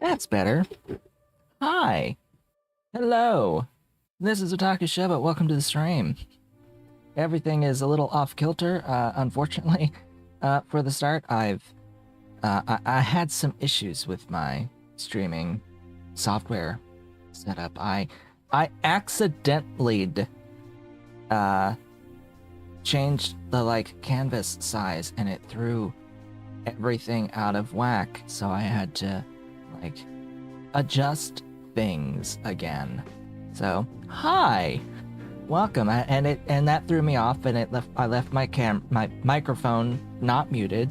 That's better. Hi. Hello. This is Otaku Sheba. Welcome to the stream. Everything is a little off kilter, unfortunately. For the start, I had some issues with my streaming software setup. I accidentally changed the canvas size, and it threw everything out of whack. So I had to adjust things again. So hi, welcome. And that threw me off, and I left my microphone not muted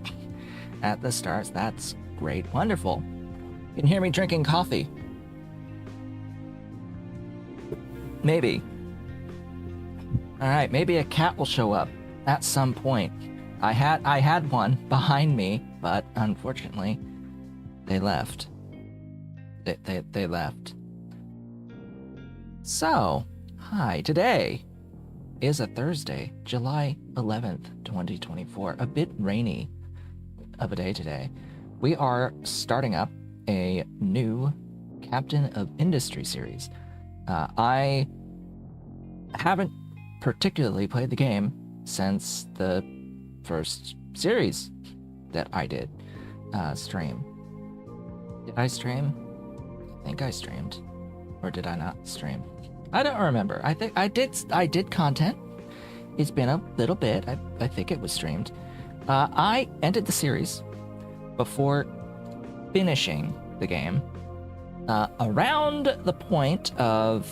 at the start. That's great, wonderful. You can hear me drinking coffee. Maybe. All right, maybe a cat will show up at some point. I had one behind me, but unfortunately, they left. They left. So, hi, today is a Thursday, July 11th, 2024. A bit rainy of a day today. We are starting up a new Captain of Industry series. I haven't particularly played the game since the first series that I did stream. Did I stream? I think I streamed, or did I not stream? I don't remember. I think I did content. It's been a little bit. I think it was streamed. I ended the series before finishing the game around the point of,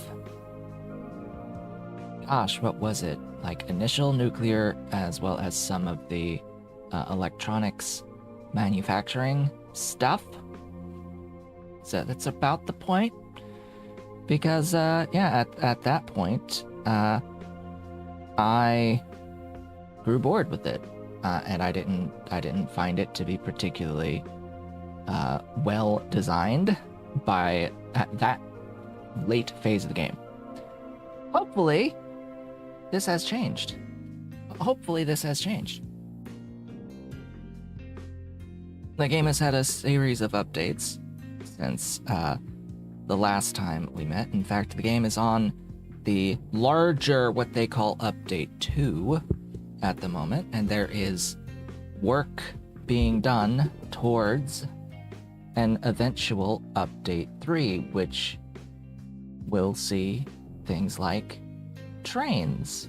gosh, what was it? Like initial nuclear, as well as some of the electronics manufacturing stuff. So that's about the point, because yeah, at that point, I grew bored with it, and I didn't find it to be particularly well designed at that late phase of the game. Hopefully, this has changed. The game has had a series of updates since the last time we met. In fact, the game is on the larger, what they call Update 2 at the moment, and there is work being done towards an eventual Update 3, which will see things like trains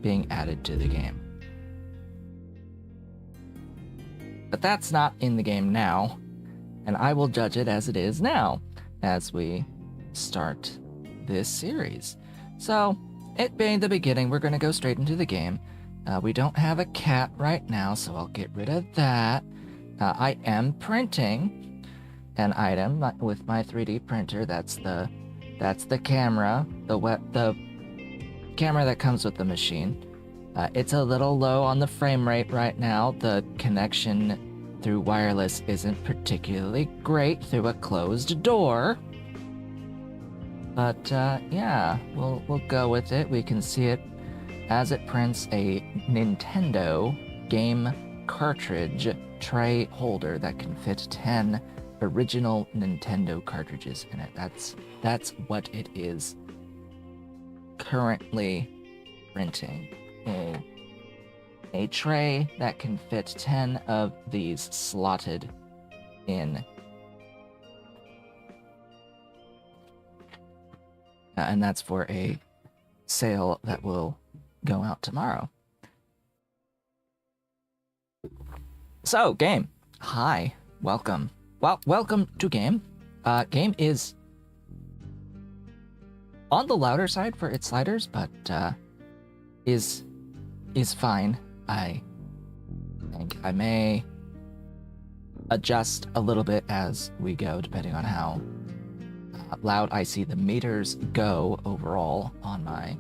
being added to the game. But that's not in the game now, and I will judge it as it is now as we start this series. So, it being the beginning, we're going to go straight into the game. We don't have a cat right now, so I'll get rid of that. I am printing an item with my 3D printer. That's the camera, the camera that comes with the machine. It's a little low on the frame rate right now. The connection through wireless isn't particularly great through a closed door. But yeah, we'll go with it. We can see it as it prints a Nintendo game cartridge tray holder that can fit 10 original Nintendo cartridges in it. That's what it is currently printing. A tray that can fit 10 of these slotted in. And that's for a sale that will go out tomorrow. So, game. Hi. Welcome. Well, welcome to game. Game is on the louder side for its sliders, but is fine. I think I may adjust a little bit as we go, depending on how loud I see the meters go overall on my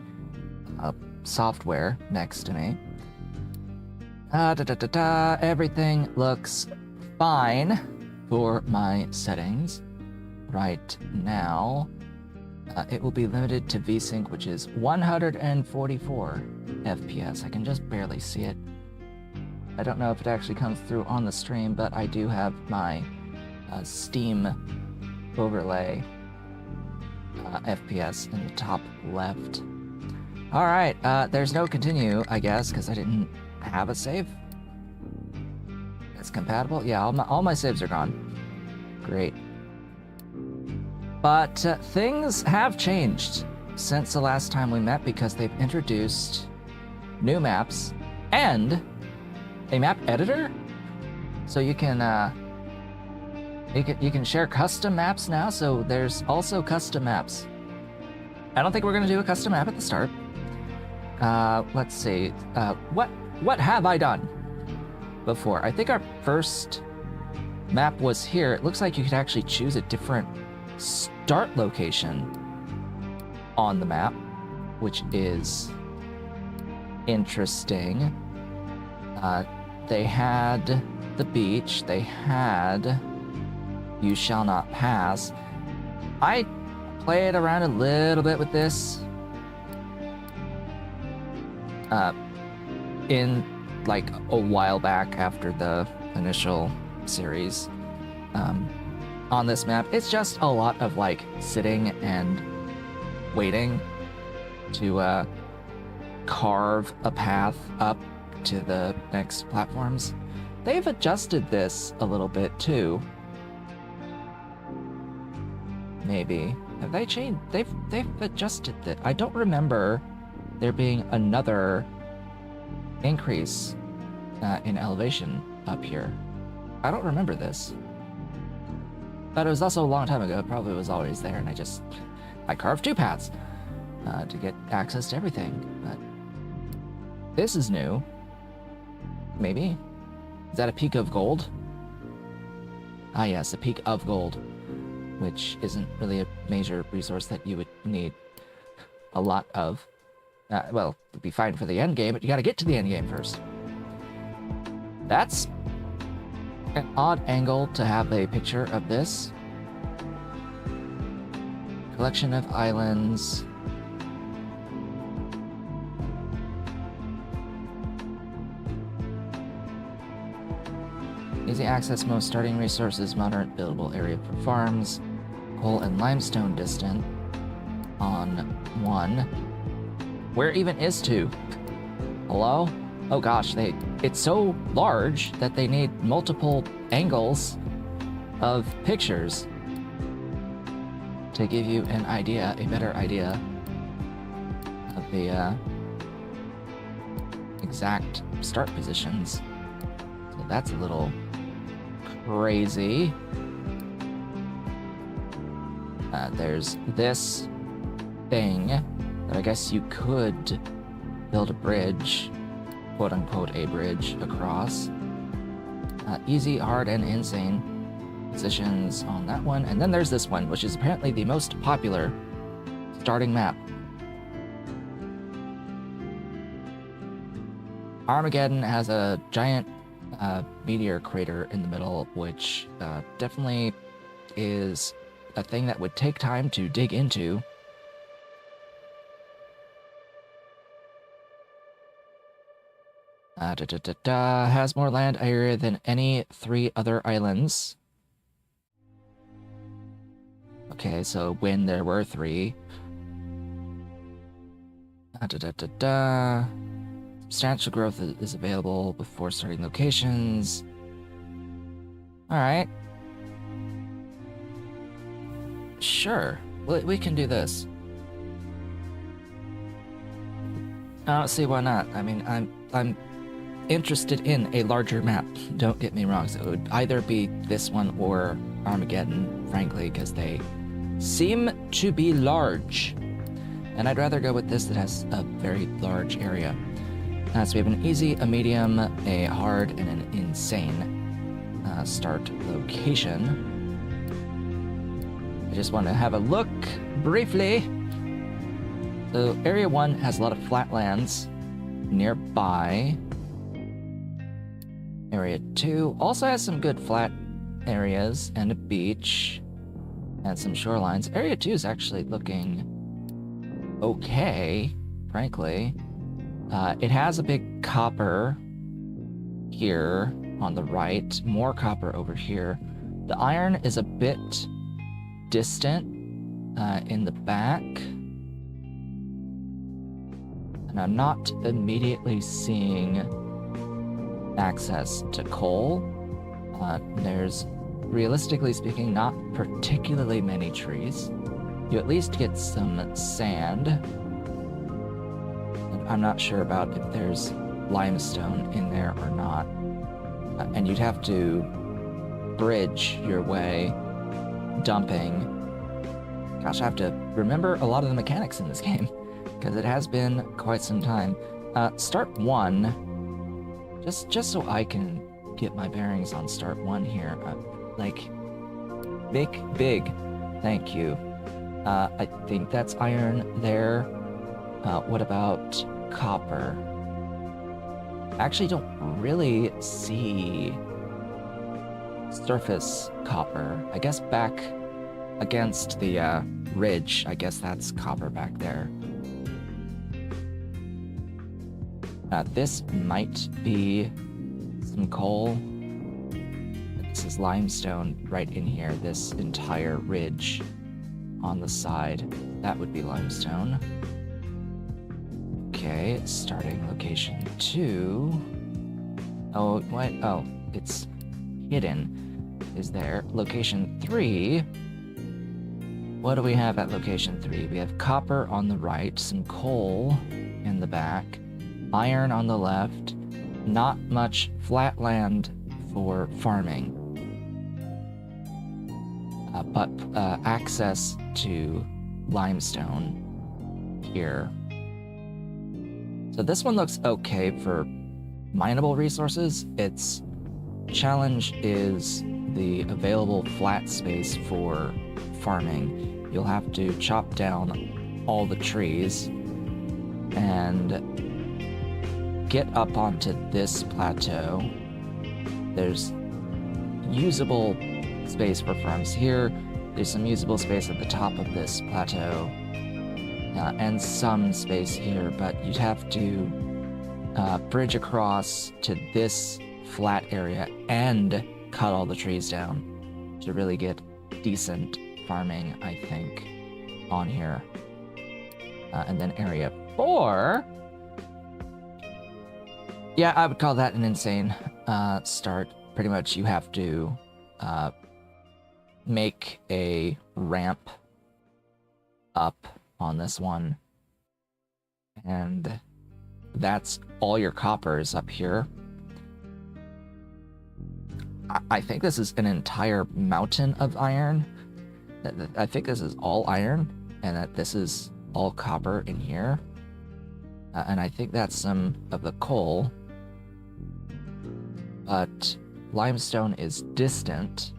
software next to me. Everything looks fine for my settings right now. It will be limited to VSync, which is 144 FPS. I can just barely see it. I don't know if it actually comes through on the stream, but I do have my Steam overlay FPS in the top left. All right, there's no continue, I guess, because I didn't have a save. It's compatible. Yeah, all my saves are gone. Great. But things have changed since the last time we met because they've introduced new maps and a map editor. So you can share custom maps now. So there's also custom maps. I don't think we're gonna do a custom map at the start. Let's see. What have I done before? I think our first map was here. It looks like you could actually choose a different start location on the map, which is interesting. They had the beach. They had You Shall Not Pass. I played around a little bit with this in like a while back after the initial series. On this map, it's just a lot of like sitting and waiting to carve a path up to the next platforms. They've adjusted this a little bit too. Maybe. Have they changed? They've adjusted it. I don't remember there being another increase in elevation up here. I don't remember this. But it was also a long time ago. It probably was always there, and I carved 2 paths to get access to everything. But this is new. Maybe? Is that a peak of gold? Ah yes, a peak of gold, which isn't really a major resource that you would need a lot of. Well, it'd be fine for the end game, but you gotta get to the end game first. That's an odd angle to have a picture of this. Collection of islands. Easy access most starting resources, moderate buildable area for farms, coal and limestone distant on 1. Where even is 2? Hello? Oh gosh, it's so large that they need multiple angles of pictures to give you an idea, a better idea of the exact start positions. So that's a little crazy. There's this thing that I guess you could build a bridge, quote unquote a bridge, across. Easy, hard, and insane positions on that one. And then there's this one, which is apparently the most popular starting map. Armageddon has a giant meteor crater in the middle, which definitely is a thing that would take time to dig into. Has more land area than any 3 other islands. Okay, so when there were 3. Substantial growth is available before starting locations. Alright. Sure, we can do this. I don't see why not. I mean, I'm interested in a larger map, don't get me wrong. So it would either be this one or Armageddon, frankly, because they seem to be large. And I'd rather go with this that has a very large area. So we have an easy, a medium, a hard, and an insane start location. I just want to have a look briefly. So Area 1 has a lot of flatlands nearby. Area 2 also has some good flat areas and a beach and some shorelines. Area 2 is actually looking okay, frankly. It has a big copper here on the right, more copper over here. The iron is a bit distant in the back. And I'm not immediately seeing access to coal. There's, realistically speaking, not particularly many trees. You at least get some sand. And I'm not sure about if there's limestone in there or not. And you'd have to bridge your way, dumping. Gosh, I have to remember a lot of the mechanics in this game, because it has been quite some time. Start 1, just so I can get my bearings on start 1 here. Like, big, thank you. I think that's iron there. What about copper? I actually don't really see surface copper. I guess back against the ridge, I guess that's copper back there. This might be some coal. This is limestone right in here, this entire ridge on the side. That would be limestone. Okay, starting location 2. Oh, what? Oh, it's hidden. Is there. Location 3. What do we have at location 3? We have copper on the right, some coal in the back, iron on the left, not much flat land for farming, but access to limestone here. So this one looks okay for mineable resources. Its challenge is the available flat space for farming. You'll have to chop down all the trees and get up onto this plateau. There's usable space for farms here. There's some usable space at the top of this plateau. And some space here, but you'd have to bridge across to this flat area and cut all the trees down to really get decent farming, I think, on here. And then area 4. Yeah, I would call that an insane start. Pretty much you have to make a ramp up on this one, and that's all your coppers up here. I think this is an entire mountain of iron. I think this is all iron, and that this is all copper in here. And I think that's some of the coal. But limestone is distant,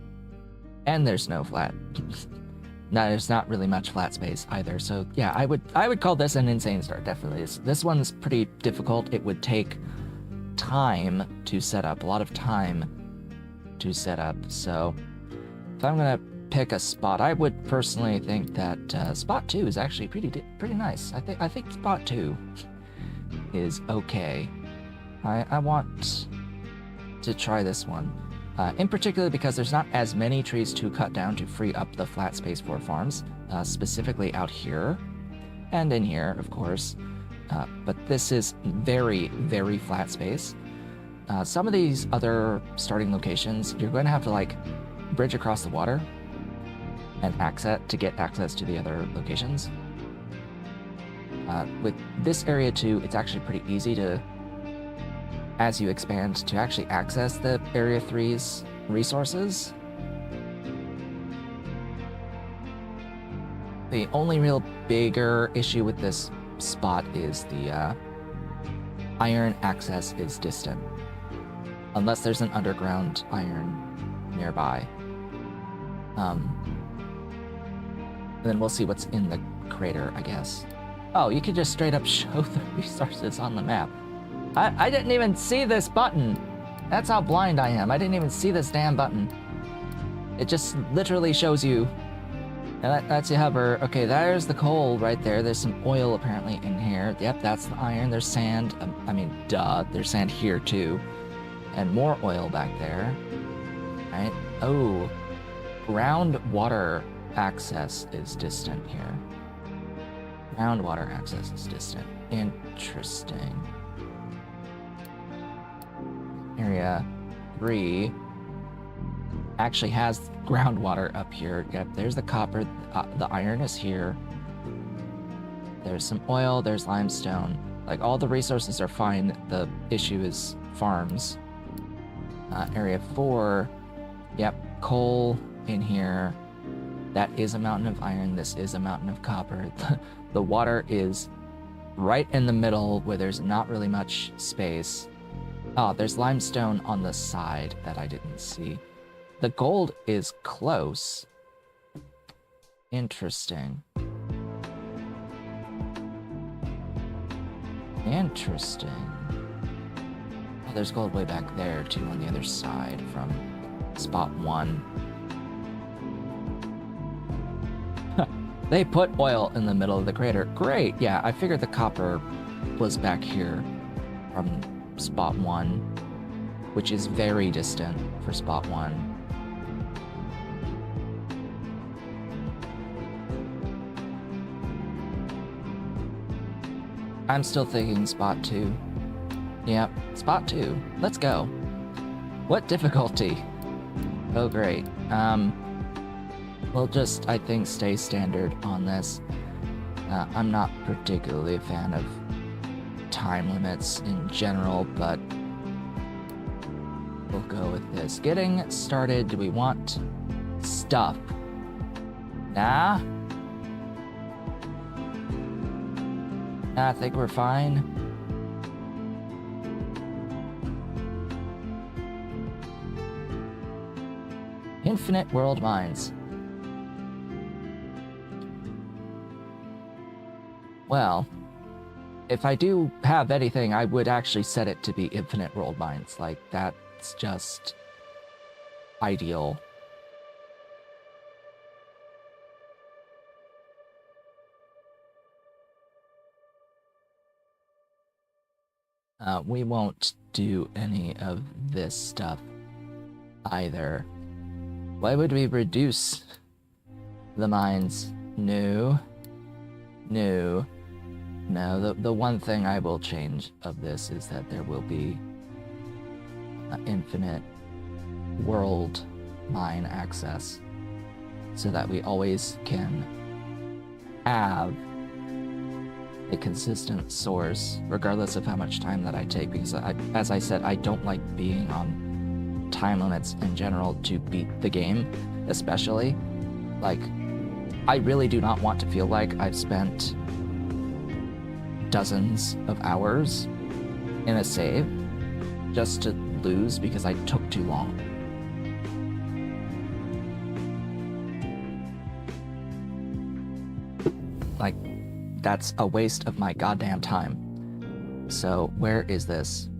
and there's no flat. No, there's not really much flat space either. So yeah, I would call this an insane start, definitely. This one's pretty difficult. It would take time to set up, a lot of time to set up. So if I'm gonna pick a spot, I would personally think that spot 2 is actually pretty nice. I think spot 2 is okay. I want to try this one. In particular because there's not as many trees to cut down to free up the flat space for farms, specifically out here and in here, of course. But this is very, very flat space. Some of these other starting locations, you're going to have to like bridge across the water and get access to the other locations. With this area too, it's actually pretty easy to, as you expand, to actually access the Area 3's resources. The only real bigger issue with this spot is the iron access is distant. Unless there's an underground iron nearby. And then we'll see what's in the crater, I guess. Oh, you could just straight up show the resources on the map. I didn't even see this button. That's how blind I am. I didn't even see this damn button. It just literally shows you. And that's you hover. Okay, there's the coal right there. There's some oil apparently in here. Yep, that's the iron. There's sand. I mean, duh. There's sand here too. And more oil back there. Right? Oh, groundwater access is distant here. Groundwater access is distant. Interesting. Area 3 actually has groundwater up here. Yep, there's the copper. The iron is here. There's some oil. There's limestone. Like, all the resources are fine. The issue is farms. Area 4. Yep, coal in here. That is a mountain of iron. This is a mountain of copper. The water is right in the middle where there's not really much space. Oh, there's limestone on the side that I didn't see. The gold is close. Interesting. Interesting. Oh, there's gold way back there, too, on the other side from spot 1. They put oil in the middle of the crater. Great! Yeah, I figured the copper was back here from spot 1, which is very distant for spot 1. I'm still thinking spot 2. Yep, spot 2. Let's go. What difficulty? Oh, great. We'll just, I think, stay standard on this. I'm not particularly a fan of time limits in general, but we'll go with this. Getting started, do we want stuff? Nah? I think we're fine. Infinite world mines. Well, if I do have anything, I would actually set it to be infinite world mines. Like, that's just ideal. We won't do any of this stuff either. Why would we reduce the mines? No. No. No, the one thing I will change of this is that there will be infinite world mine access, so that we always can have a consistent source, regardless of how much time that I take, because as I said, I don't like being on time limits in general to beat the game, especially. Like, I really do not want to feel like I've spent dozens of hours in a save just to lose because I took too long. Like, that's a waste of my goddamn time. So, where is this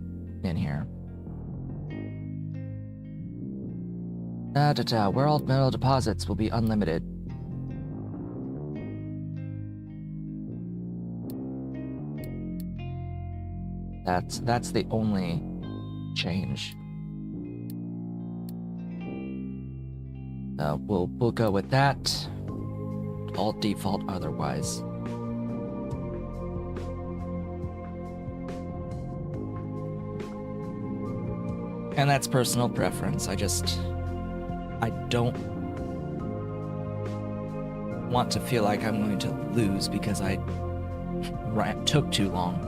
in here? World mineral deposits will be unlimited. That's the only change. We'll go with that. All default otherwise. And that's personal preference. I don't want to feel like I'm going to lose because I took too long.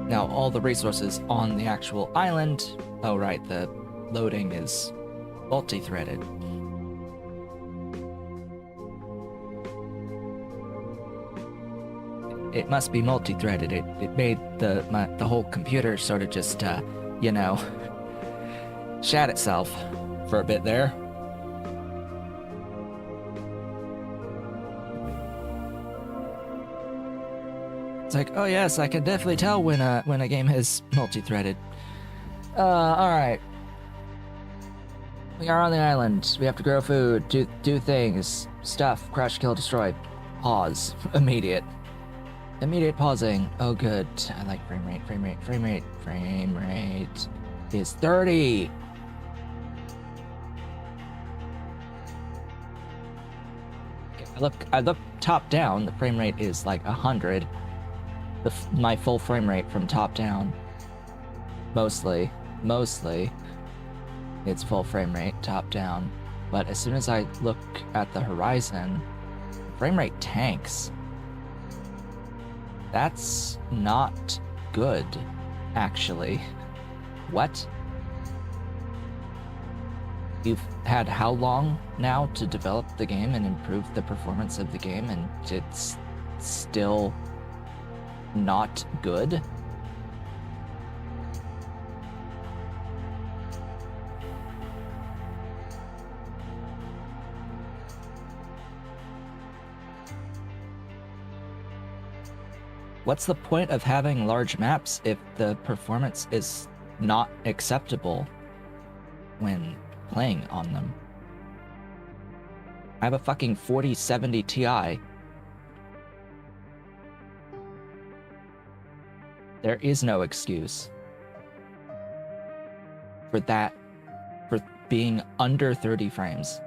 Now, all the resources on the actual island... Oh, right, the loading is multi-threaded. It must be multi-threaded. It made the whole computer sort of just, you know, shat itself for a bit there. It's like, oh yes, I can definitely tell when a game is multi-threaded. Alright. We are on the island. We have to grow food, do things, stuff, crush, kill, destroy. Pause. Immediate pausing. Oh good. I like frame rate. Frame rate is 30. I look top down, the frame rate is like 100. My full frame rate from top down. Mostly, it's full frame rate top down. But as soon as I look at the horizon, frame rate tanks. That's not good, actually. What? You've had how long now to develop the game and improve the performance of the game, and it's still not good? What's the point of having large maps if the performance is not acceptable when playing on them? I have a fucking 4070 Ti. There is no excuse for that, for being under 30 frames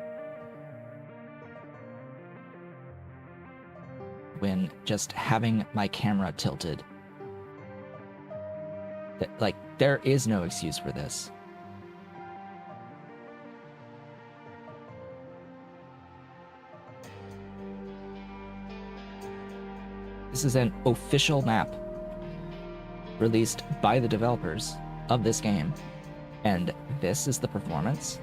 when just having my camera tilted. Like, there is no excuse for this. This is an official map released by the developers of this game, and this is the performance.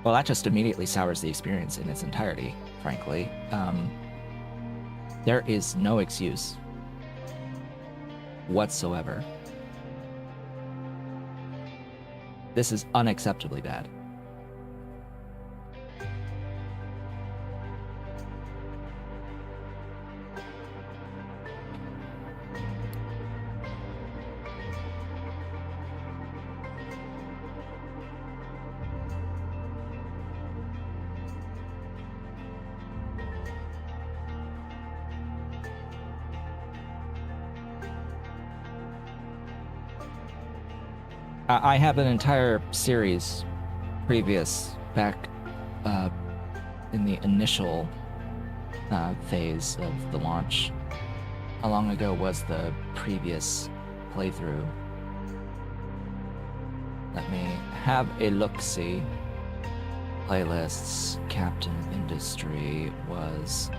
Well, that just immediately sours the experience in its entirety, frankly. There is no excuse whatsoever. This is unacceptably bad. I have an entire series previous, back in the initial phase of the launch. How long ago was the previous playthrough? Let me have a look-see. Playlists, Captain Industry was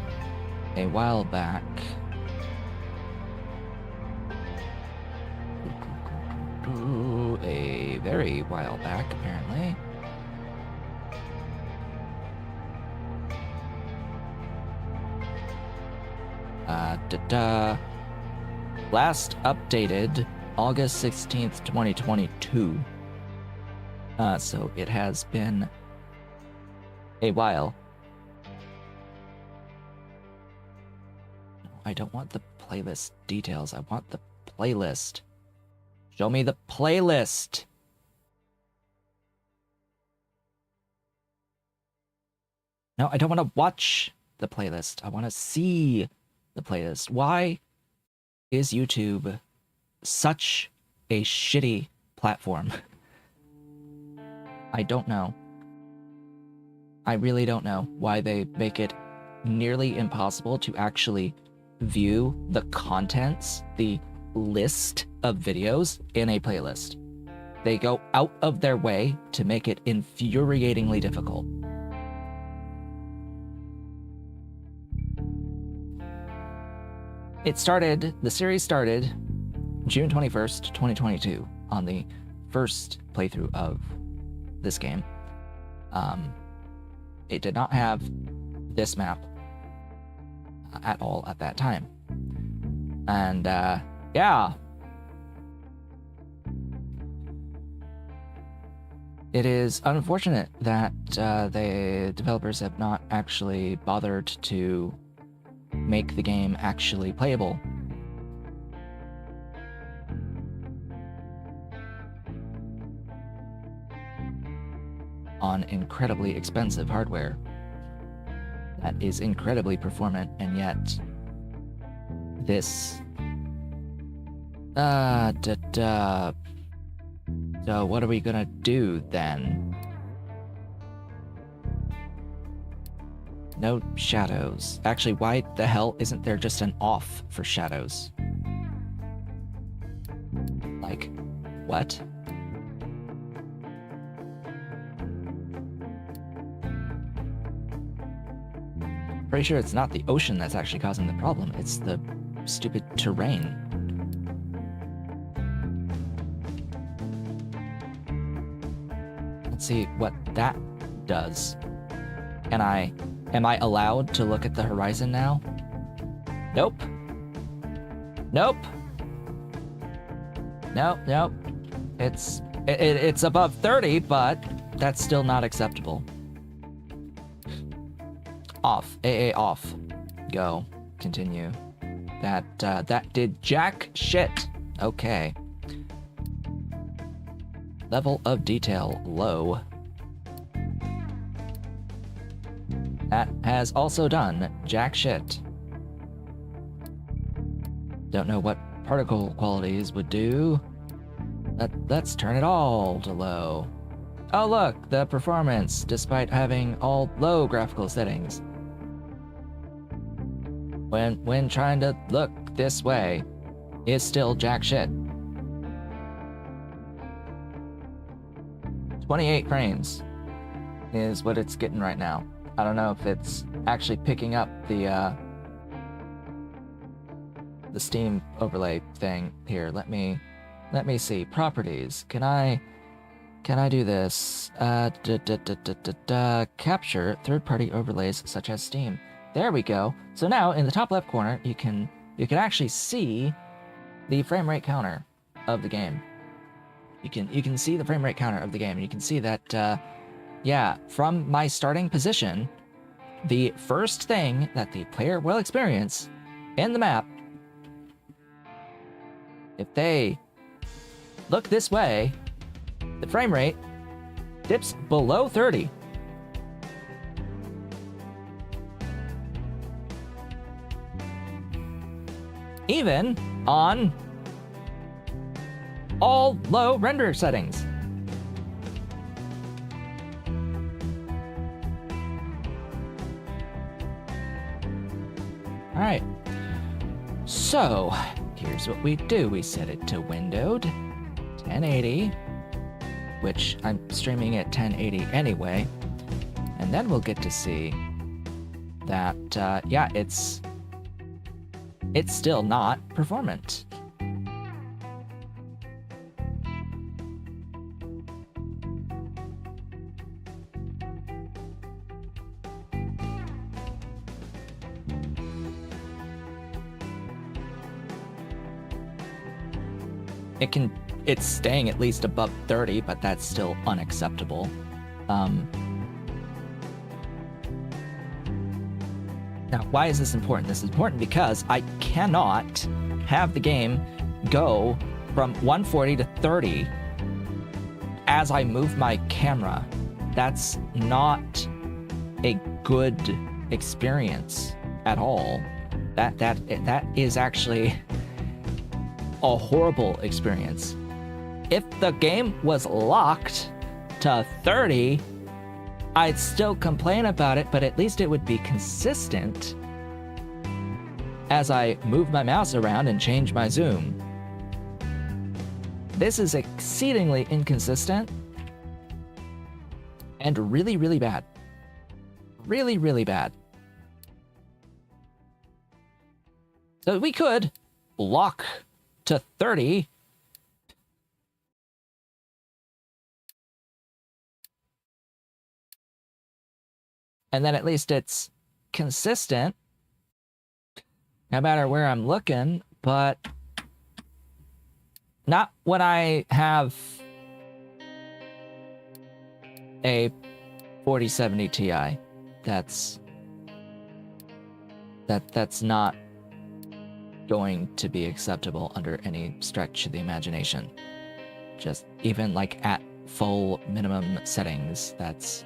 a while back. A very while back, apparently. Last updated August 16th, 2022. So it has been a while. No, I don't want the playlist details. I want the playlist. Show me the playlist. No, I don't want to watch the playlist. I want to see the playlist. Why is YouTube such a shitty platform? I don't know. I really don't know why they make it nearly impossible to actually view the contents, the list of videos in a playlist. They go out of their way to make it infuriatingly difficult. The series started June 21st, 2022 on the first playthrough of this game. It did not have this map at all at that time. And yeah. It is unfortunate that the developers have not actually bothered to make the game actually playable. On incredibly expensive hardware. that is incredibly performant, and yet this so what are we gonna do then? No shadows. Actually, why the hell isn't there just an off for shadows? Like, what? Pretty sure it's not the ocean that's actually causing the problem. It's the stupid terrain. Let's see what that does. Am I allowed to look at the horizon now? Nope. Nope. Nope. It's above 30, but that's still not acceptable. Off. AA off. Go. Continue. That did jack shit. Okay. Level of detail low. That has also done jack shit. Don't know what particle qualities would do. Let's turn it all to low. Oh look, the performance, despite having all low graphical settings. When trying to look this way, is still jack shit. 28 frames is what it's getting right now. I don't know if it's actually picking up the Steam overlay thing here. Let me see. Properties. Can I do this? Capture third-party overlays such as Steam. There we go. So now in the top left corner, you can actually see the frame rate counter of the game. You can see the frame rate counter of the game, and you can see that yeah, from my starting position, the first thing that the player will experience in the map, if they look this way, the frame rate dips below 30. Even on all low render settings. All right, so here's what we do. We set it to windowed 1080, which I'm streaming at 1080 anyway, and then we'll get to see that, yeah, it's still not performant. It's staying at least above 30, but that's still unacceptable. Now, why is this important? This is important because I cannot have the game go from 140 to 30 as I move my camera. That's not a good experience at all. That is actually a horrible experience. If the game was locked to 30, I'd still complain about it, but at least it would be consistent as I move my mouse around and change my zoom. This is exceedingly inconsistent and really, really bad. Really, really bad. So we could lock to 30. And then at least it's consistent no matter where I'm looking, but not when I have a 4070 Ti. That's not going to be acceptable under any stretch of the imagination. Just even like at full minimum settings, that's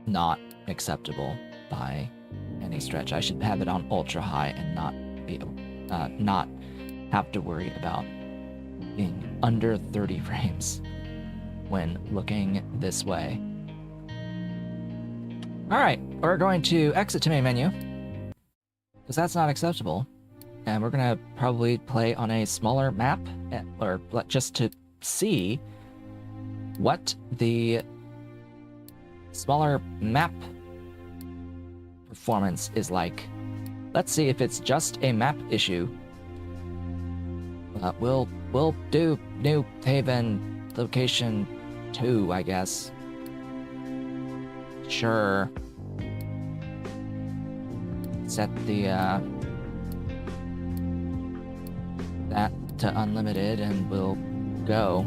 not acceptable by any stretch. I should have it on ultra high and not have to worry about being under 30 frames when looking this way. All right, we're going to exit to main menu because that's not acceptable. And we're gonna probably play on a smaller map, or just to see what the smaller map performance is like. Let's see if it's just a map issue. We'll do New Haven location 2, I guess. Sure. Set the that to unlimited and we'll go.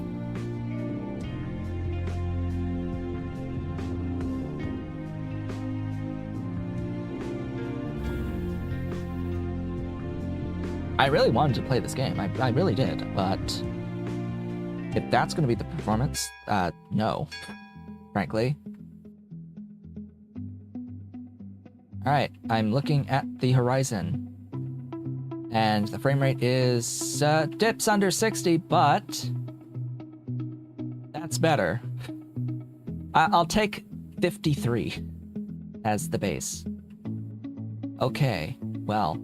I really wanted to play this game. I really did, but if that's going to be the performance, no, frankly. All right, I'm looking at the horizon. And the frame rate is dips under 60, but that's better. I'll take 53 as the base. Okay, well.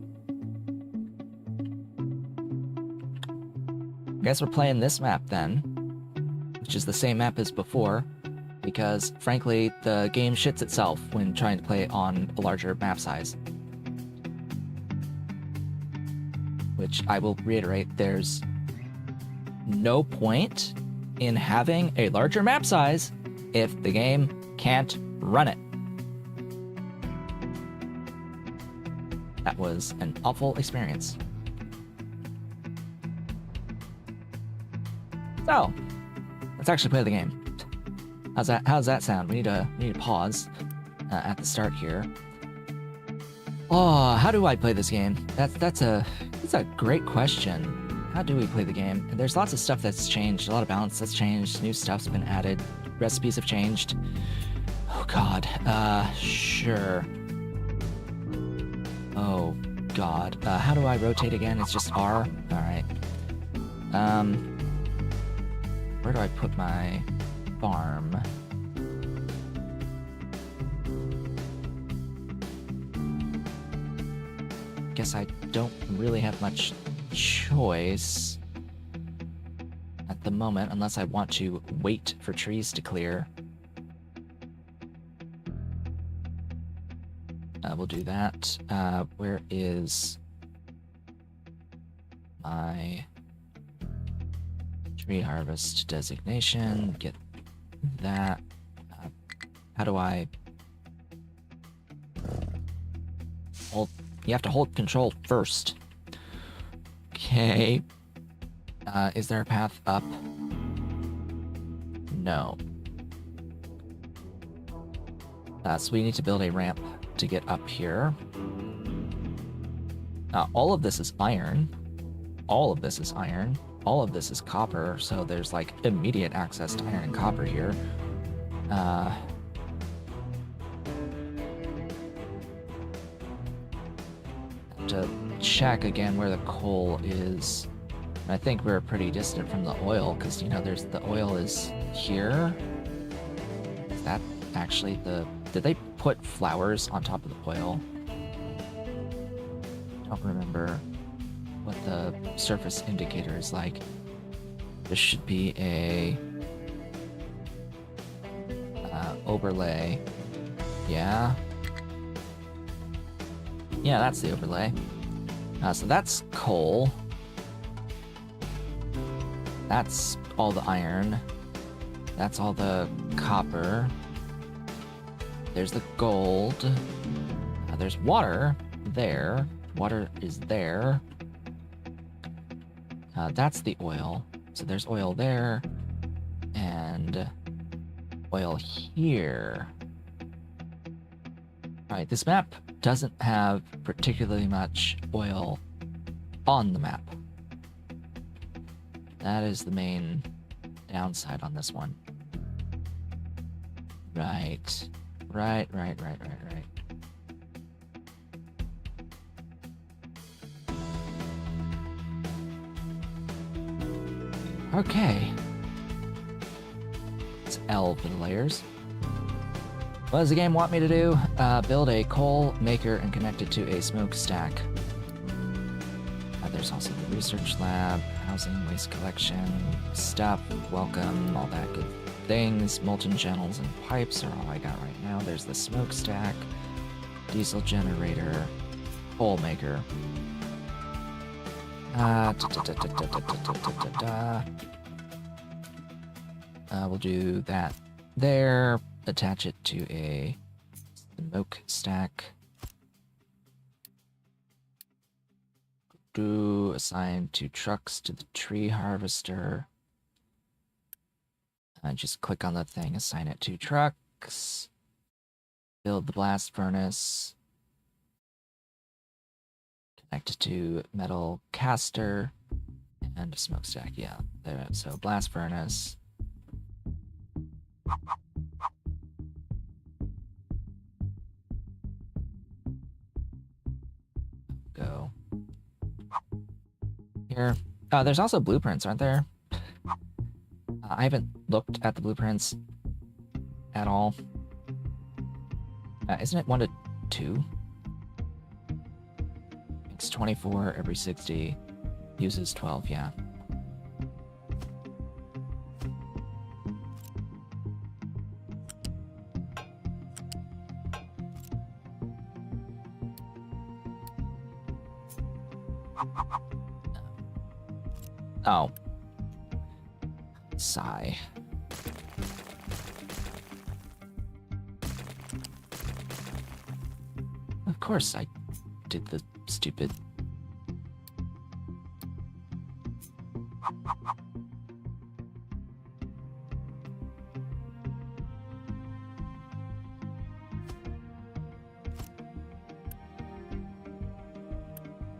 I guess we're playing this map then, which is the same map as before, because frankly, the game shits itself when trying to play on a larger map size. Which I will reiterate, there's no point in having a larger map size if the game can't run it. That was an awful experience. So, let's actually play the game. How's that sound? We need to pause at the start here. Oh, how do I play this game? That's a great question. How do we play the game? And there's lots of stuff that's changed, a lot of balance that's changed, new stuff's been added, recipes have changed. Oh god, sure. Oh god, how do I rotate again? It's just R? Alright. Where do I put my farm? Guess I don't really have much choice at the moment unless I want to wait for trees to clear. We'll do that. Where is my tree harvest designation? Get that. How do I hold? You have to hold control first. Okay. Is there a path up? No. So we need to build a ramp to get up here. All of this is iron. All of this is iron. All of this is copper, so there's like immediate access to iron and copper here. To check again where the coal is. I think we're pretty distant from the oil because, you know, there's the oil is here. Is that actually the... Did they put flowers on top of the oil? I don't remember what the surface indicator is like. This should be a overlay. Yeah. Yeah, that's the overlay. So that's coal. That's all the iron. That's all the copper. There's the gold. There's water there. Water is there. That's the oil. So there's oil there. And oil here. Alright, this map doesn't have particularly much oil on the map. That is the main downside on this one. Right. Right. Okay. It's L for the layers. What does the game want me to do? Build a coal maker and connect it to a smokestack. There's also the research lab, housing, waste collection, stuff, welcome, all that good things. Molten channels and pipes are all I got right now. There's the smokestack, diesel generator, coal maker. We'll do that there. Attach it to a smokestack. Do assign 2 trucks to the tree harvester. Just click on the thing, assign it 2 trucks. Build the blast furnace. Connect it to metal caster and a smokestack. Yeah, there. So blast furnace. Go. Here. There's also blueprints, aren't there? I haven't looked at the blueprints at all. Isn't it 1 to 2? It's 24 every 60. Uses 12, yeah. Oh. Sigh. Of course I did the stupid...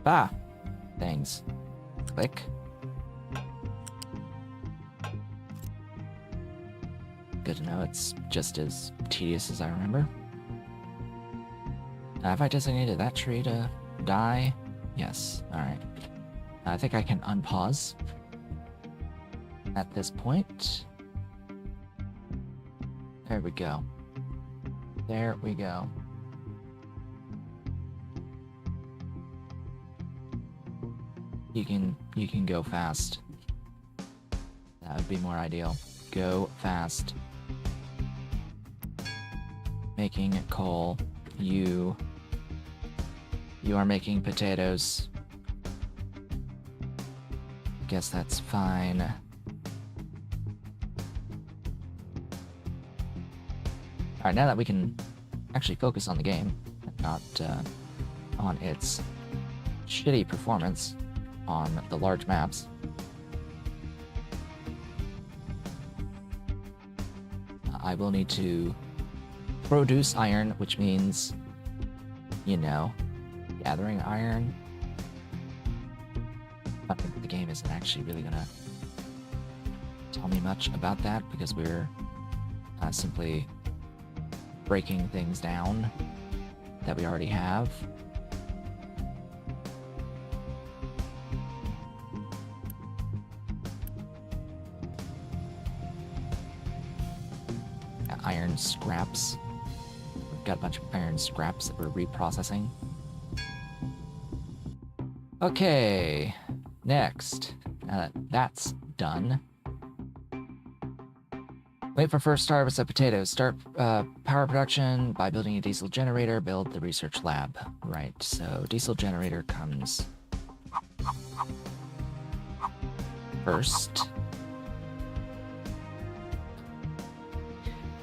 Ah! Things. Click. Good to know it's just as tedious as I remember. Have I designated that tree to die? Yes. Alright. I think I can unpause at this point. There we go. There we go. You can go fast. That would be more ideal. Go fast. Making coal. You are making potatoes. Guess that's fine. Alright, now that we can actually focus on the game, and not on its shitty performance on the large maps. I will need to produce iron, which means, you know, gathering iron. I think the game isn't actually really gonna tell me much about that because we're simply breaking things down that we already have. Iron scraps. We've got a bunch of iron scraps that we're reprocessing. Okay, next. Now that that's done. Wait for first harvest of potatoes. Start power production by building a diesel generator. Build the research lab. Right, so diesel generator comes first.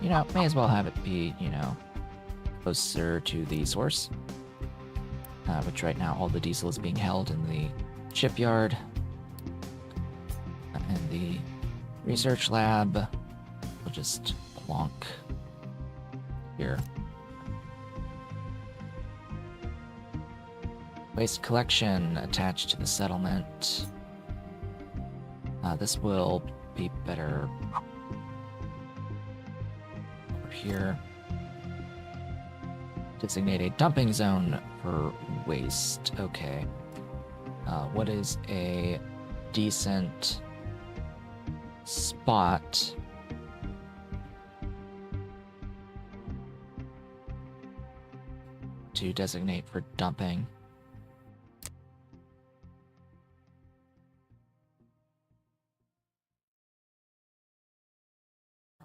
You know, may as well have it be, you know, closer to the source. Which right now all the diesel is being held in the shipyard. And the research lab will just plonk here. Waste collection attached to the settlement. This will be better over here. Designate a dumping zone for waste. Okay. What is a decent spot to designate for dumping?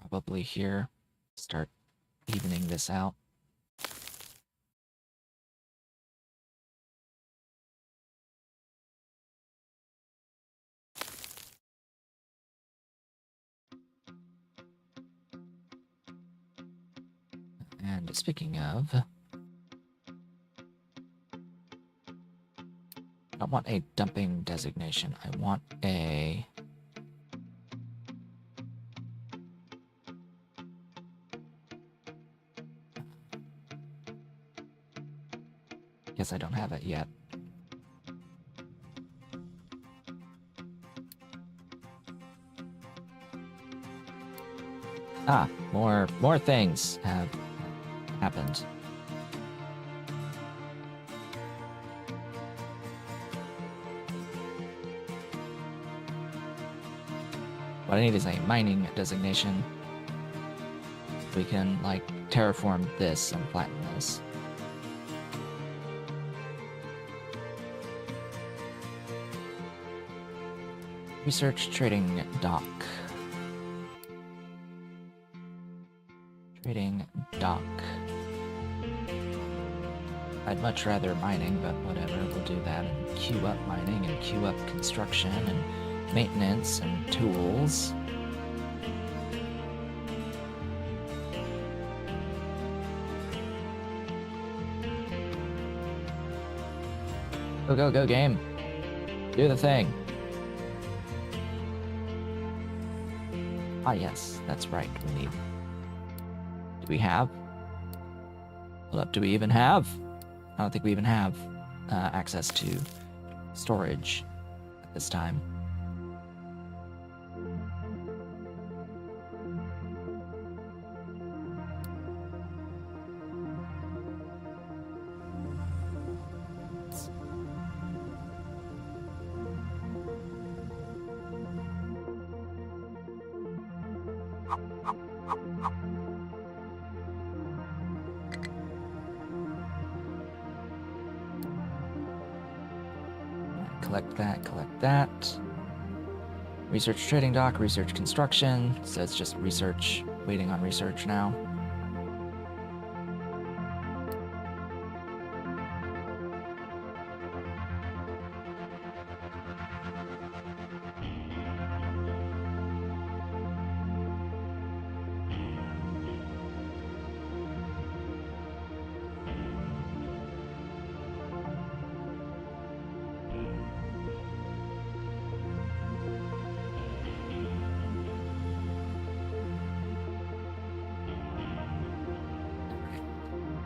Probably here. Start evening this out. And speaking of, I don't want a dumping designation. I want a guess I don't have it yet. Ah, more things have happened. What I need is a mining designation. We can, like, terraform this and flatten this. Research trading dock. Trading dock. I'd much rather mining, but whatever, we'll do that and queue up mining and queue up construction and maintenance and tools. Go, go, go, game. Do the thing. Ah, yes, that's right. We need... Do we have? Hold up, do we even have? I don't think we even have access to storage at this time. Collect that, collect that. Research trading dock, research construction. So it's just research, waiting on research now.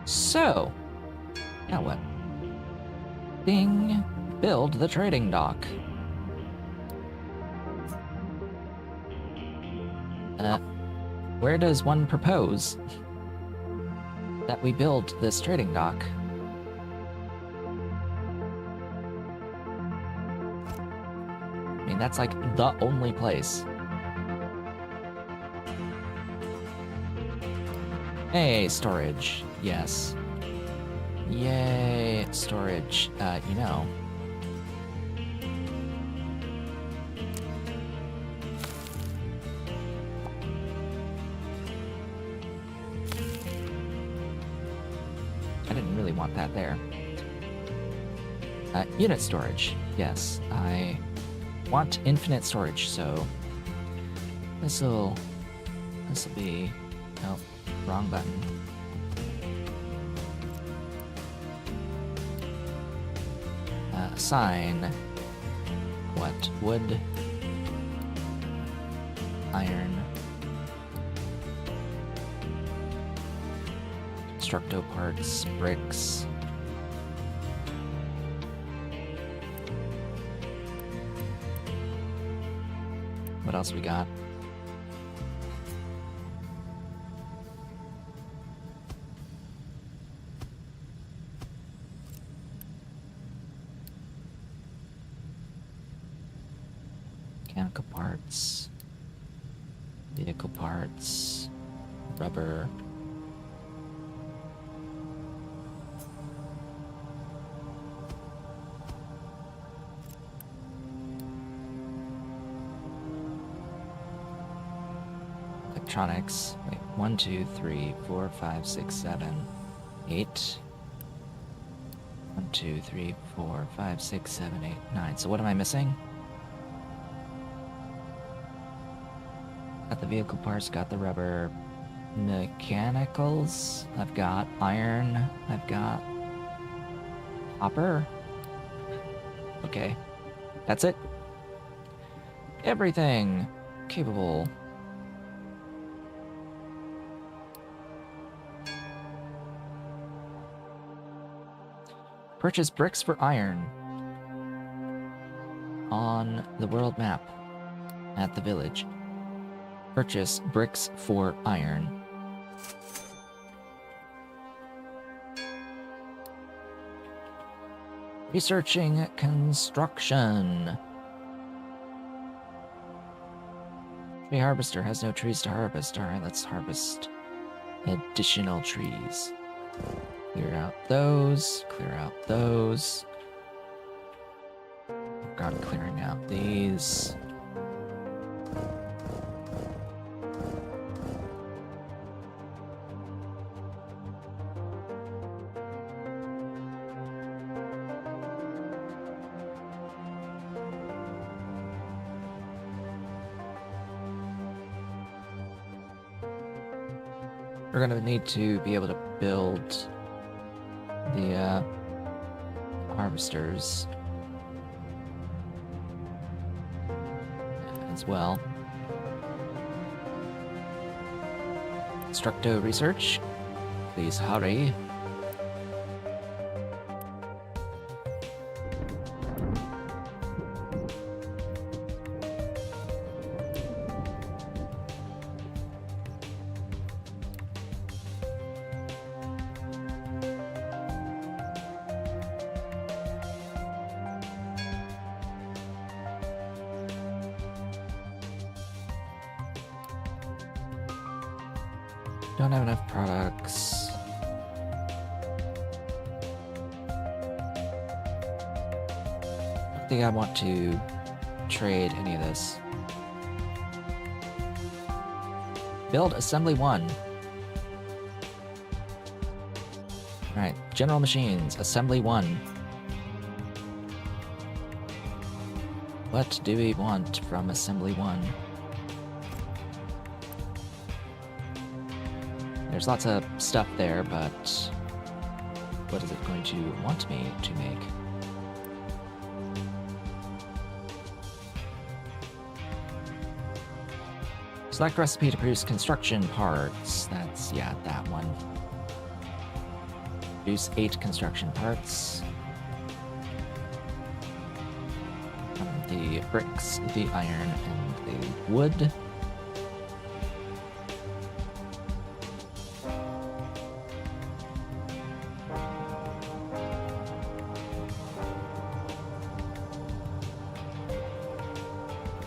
So, now what? Bing, build the trading dock. Where does one propose that we build this trading dock? I mean, that's like the only place. Hey, storage. Yes. Yay, storage. You know. I didn't really want that there. Unit storage. Yes, I want infinite storage, so this'll be... Nope. Wrong button. Assign what? Wood, iron, constructo parts, bricks. What else we got? Mechanical parts. Vehicle parts. Rubber. Electronics. Wait, 1, 2, 3, 4, 5, 6, 7, 8. 1, 2, 3, 4, 5, 6, 7, 8, 9. So what am I missing? Got the vehicle parts, got the rubber. Mechanicals. I've got iron. I've got copper. Okay. That's it. Everything capable. Purchase bricks for iron on the world map at the village. Purchase bricks for iron. Researching construction. Tree harvester has no trees to harvest. Alright, let's harvest additional trees. Clear out those. Clear out those. Got clearing out these. We're gonna need to be able to build the harvesters as well. Structo research, please hurry. Don't have enough products. I don't think I want to trade any of this. Build assembly 1. Alright, general machines, assembly 1. What do we want from assembly 1? There's lots of stuff there, but what is it going to want me to make? Select recipe to produce construction parts. That's, yeah, that one. Produce 8 construction parts. The bricks, the iron, and the wood.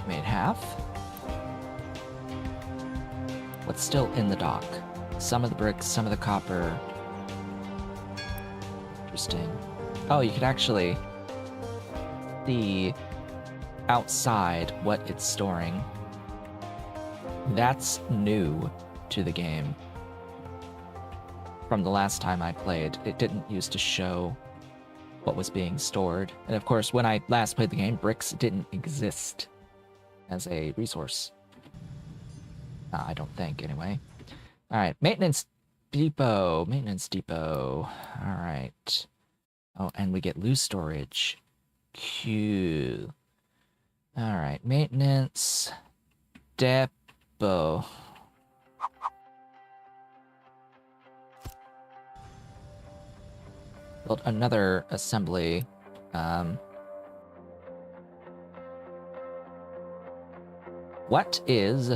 Made half. What's still in the dock? Some of the bricks, some of the copper. Interesting. Oh, you could actually see outside what it's storing. That's new to the game. From the last time I played, it didn't used to show what was being stored. And of course, when I last played the game, bricks didn't exist as a resource. I don't think, anyway. Alright, maintenance depot. Maintenance depot. Alright. Oh, and we get loose storage. Q. Alright, maintenance depot. Build another assembly. What is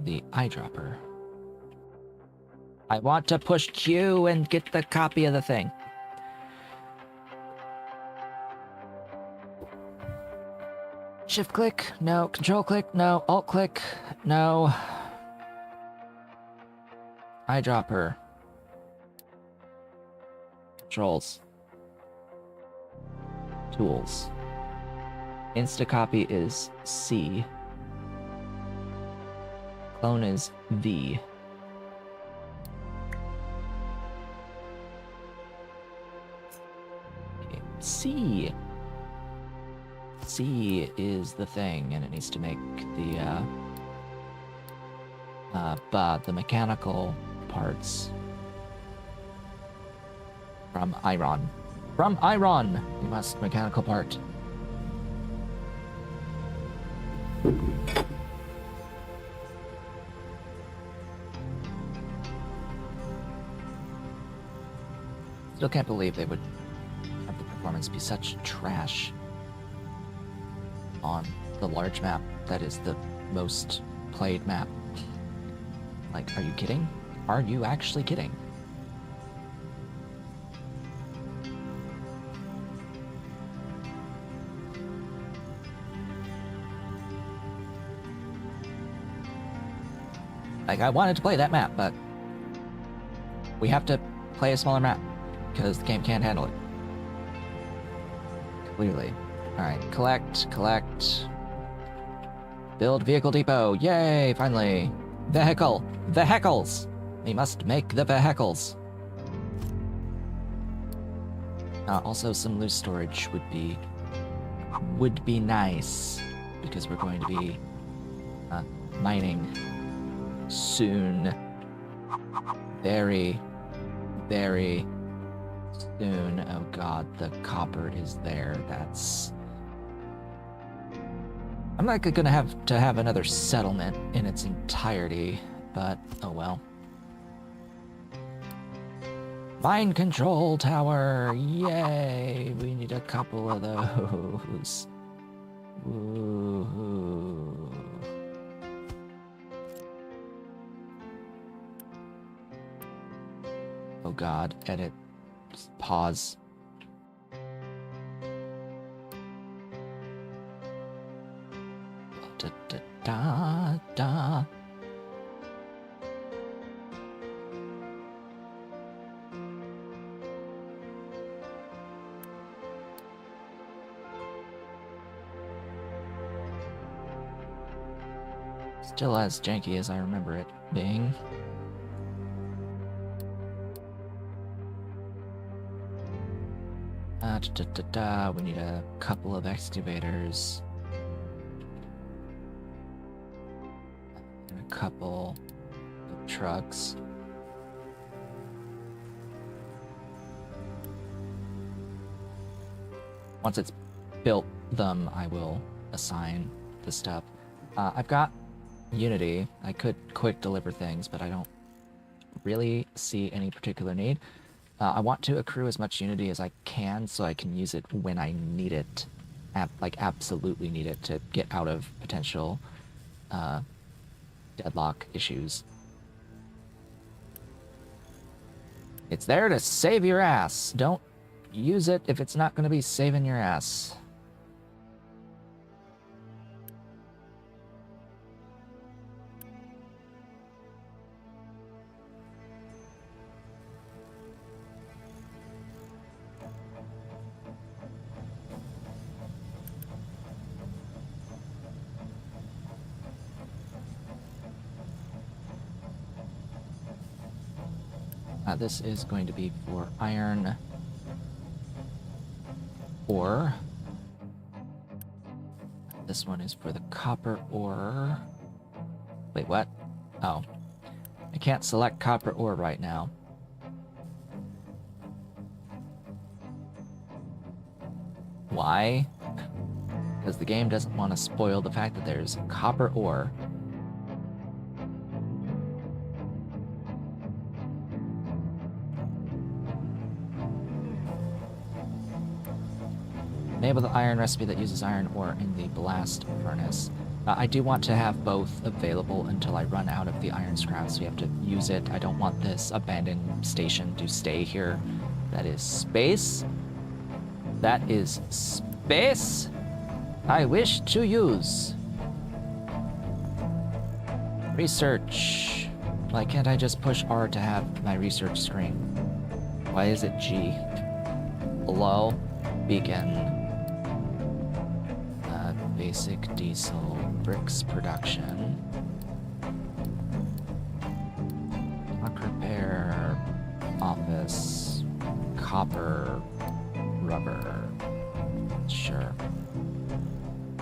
the eyedropper? I want to push Q and get the copy of the thing. Shift click, no. Control click, no. Alt click, no. Eyedropper. Controls. Tools. Instacopy is C. Clone is V. Okay. C. C is the thing, and it needs to make the mechanical parts from iron. From iron, we must mechanical part. Still can't believe they would have the performance be such trash on the large map that is the most played map. Like, are you kidding? Are you actually kidding? Like, I wanted to play that map, but we have to play a smaller map because the game can't handle it. Clearly. Alright, collect. Build vehicle depot. Yay, finally. Vehicle. Vehicles. We must make the vehicles. Also, some loose storage would be nice because we're going to be mining soon. Very, very soon. Oh god, the copper is there. I'm not gonna have to have another settlement in its entirety, but oh well. Mine control tower! Yay! We need a couple of those. Woohoo. Oh god, edit. Just pause. Da da da da. Still as janky as I remember it being. We need a couple of excavators. And a couple of trucks. Once it's built them, I will assign the stuff. I've got Unity. I could quick deliver things, but I don't really see any particular need. I want to accrue as much Unity as I can so I can use it when I need it. Like, absolutely need it to get out of potential deadlock issues. It's there to save your ass. Don't use it if it's not going to be saving your ass. This is going to be for iron ore. This one is for the copper ore. Wait, what? Oh. I can't select copper ore right now. Why? Because the game doesn't want to spoil the fact that there's copper ore. Enable the iron recipe that uses iron ore in the blast furnace. I do want to have both available until I run out of the iron scraps. We have to use it. I don't want this abandoned station to stay here. That is space. That is space. I wish to use research. Why can't I just push R to have my research screen? Why is it G? Below, beacon. Basic diesel, bricks production. Truck repair, office, copper, rubber. Sure.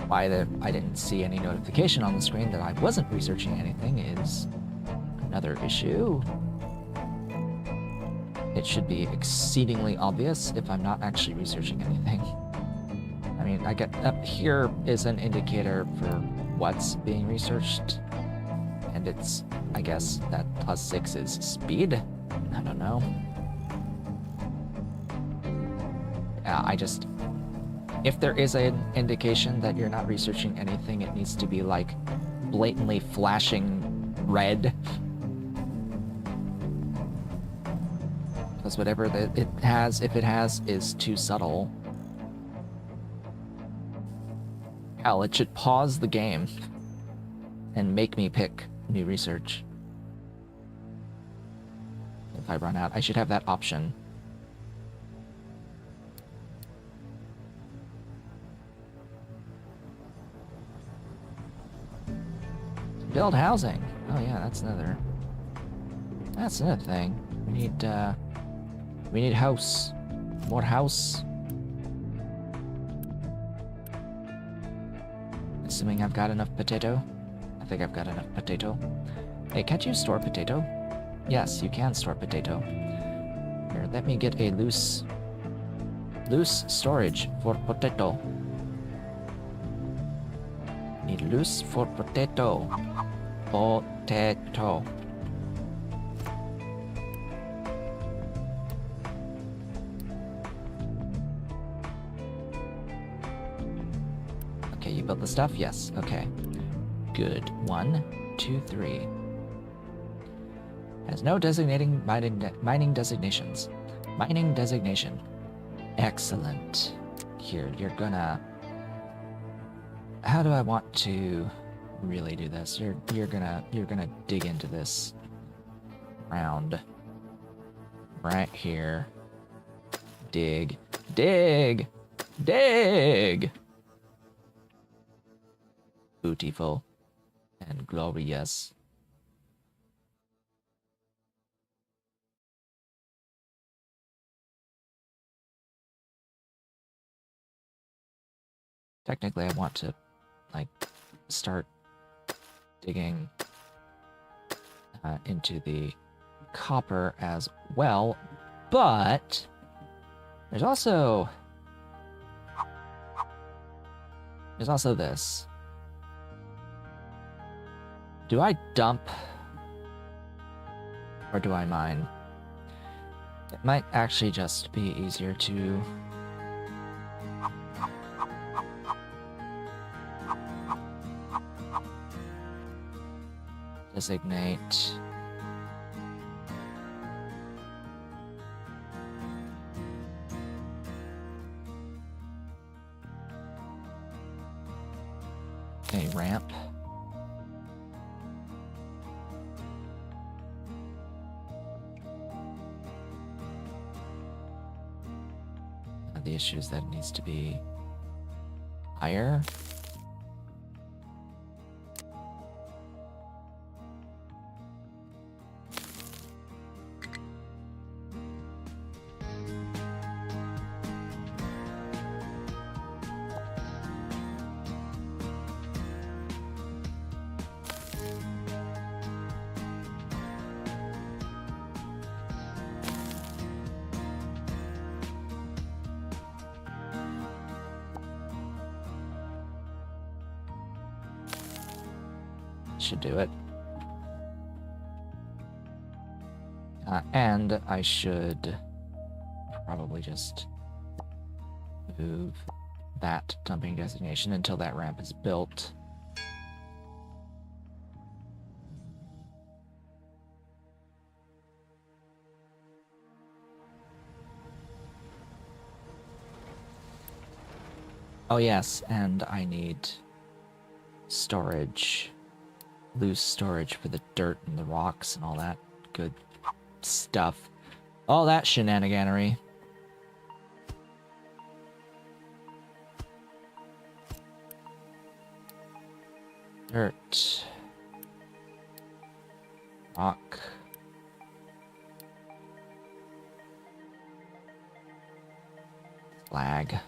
Why I didn't see any notification on the screen that I wasn't researching anything is another issue. It should be exceedingly obvious if I'm not actually researching anything. I mean, I get up here is an indicator for what's being researched, and it's, I guess, that +6 is speed. I don't know. If there is an indication that you're not researching anything, it needs to be like blatantly flashing red. Because whatever it has, if it has, is too subtle. Hell, it should pause the game and make me pick new research. If I run out, I should have that option. Build housing. Oh yeah, that's another thing. We need house. More house. Assuming I've got enough potato. I think I've got enough potato. Hey, can't you store potato? Yes, you can store potato. Here, let me get a loose storage for potato. Need loose for potato. Potato. Okay, you built the stuff? Yes. Okay. Good. 1, 2, 3. Has no designating mining designations. Mining designation. Excellent. Here, you're gonna... How do I want to really do this? You're gonna dig into this round right here. Dig. Dig! Dig! Beautiful and glorious. Technically, I want to, like, start digging into the copper as well, but there's also this. Do I dump or do I mine? It might actually just be easier to designate a ramp. The issue is that it needs to be higher. Should do it. And I should probably just move that dumping designation until that ramp is built. Oh yes, and I need storage. Loose storage for the dirt and the rocks and all that good stuff. All that shenaniganery. Dirt. Rock. Flag.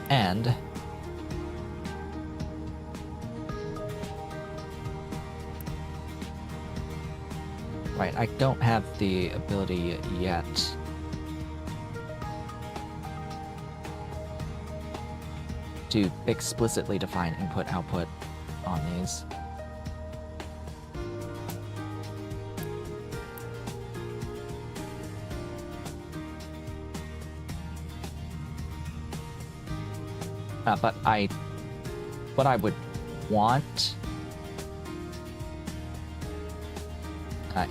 And right, I don't have the ability yet to explicitly define input-output on these. But what I would want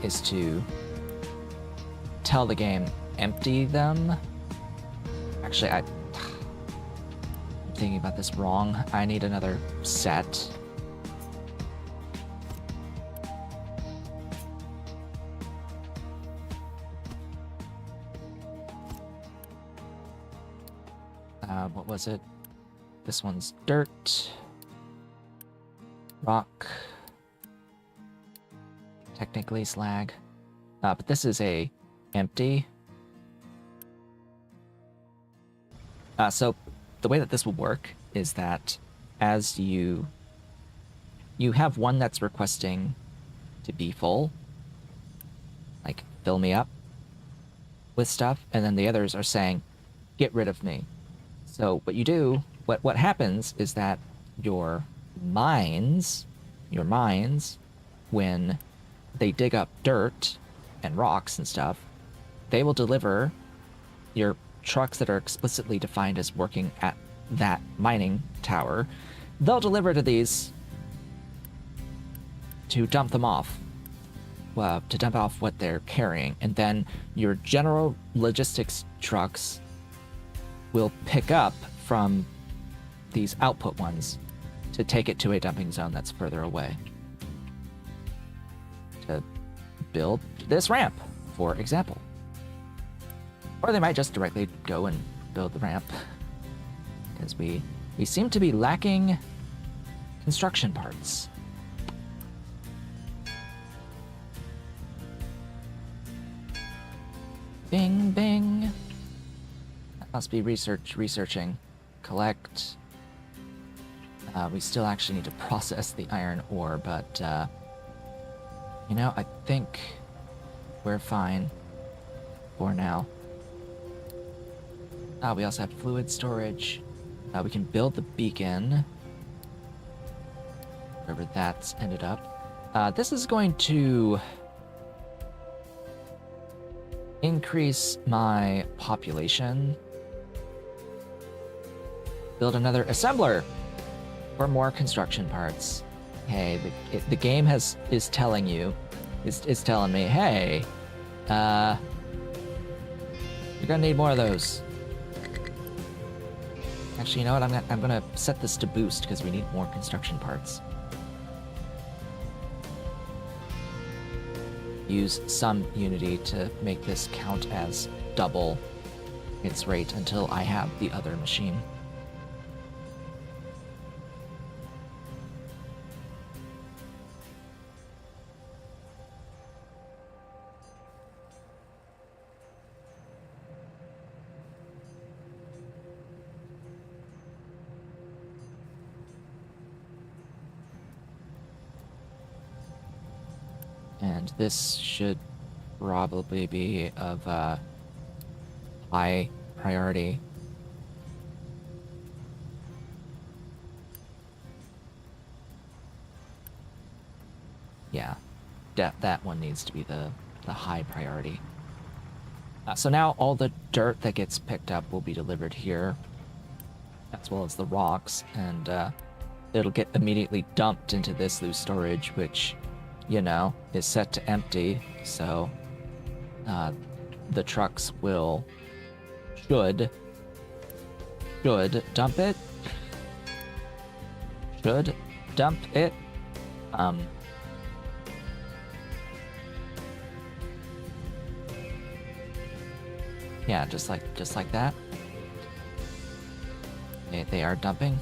is to tell the game empty them. Actually, I'm thinking about this wrong. I need another set. What was it? This one's dirt, rock, technically slag, but this is a empty. So the way that this will work is that as you have one that's requesting to be full, like fill me up with stuff, and then the others are saying get rid of me. So what you do, what happens is that your mines, when they dig up dirt and rocks and stuff, they will deliver your trucks that are explicitly defined as working at that mining tower. They'll deliver to these to dump them off, to dump off what they're carrying, and then your general logistics trucks will pick up from these output ones to take it to a dumping zone that's further away to build this ramp, for example. Or they might just directly go and build the ramp, because we seem to be lacking construction parts. Bing, bing. That must be researching. Collect. We still actually need to process the iron ore, but, you know, I think we're fine for now. We also have fluid storage. We can build the beacon, wherever that's ended up. This is going to increase my population. Build another assembler for more construction parts. Hey, the game is telling you, is telling me, hey, you're gonna need more of those. Actually, you know what? I'm gonna set this to boost because we need more construction parts. Use some Unity to make this count as double its rate until I have the other machine. And this should probably be of high priority. Yeah, that one needs to be the high priority. So now all the dirt that gets picked up will be delivered here, as well as the rocks, and it'll get immediately dumped into this loose storage, which, you know, is set to empty, so the trucks will should dump it. Should dump it. Yeah, just like that. They are dumping.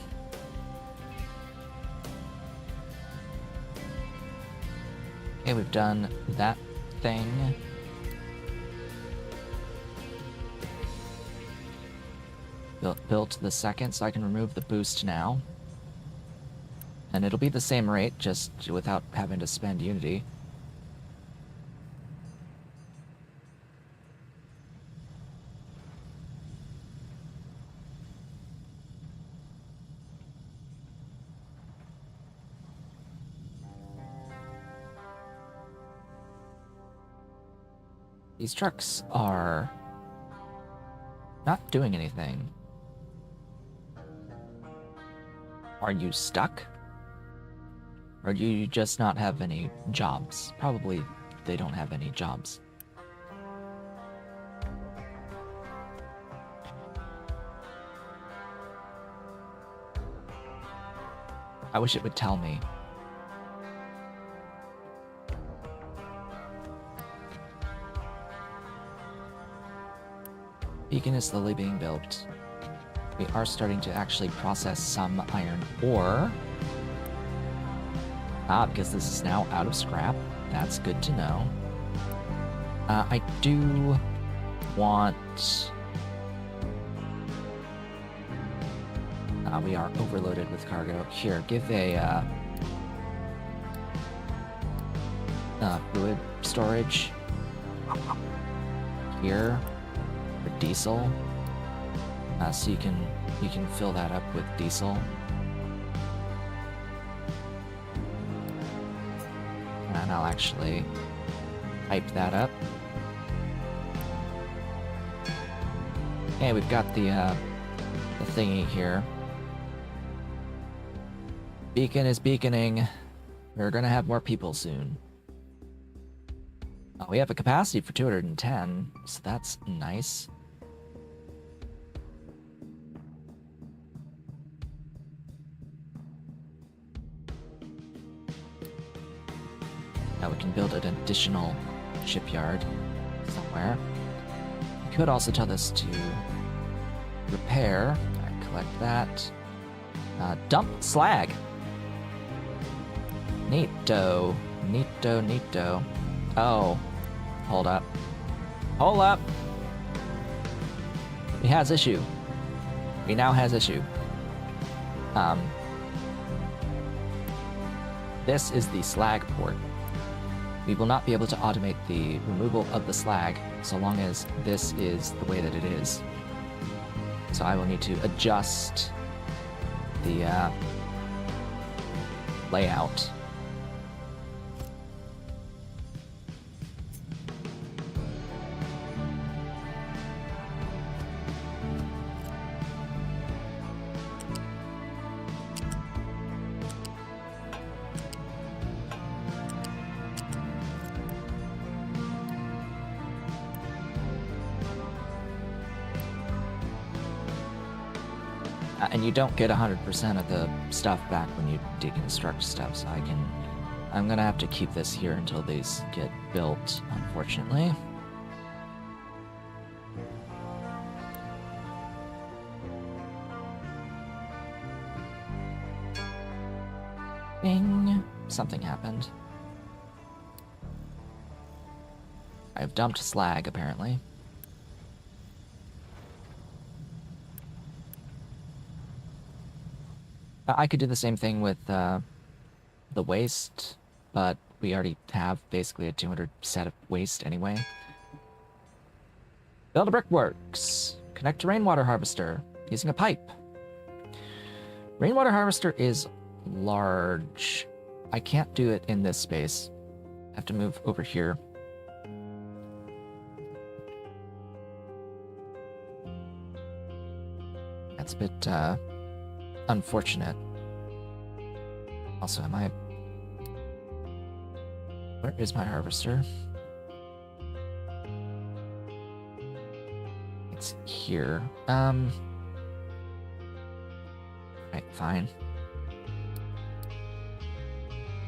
Okay, we've done that thing. Built the second, so I can remove the boost now. And it'll be the same rate, just without having to spend Unity. These trucks are not doing anything. Are you stuck? Or do you just not have any jobs? Probably they don't have any jobs. I wish it would tell me. Beacon is slowly being built. We are starting to actually process some iron ore. Because this is now out of scrap. That's good to know. I do want... we are overloaded with cargo. Here, give a fluid storage. Here. For diesel, so you can fill that up with diesel, and I'll actually pipe that up. Okay, we've got the thingy here. Beacon is beaconing. We're gonna have more people soon. We have a capacity for 210, so that's nice. Now we can build an additional shipyard somewhere. You could also tell this to repair. I collect that. Dump slag. Neato. Neato, neato. Oh. Hold up. Hold up! We has issue. We now has issue. This is the slag port. We will not be able to automate the removal of the slag so long as this is the way that it is. So I will need to adjust the layout. And you don't get 100% of the stuff back when you deconstruct stuff, so I'm gonna have to keep this here until these get built, unfortunately. Bing! Something happened. I've dumped slag, apparently. I could do the same thing with the waste, but we already have basically a 200 set of waste anyway. Build a brickworks. Connect to rainwater harvester using a pipe. Rainwater harvester is large. I can't do it in this space. I have to move over here. That's a bit unfortunate. Also, where is my harvester? It's here. Right, fine.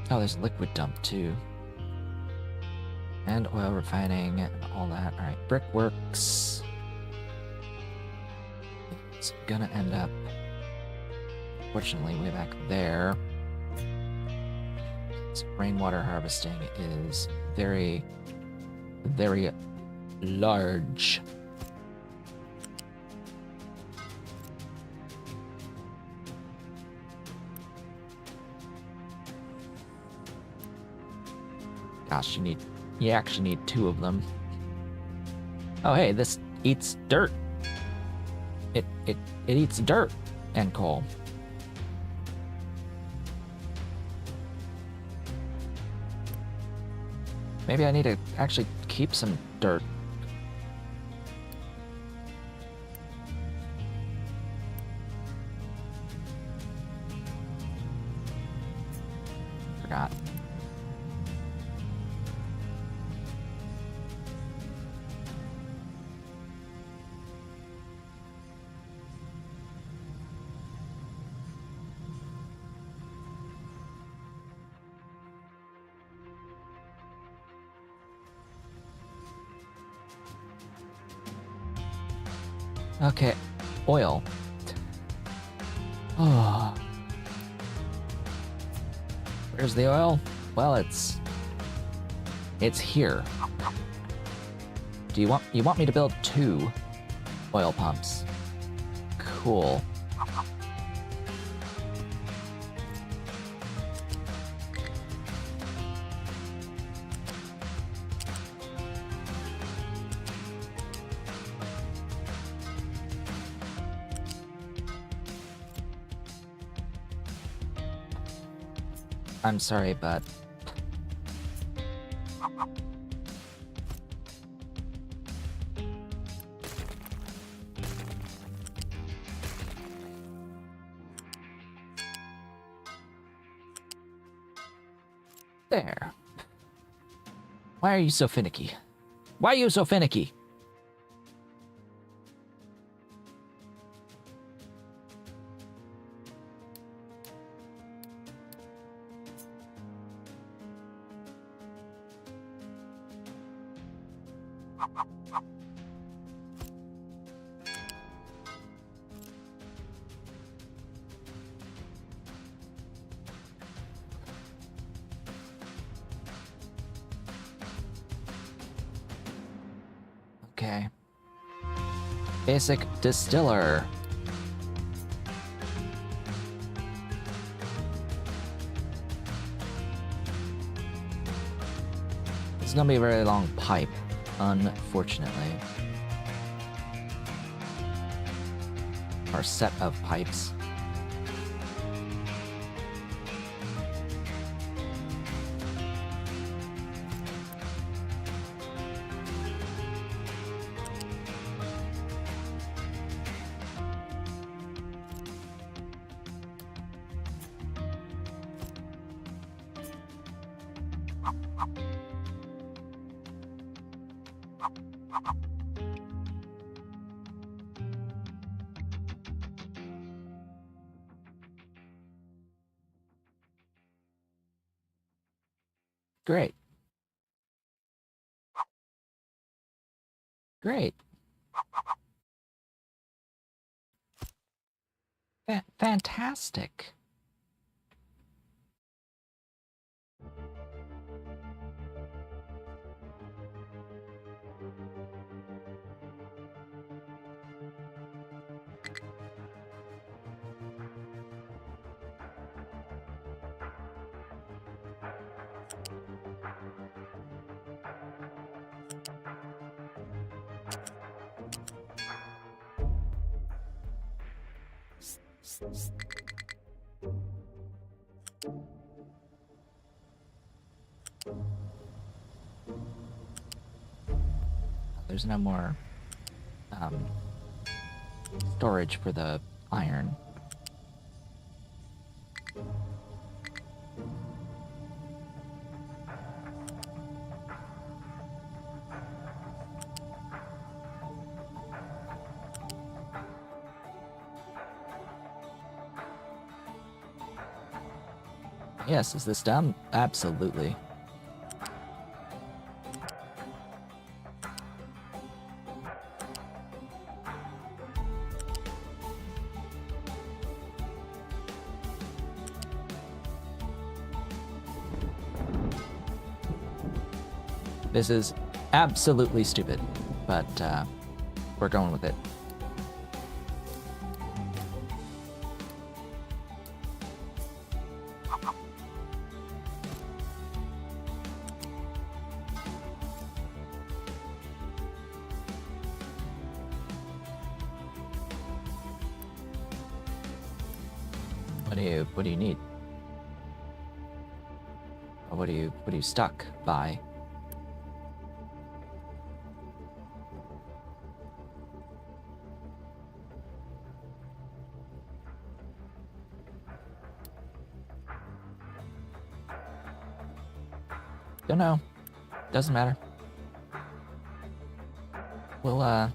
Oh, there's liquid dump too. And oil refining and all that. Alright, brickworks. It's gonna end up, fortunately, way back there. So rainwater harvesting is very, very large. Gosh, you actually need 2 of them. Oh hey, this eats dirt. It eats dirt and coal. Maybe I need to actually keep some dirt. Forgot. Okay, oil. Oh. Where's the oil? Well, it's here. Do you want me to build 2 oil pumps? Cool. I'm sorry, but there. Why are you so finicky? Why are you so finicky? Okay. Basic distiller. It's gonna be a very long pipe, unfortunately. Or set of pipes. Great. Great. Fantastic. There's no more storage for the iron. Yes, is this dumb? Absolutely. This is absolutely stupid, but we're going with it. What do you need? Or what are you stuck by? Don't know. Doesn't matter. We'll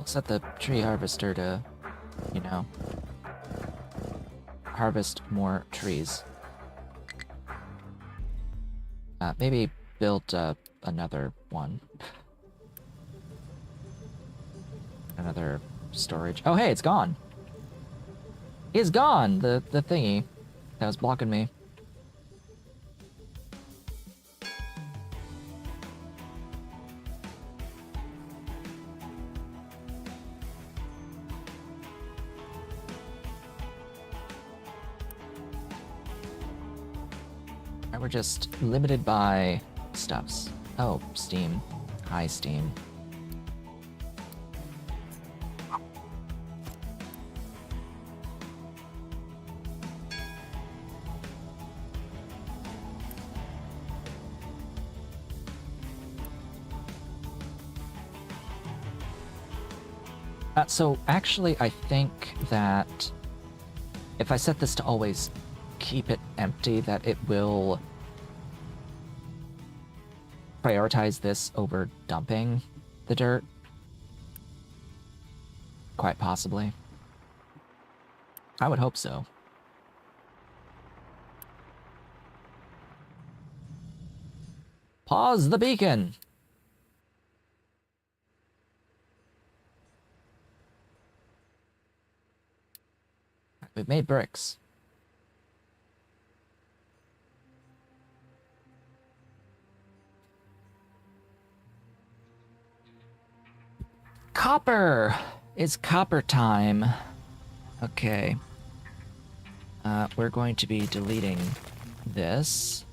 set the tree harvester to, you know, harvest more trees. Maybe build another one. Another storage. Oh, hey, it's gone. It's gone. The thingy that was blocking me. We're just limited by stuffs. Oh, steam. High steam. So actually, I think that if I set this to always keep it empty, that it will prioritize this over dumping the dirt. Quite possibly. I would hope so. Pause the beacon! We've made bricks. Copper! It's copper time. Okay. We're going to be deleting this.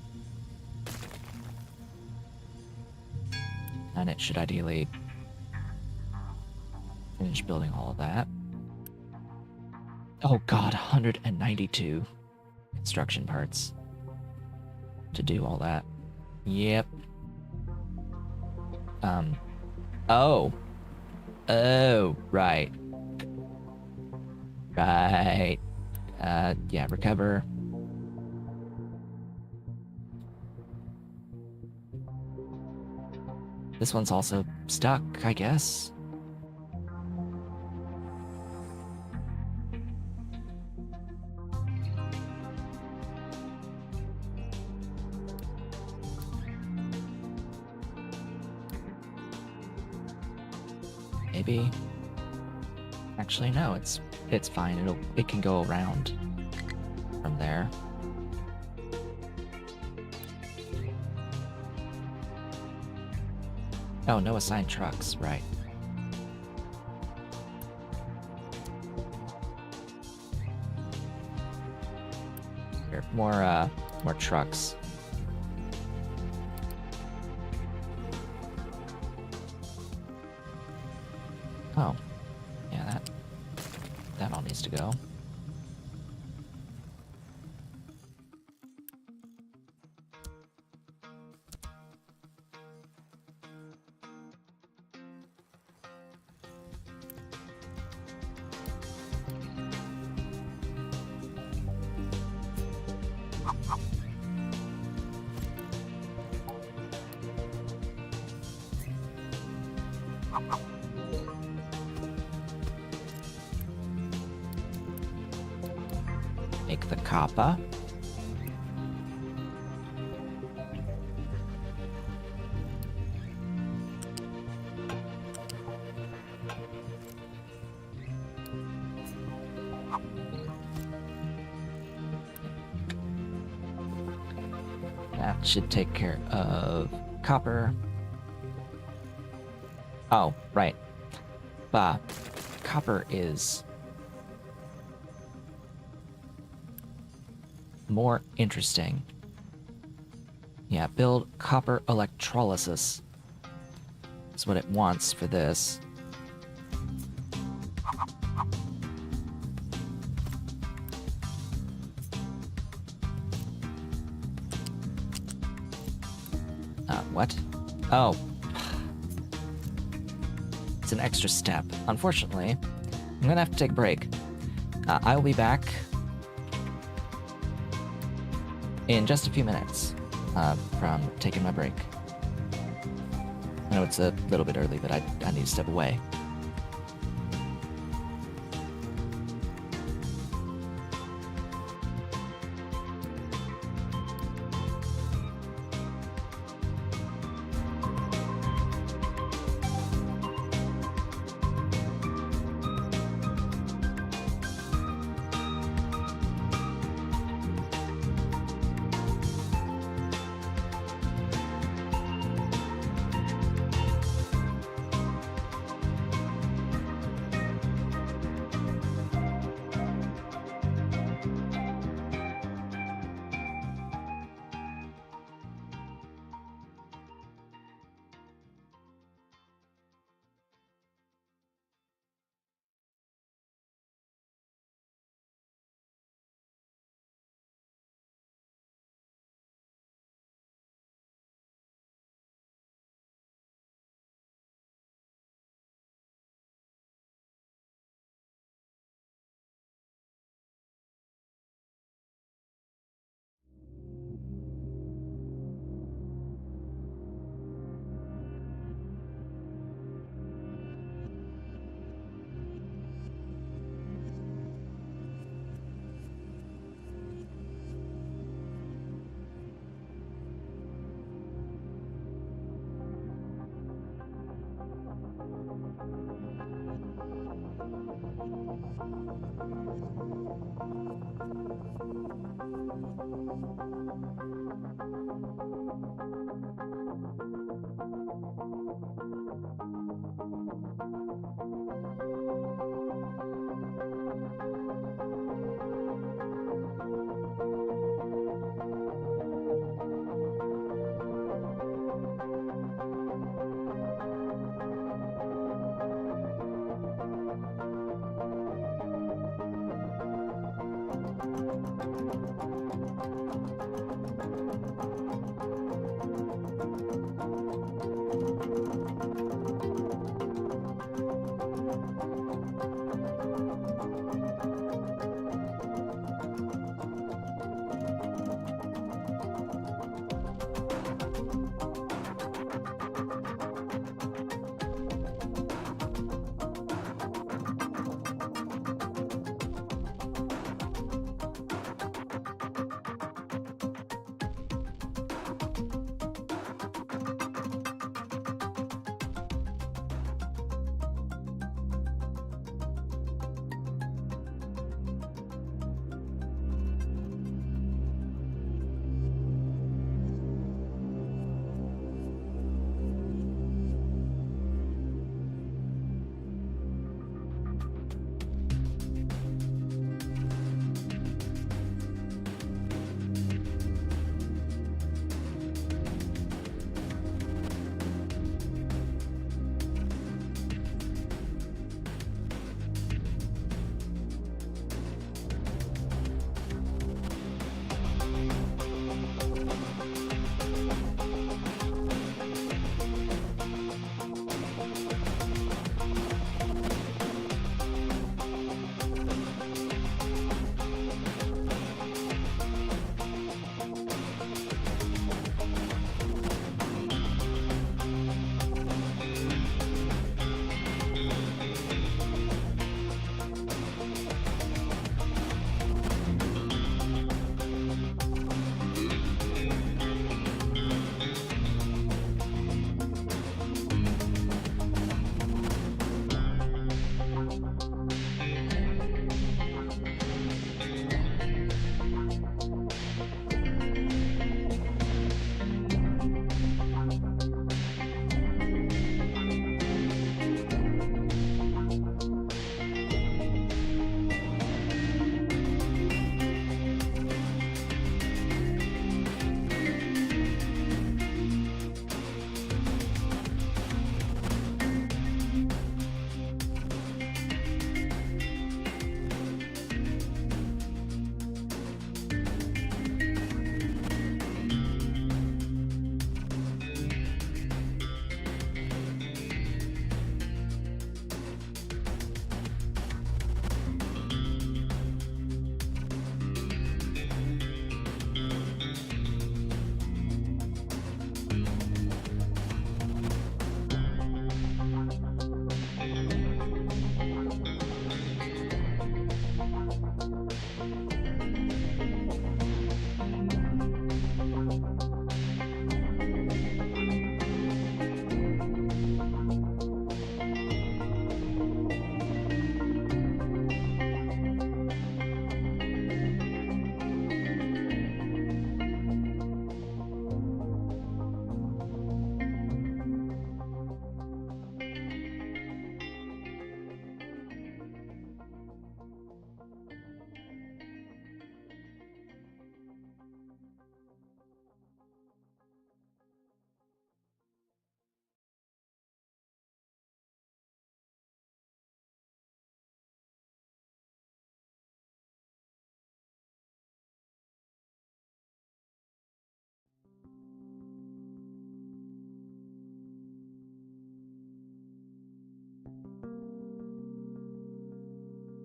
And it should ideally finish building all of that. Oh god, 192 construction parts to do all that. Yep. Oh. Oh, right. Right. Yeah, recover. This one's also stuck, I guess. Maybe. Actually, no, it's fine. It can go around from there. Oh, no assigned trucks, right. Here, more trucks. Oh, yeah, that all needs to go. Make the copper. That should take care of copper. Oh, right. Copper is more interesting. Yeah, build copper electrolysis. That's what it wants for this. What? Oh. It's an extra step. Unfortunately, I'm gonna have to take a break. I will be back in just a few minutes from taking my break. I know it's a little bit early, but I need to step away.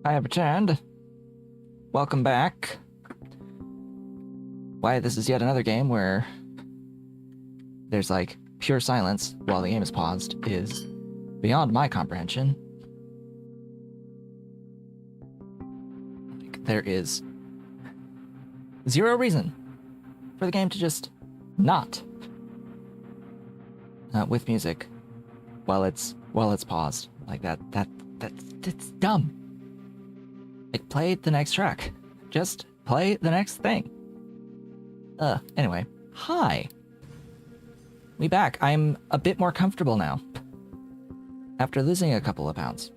I have returned. Welcome back. Why this is yet another game where there's like pure silence while the game is paused is beyond my comprehension. Like, there is zero reason for the game to just not with music while it's paused like that's dumb. Like, play the next track. Just play the next thing. Anyway, hi. We back. I'm a bit more comfortable now after losing a couple of pounds.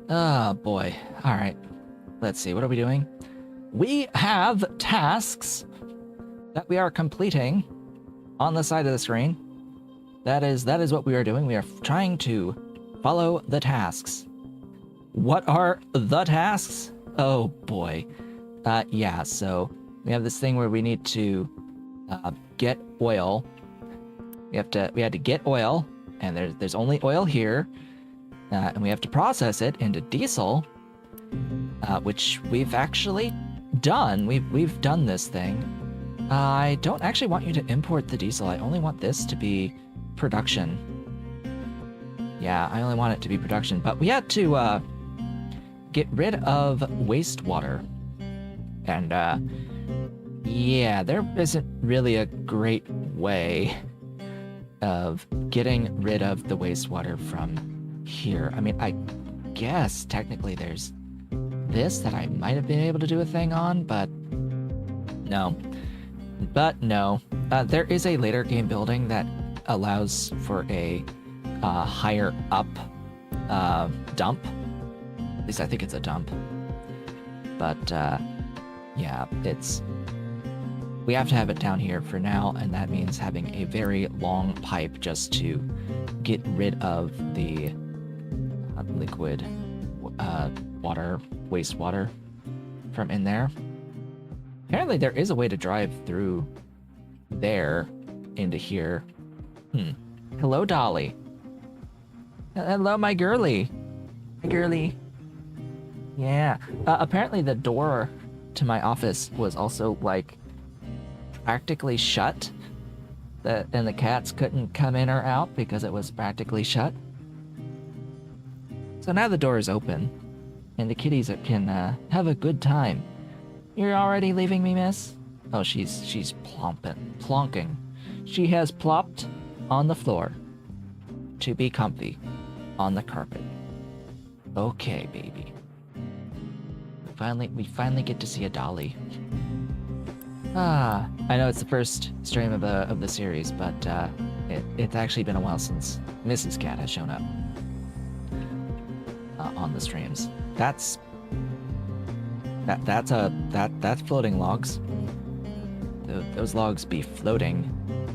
Oh boy. All right. Let's see. What are we doing? We have tasks that we are completing on the side of the screen. That is what we are doing. We are trying to follow the tasks. What are the tasks? Oh boy. Yeah, so we have this thing where we need to get oil. We had to get oil, and there's only oil here, and we have to process it into diesel, which we've actually done. We've done this thing. I don't actually want you to import the diesel. I only want this to be production. Yeah, I only want it to be production. But we had to get rid of wastewater. And yeah, there isn't really a great way of getting rid of the wastewater from here. I mean, I guess technically there's this that I might have been able to do a thing on, but no. But no. There is a later game building that allows for a higher up dump. At least I think it's a dump. But yeah, we have to have it down here for now, and that means having a very long pipe just to get rid of the liquid wastewater from in there. Apparently there is a way to drive through there into here. Hello, Dolly. Hello, my girly. My girly. Yeah. Apparently the door to my office was also, like, practically shut. And the cats couldn't come in or out because it was practically shut. So now the door is open, and the kitties can have a good time. You're already leaving me, miss? Oh, she's plonking. She has plopped on the floor to be comfy on the carpet. Okay, baby. We finally get to see a dolly. I know it's the first stream of the series, but it's actually been a while since Mrs. Cat has shown up on the streams. That's floating logs. Those logs be floating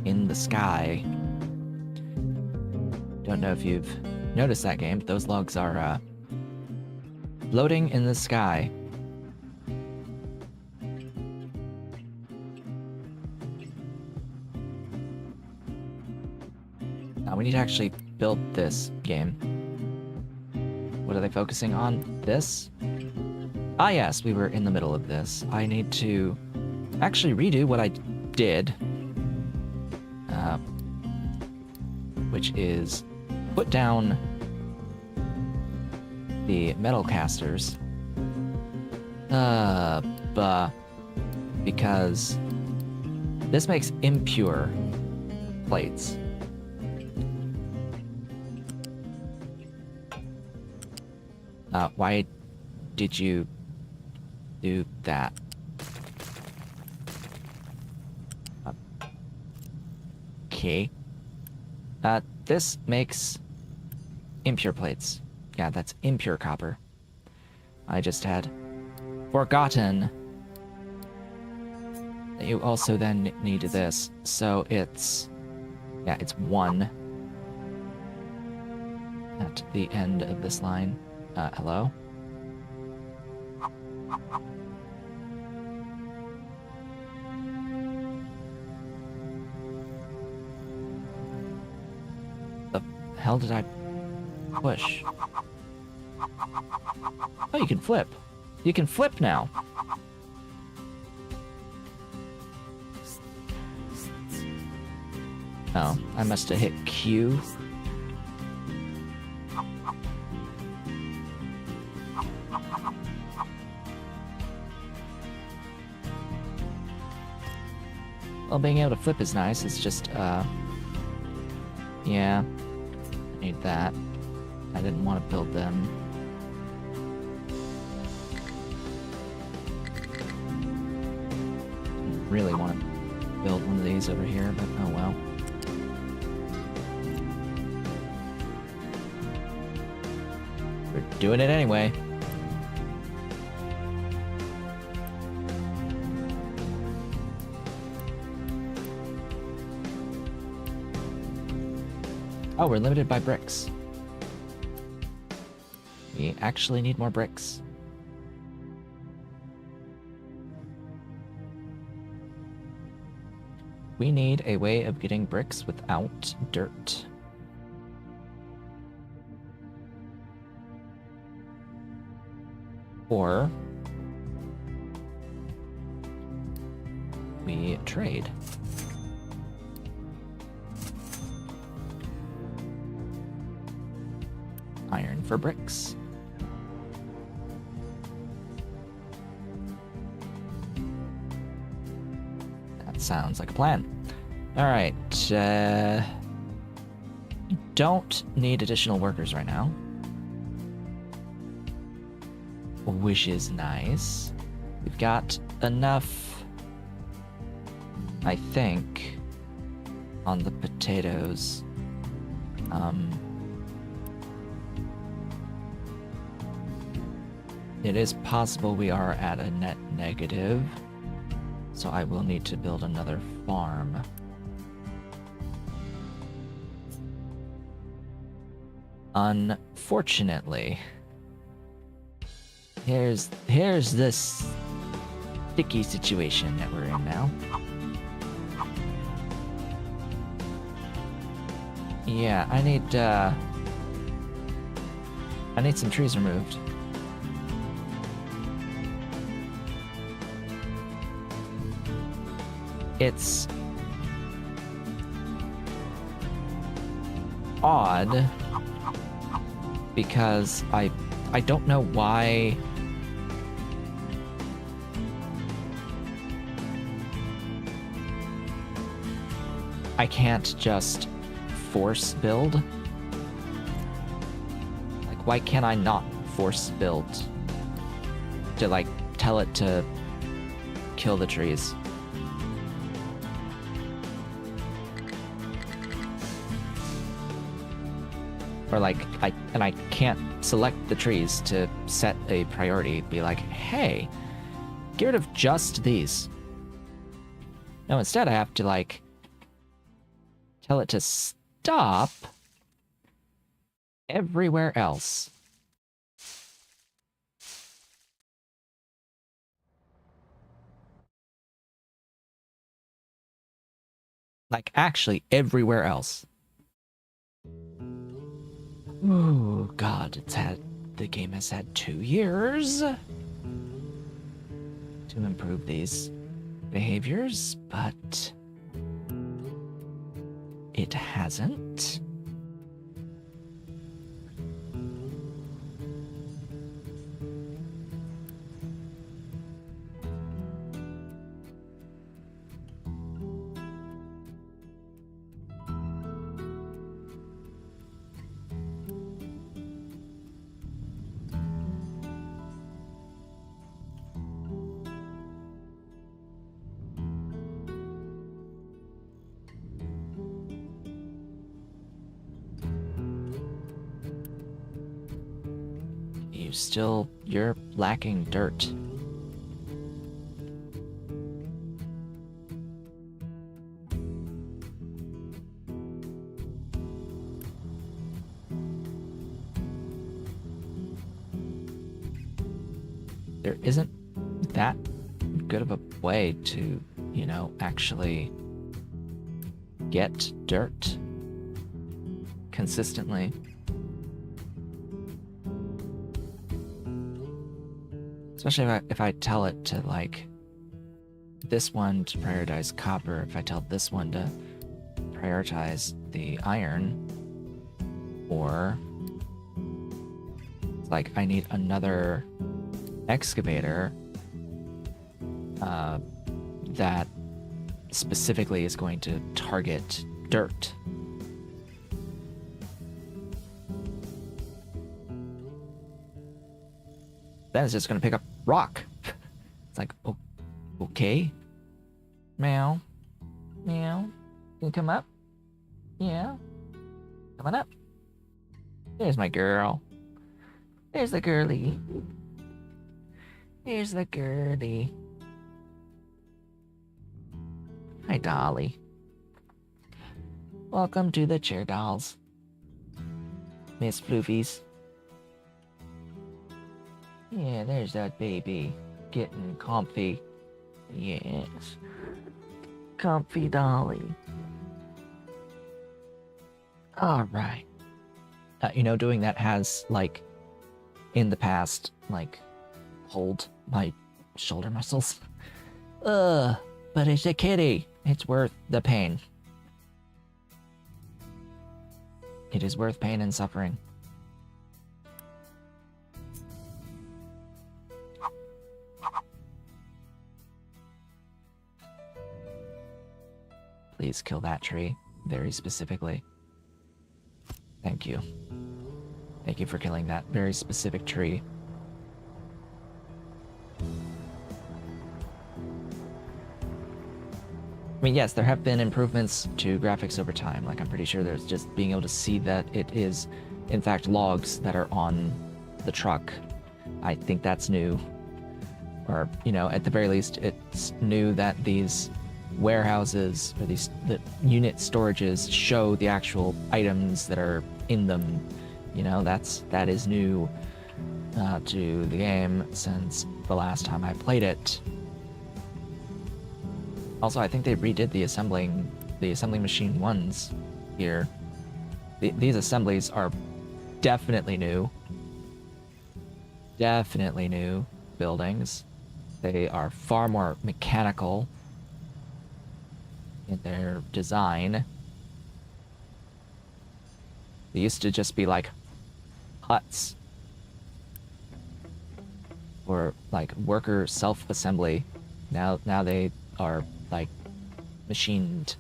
in the sky. Don't know if you've noticed that, game, but those logs are floating in the sky. Now we need to actually build this game. What are they focusing on? This? Ah yes, we were in the middle of this. I need to actually redo what I did, which is put down the metal casters, because this makes impure plates. Why did you do that? Okay. This makes impure plates. Yeah, that's impure copper. I just had forgotten that you also then need this. So it's 1 at the end of this line. Hello? The hell did I push? Oh, you can flip. You can flip now. Oh, I must have hit Q. Well, being able to flip is nice. It's just, yeah. I need that. I didn't want to build them. Didn't really want to build one of these over here, but oh well. We're doing it anyway. Oh, we're limited by bricks. We actually need more bricks. We need a way of getting bricks without dirt. Or we trade. Iron for bricks. That sounds like a plan. Alright, don't need additional workers right now. Which is nice. We've got enough, I think, on the potatoes. It is possible we are at a net negative, so I will need to build another farm. Unfortunately, here's this sticky situation that we're in now. Yeah, I need some trees removed. It's odd because I don't know why I can't just force build. Like, why can't I not force build to, like, tell it to kill the trees? Or like, I can't select the trees to set a priority, be like, hey, get rid of just these. No, instead I have to, like, tell it to stop everywhere else. Like, actually everywhere else. Oh God, the game has had 2 years to improve these behaviors, but it hasn't. You're lacking dirt. There isn't that good of a way to, you know, actually get dirt consistently. Especially if I tell it to, like, this one to prioritize copper, if I tell this one to prioritize the iron, or like I need another excavator that specifically is going to target dirt. Then it's just going to pick up rock. It's like, oh, okay. Meow. Meow. Can you come up? Yeah. Come on up. There's my girl. There's the girly. There's the girly. Hi, Dolly. Welcome to the chair dolls. Miss Floofies. Yeah, there's that baby. Getting comfy. Yes. Comfy Dolly. Alright. You know, doing that has, like, in the past, like, pulled my shoulder muscles. But it's a kitty. It's worth the pain. It is worth pain and suffering. Please kill that tree, very specifically. Thank you. Thank you for killing that very specific tree. I mean, yes, there have been improvements to graphics over time. Like, I'm pretty sure there's just being able to see that it is, in fact, logs that are on the truck. I think that's new. Or, you know, at the very least, it's new that these warehouses or the unit storages show the actual items that are in them. You know, that is new to the game since the last time I played it. Also, I think they redid the assembling machine ones here. These assemblies are definitely new. Definitely new buildings. They are far more mechanical in their design. They used to just be like huts or like worker self-assembly. Now they are like machined.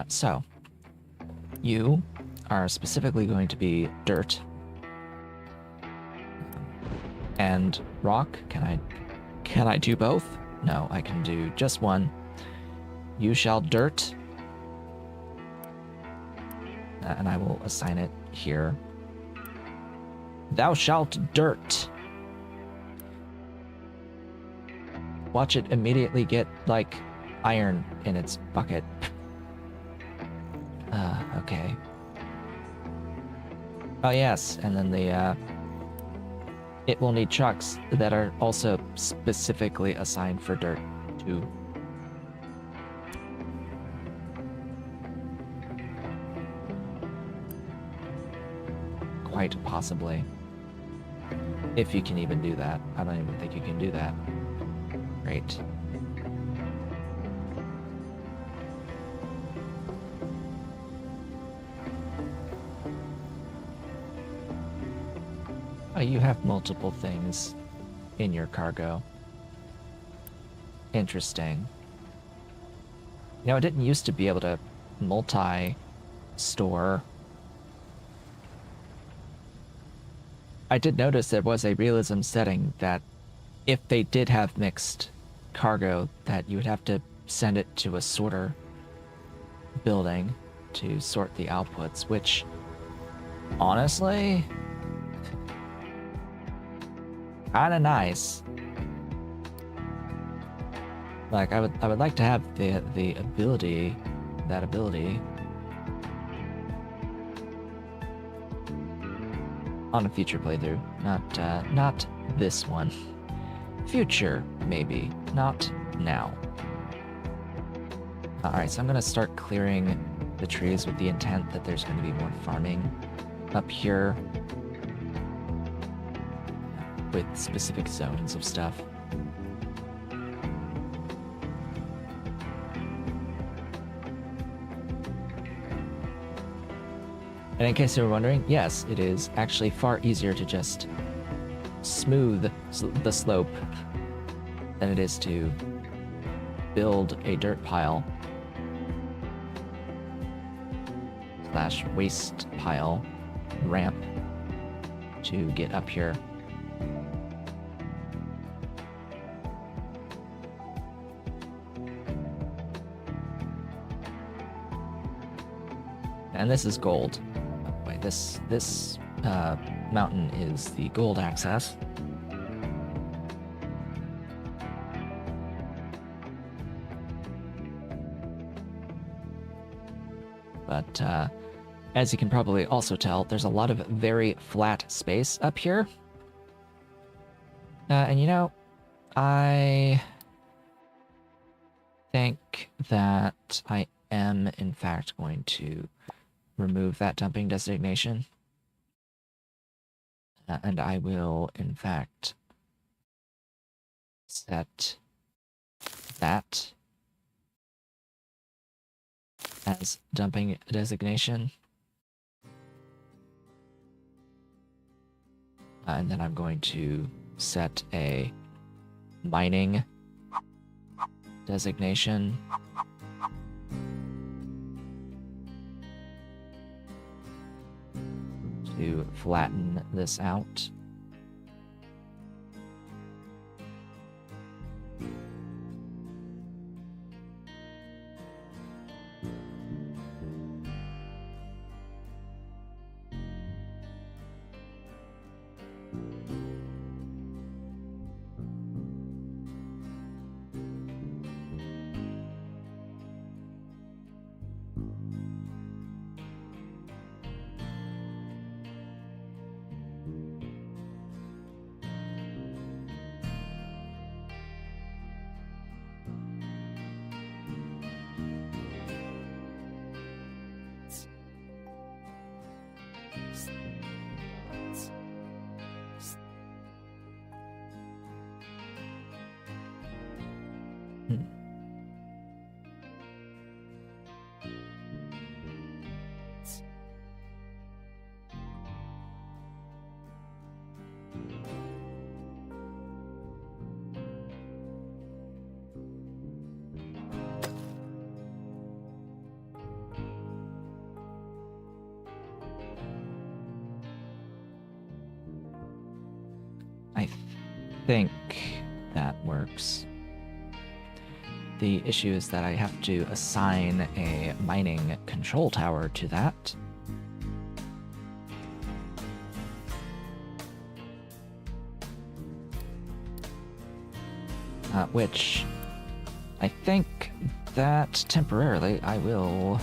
So you are specifically going to be dirt and rock. Can I do both? No, I can do just one. You shall dirt, and I will assign it here. Thou shalt dirt. Watch it immediately get like iron in its bucket. Okay. Oh yes, and then it will need trucks that are also specifically assigned for dirt too. Quite possibly. If you can even do that. I don't even think you can do that. Great. Oh, you have multiple things in your cargo. Interesting. You know, I didn't used to be able to multi-store. I did notice there was a realism setting that if they did have mixed cargo, that you would have to send it to a sorter building to sort the outputs, which honestly, kinda nice. Like, I would like to have the ability, that ability on a future playthrough. Not this one. Future, maybe. Not now. Alright, so I'm gonna start clearing the trees with the intent that there's going to be more farming up here with specific zones of stuff. And in case you were wondering, yes, it is actually far easier to just smooth the slope than it is to build a dirt pile / waste pile ramp to get up here. And this is gold. Wait, this mountain is the gold access. But as you can probably also tell, there's a lot of very flat space up here. And you know, I think that I am in fact going to remove that dumping designation. And I will in fact set that as dumping designation. And then I'm going to set a mining designation. To flatten this out. I think that works. The issue is that I have to assign a mining control tower to that. Which I think that temporarily I will...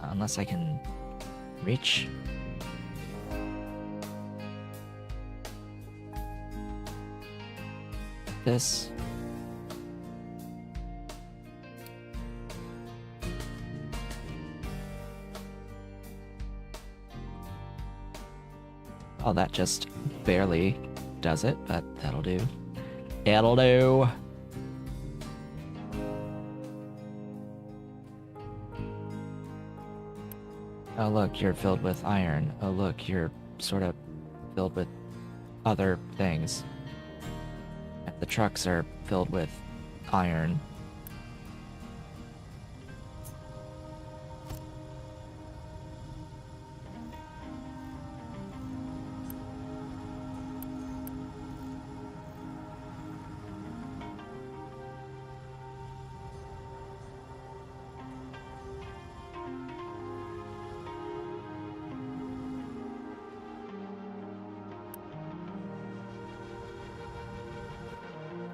unless I can reach... this. Oh, that just barely does it, but that'll do. It'll do. Oh, look, you're filled with iron. Oh, look, you're sort of filled with other things. The trucks are filled with iron.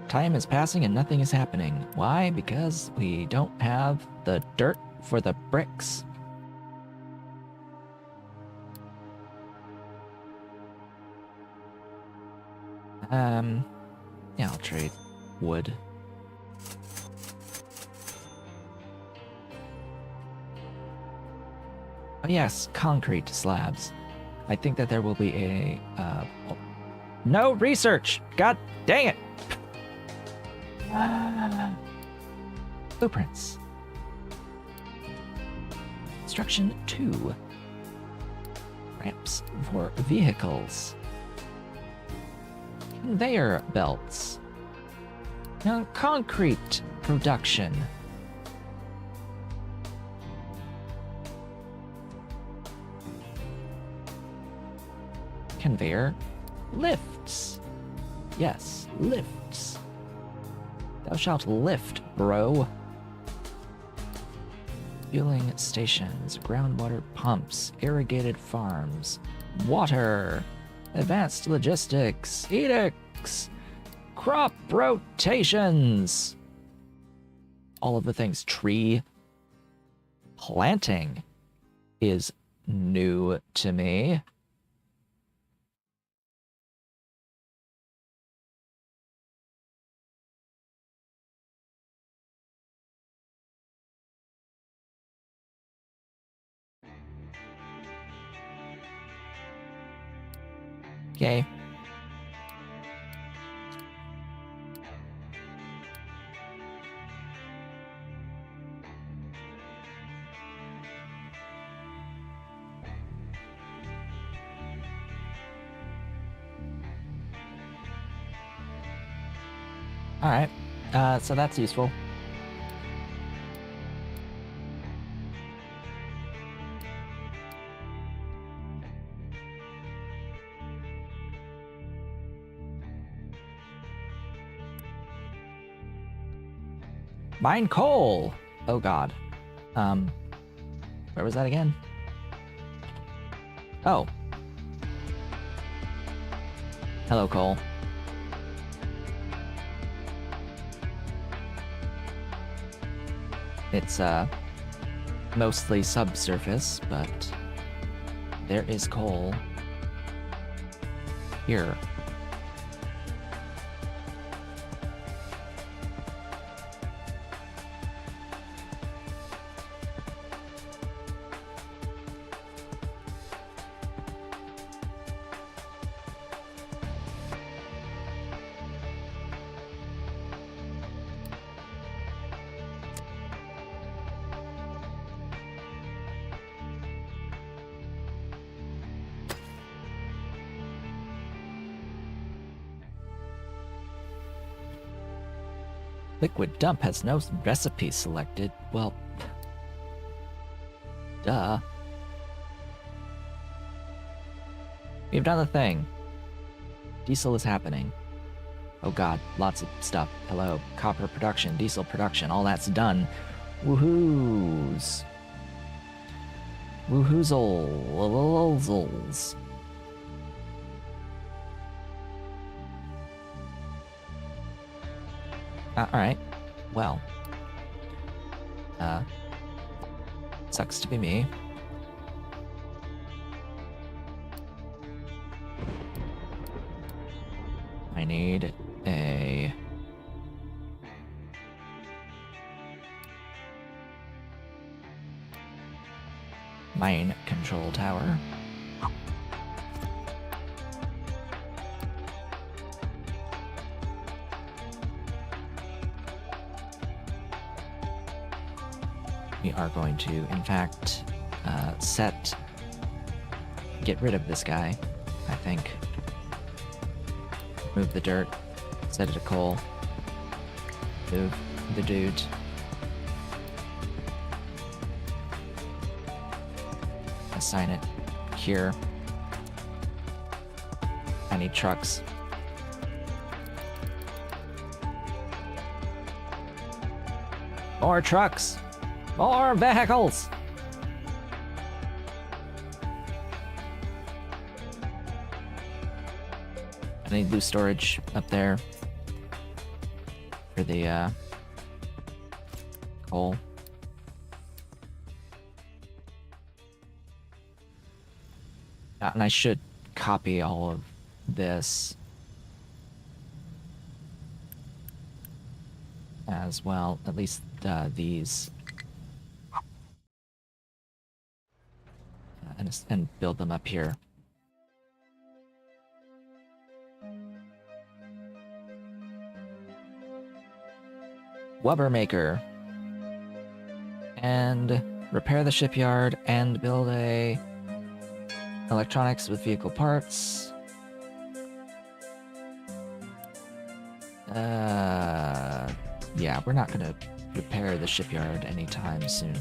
Time is passing and nothing is happening. Why? Because we don't have the dirt for the bricks. Yeah, I'll trade wood Oh yes, concrete slabs. I think that there will be a no research. God dang it. Blueprints. Instruction 2. Ramps for vehicles. Conveyor belts. Now, concrete production. Conveyor lifts. Yes, lifts. Thou shalt lift, bro. Fueling stations, groundwater pumps, irrigated farms, water, advanced logistics, edicts, crop rotations. All of the things. Tree planting is new to me. Okay. All right. So that's useful. Mine coal. Oh God. Where was that again? Oh. Hello, coal. It's mostly subsurface, but there is coal here. Liquid dump has no recipe selected. Well, duh. We've done the thing. Diesel is happening. Oh God, lots of stuff. Hello, copper production, diesel production, all that's done. Woohoos. Woohoozles. Alright. Well. Sucks to be me. I need a mine control tower. We are going to, in fact, get rid of this guy, I think. Move the dirt, set it to coal, move the dude. Assign it here. I need trucks. More trucks! More vehicles! I need loose storage up there for the coal. And I should copy all of this as well, at least these. and build them up here. Rubber maker. And repair the shipyard and build a electronics with vehicle parts. Yeah, we're not gonna repair the shipyard anytime soon.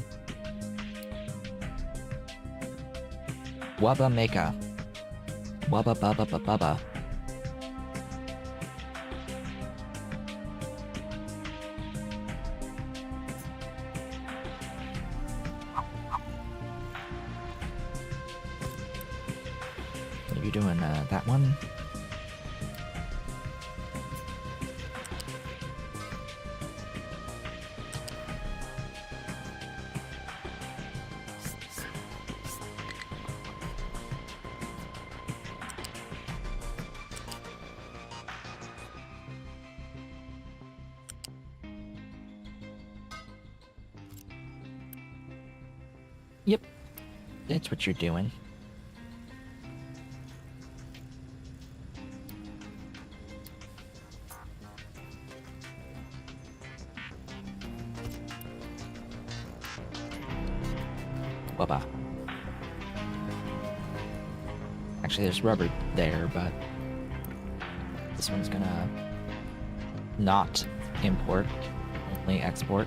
Wubba Meka. Wubba Bubba Bubba. What are you doing, that one? Yep, that's what you're doing. Bubba. Actually, there's rubber there, but this one's gonna not import, only export.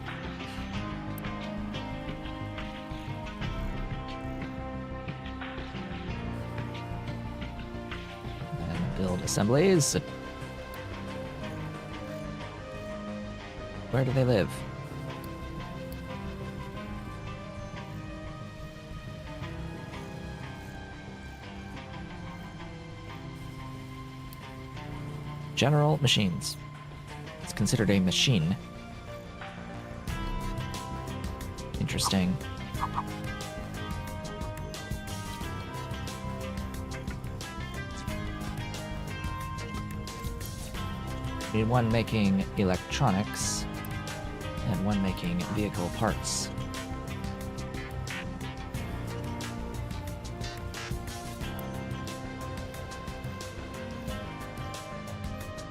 Build assemblies. Where do they live? General machines. It's considered a machine. Interesting. Need one making electronics and one making vehicle parts.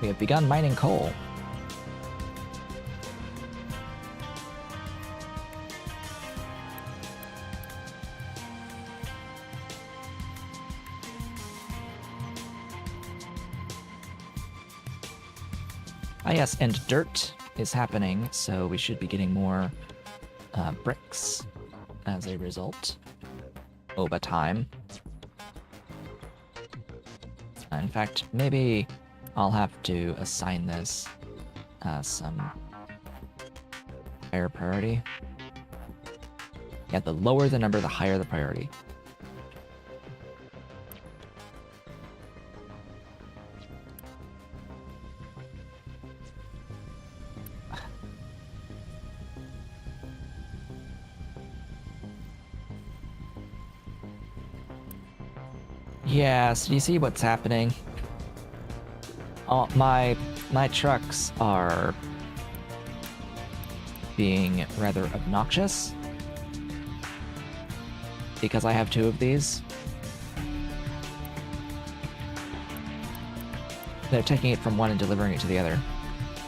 We have begun mining coal. Ah yes, and dirt is happening, so we should be getting more bricks as a result over time. In fact, maybe I'll have to assign this some higher priority. Yeah, the lower the number, the higher the priority. Yeah, so you see what's happening? My trucks are being rather obnoxious because I have two of these. They're taking it from one and delivering it to the other.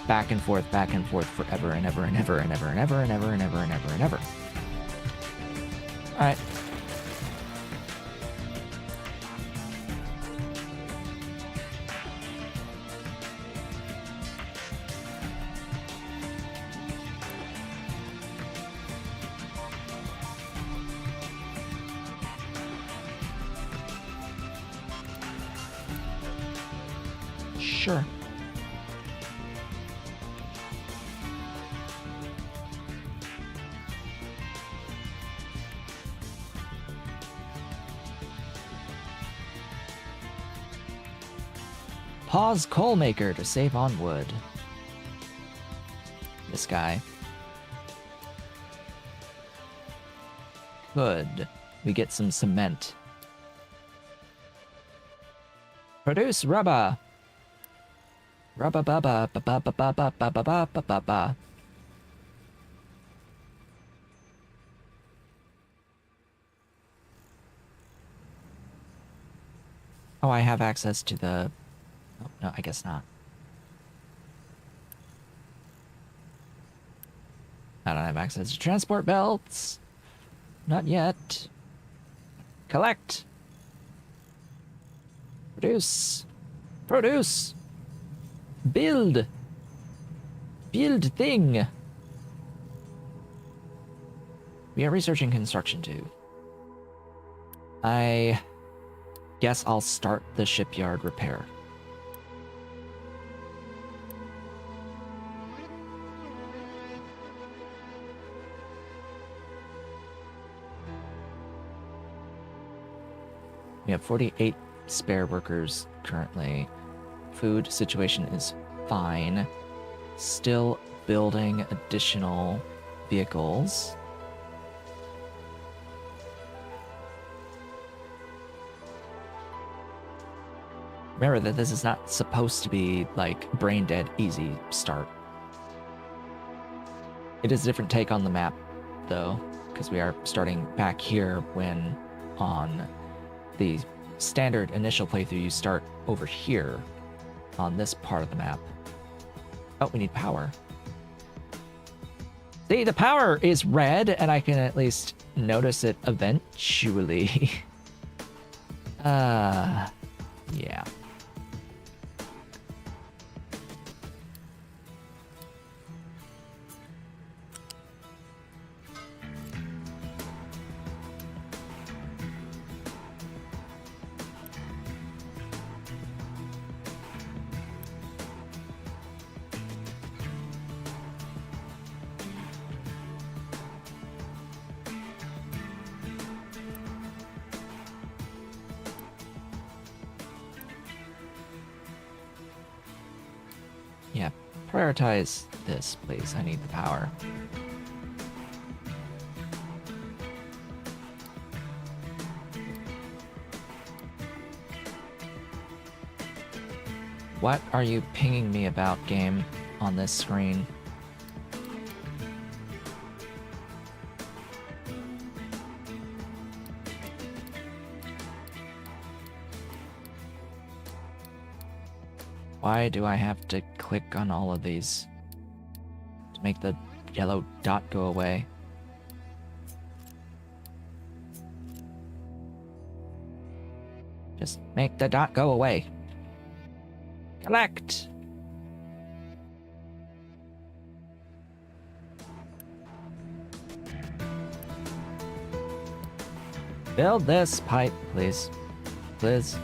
Back and forth forever and ever and ever and ever and ever and ever and ever and ever and ever. Alright. Sure. Pause coal maker to save on wood. This guy. Good. We get some cement. Produce rubber. Rubba bubba ba ba ba ba ba ba ba ba ba ba ba. Oh, I have access to the... Oh, no, I guess not. I don't have access to transport belts. Not yet. Collect. Produce. Produce. Build. Build thing. We are researching construction too. I guess I'll start the shipyard repair. We have 48 spare workers currently. Food situation is fine. Still building additional vehicles. Remember that this is not supposed to be like brain dead easy start. It is a different take on the map though, because we are starting back here when on the standard initial playthrough you start over here on this part of the map. Oh, we need power. See, the power is red and I can at least notice it eventually. Yeah. Yeah, prioritize this, please. I need the power. What are you pinging me about, game, on this screen? Why do I have to click on all of these to make the yellow dot go away? Just make the dot go away. Collect! Build this pipe, please. Please.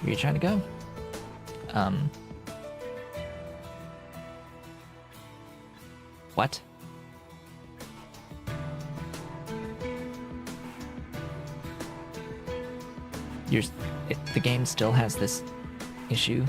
Where are you trying to go? What? The game still has this issue?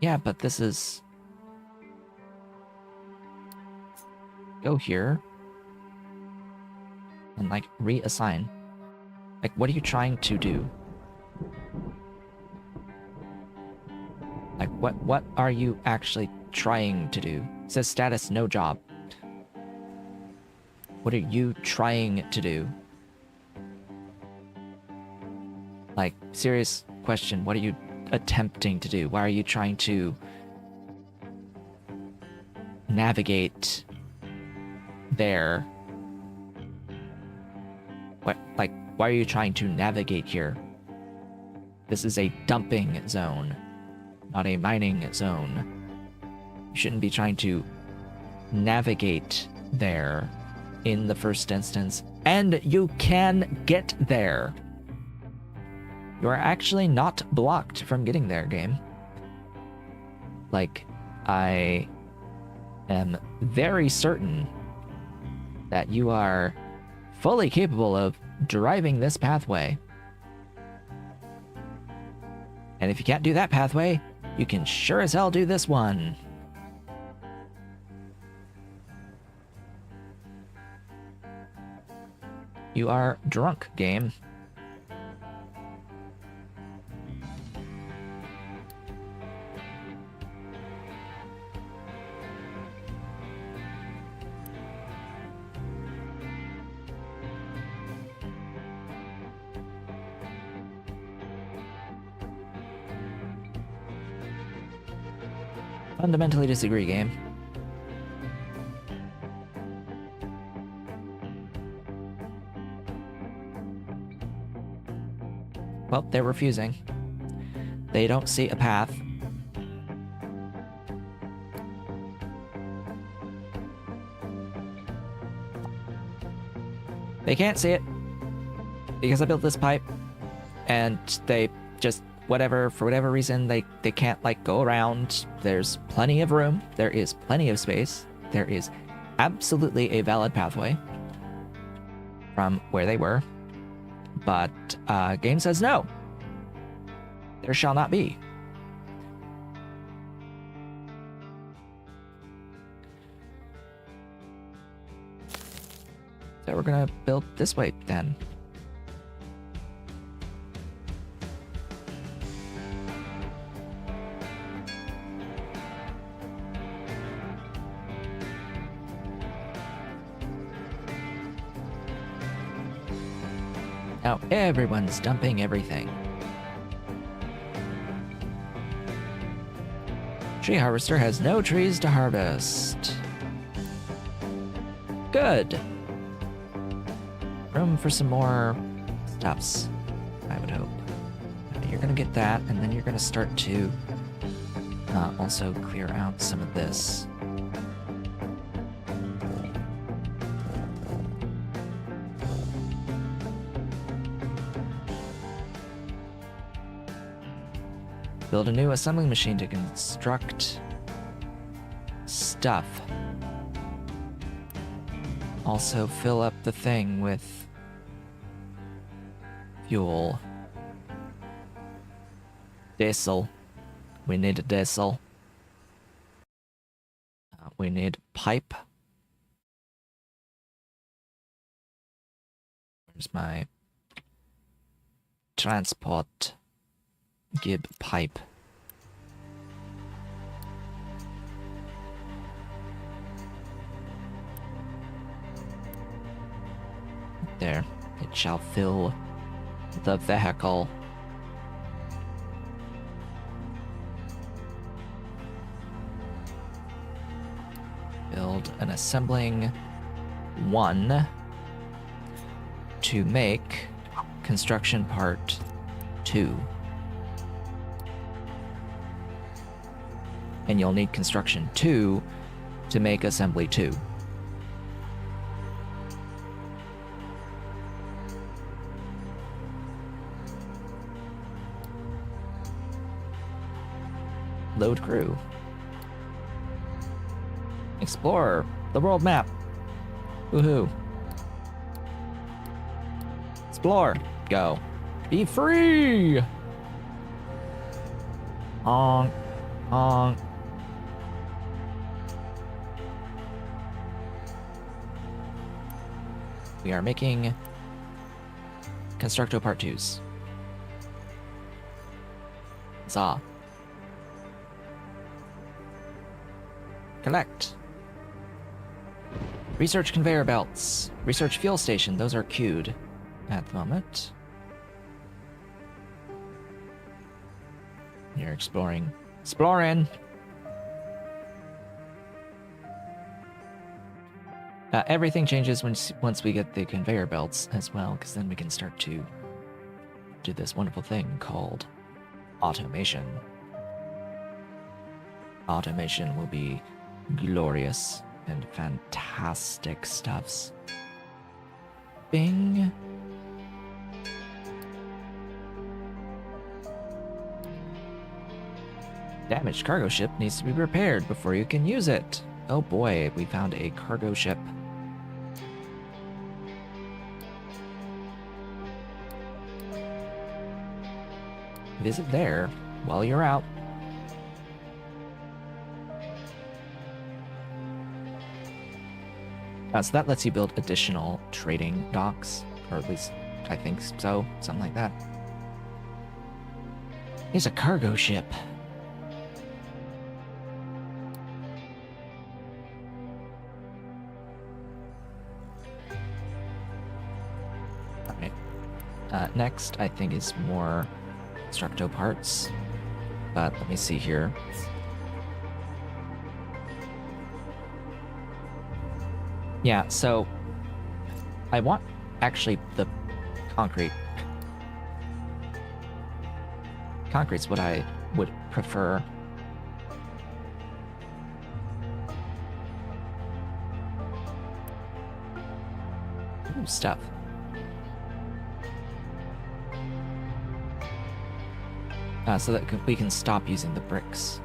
Yeah, but this is... Go here. And, like, reassign. Like, what are you trying to do? Like, what are you actually trying to do? It says status, no job. What are you trying to do? Like, serious question. What are you attempting to do? Why are you trying to navigate there? Why are you trying to navigate here? This is a dumping zone, not a mining zone. You shouldn't be trying to navigate there in the first instance And you can get there. You are actually not blocked from getting there, game. Like, I am very certain that you are fully capable of driving this pathway. And if you can't do that pathway, you can sure as hell do this one. You are drunk, game. Fundamentally disagree, game. Well, they're refusing. They don't see a path. They can't see it because I built this pipe, and they just for whatever reason they can't like go around. There's plenty of room. There is plenty of space. There is absolutely a valid pathway from where they were, but game says no. There shall not be. So we're gonna build this way then. Now everyone's dumping everything. Tree harvester has no trees to harvest. Good. Room for some more stuffs, I would hope. You're gonna get that, and then you're gonna start to also clear out some of this. Build a new assembling machine to construct stuff. Also fill up the thing with fuel. Diesel. We need a diesel. We need pipe. Where's my transport? Gib pipe. There, it shall fill the vehicle. Build an assembling one to make construction part 2. And you'll need construction 2 to make assembly 2. Load crew. Explorer, the world map. Woohoo. Explore, go. Be free! Honk, honk. We are making Constructo Part 2s. Huzzah. Collect. Research conveyor belts. Research fuel station. Those are queued at the moment. You're exploring. Exploring! Everything changes once we get the conveyor belts as well, because then we can start to do this wonderful thing called automation. Automation will be glorious and fantastic stuffs. Bing. Damaged cargo ship needs to be repaired before you can use it. Oh boy, we found a cargo ship. Visit there while you're out. So that lets you build additional trading docks, or at least I think so, something like that. Here's a cargo ship. Alright. Next, I think, is more Structo parts, but let me see here. Yeah, so I want actually the concrete. Concrete's what I would prefer. Ooh, stuff. So that we can stop using the bricks.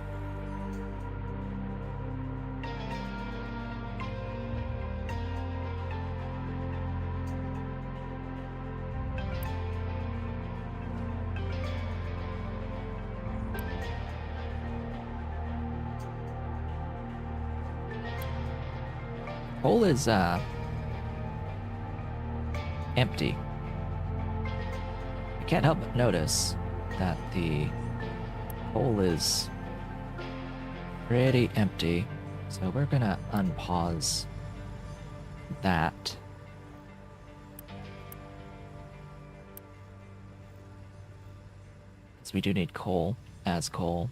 Coal is empty. I can't help but notice that the hole is pretty empty, so we're gonna unpause that. Because we do need coal as coal.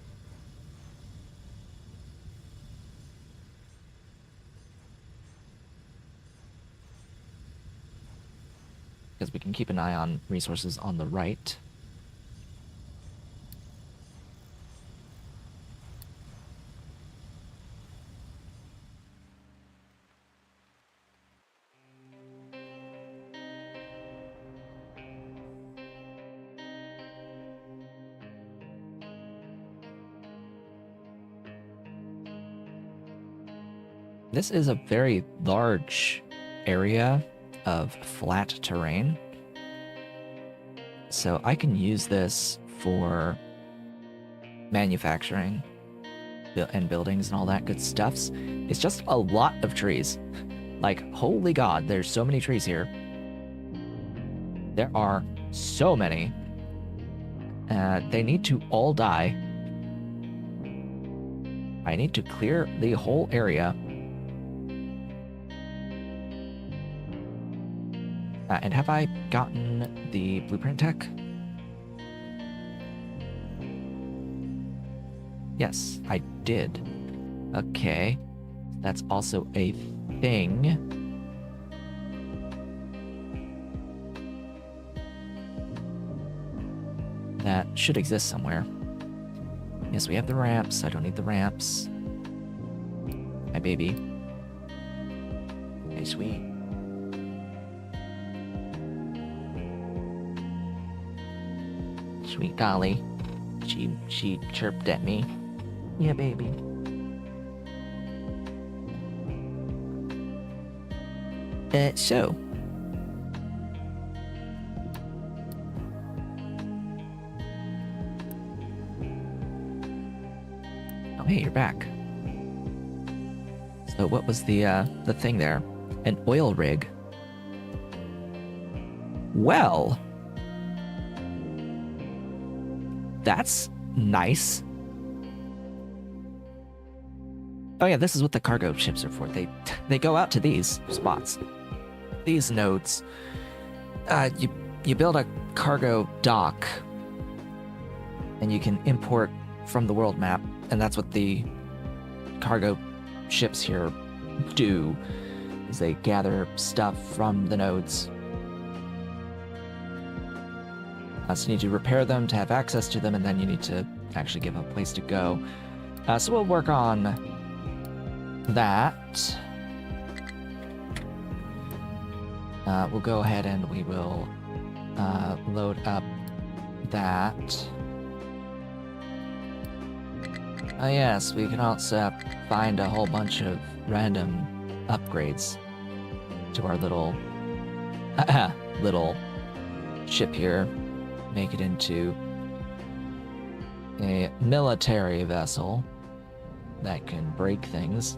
Because we can keep an eye on resources on the right. This is a very large area of flat terrain, so I can use this for manufacturing and buildings and all that good stuffs. It's just a lot of trees. Like, holy god, there's so many trees here. There are so many. They need to all die. I need to clear the whole area. And have I gotten the blueprint tech? Yes, I did. Okay. That's also a thing. That should exist somewhere. Yes, we have the ramps. I don't need the ramps. My baby. Hey, sweet. Sweet dolly. She chirped at me. Yeah, baby. So. Oh, hey, you're back. So what was the thing there? An oil rig. Well, that's nice. Oh yeah, this is what the cargo ships are for. They go out to these spots, these nodes. You build a cargo dock, and you can import from the world map, and that's what the cargo ships here do. Is they gather stuff from the nodes. So you need to repair them to have access to them, and then you need to actually give a place to go. So we'll work on that. We'll go ahead and we will load up that. Oh yes, we can also find a whole bunch of random upgrades to our little little ship here. Make it into a military vessel that can break things.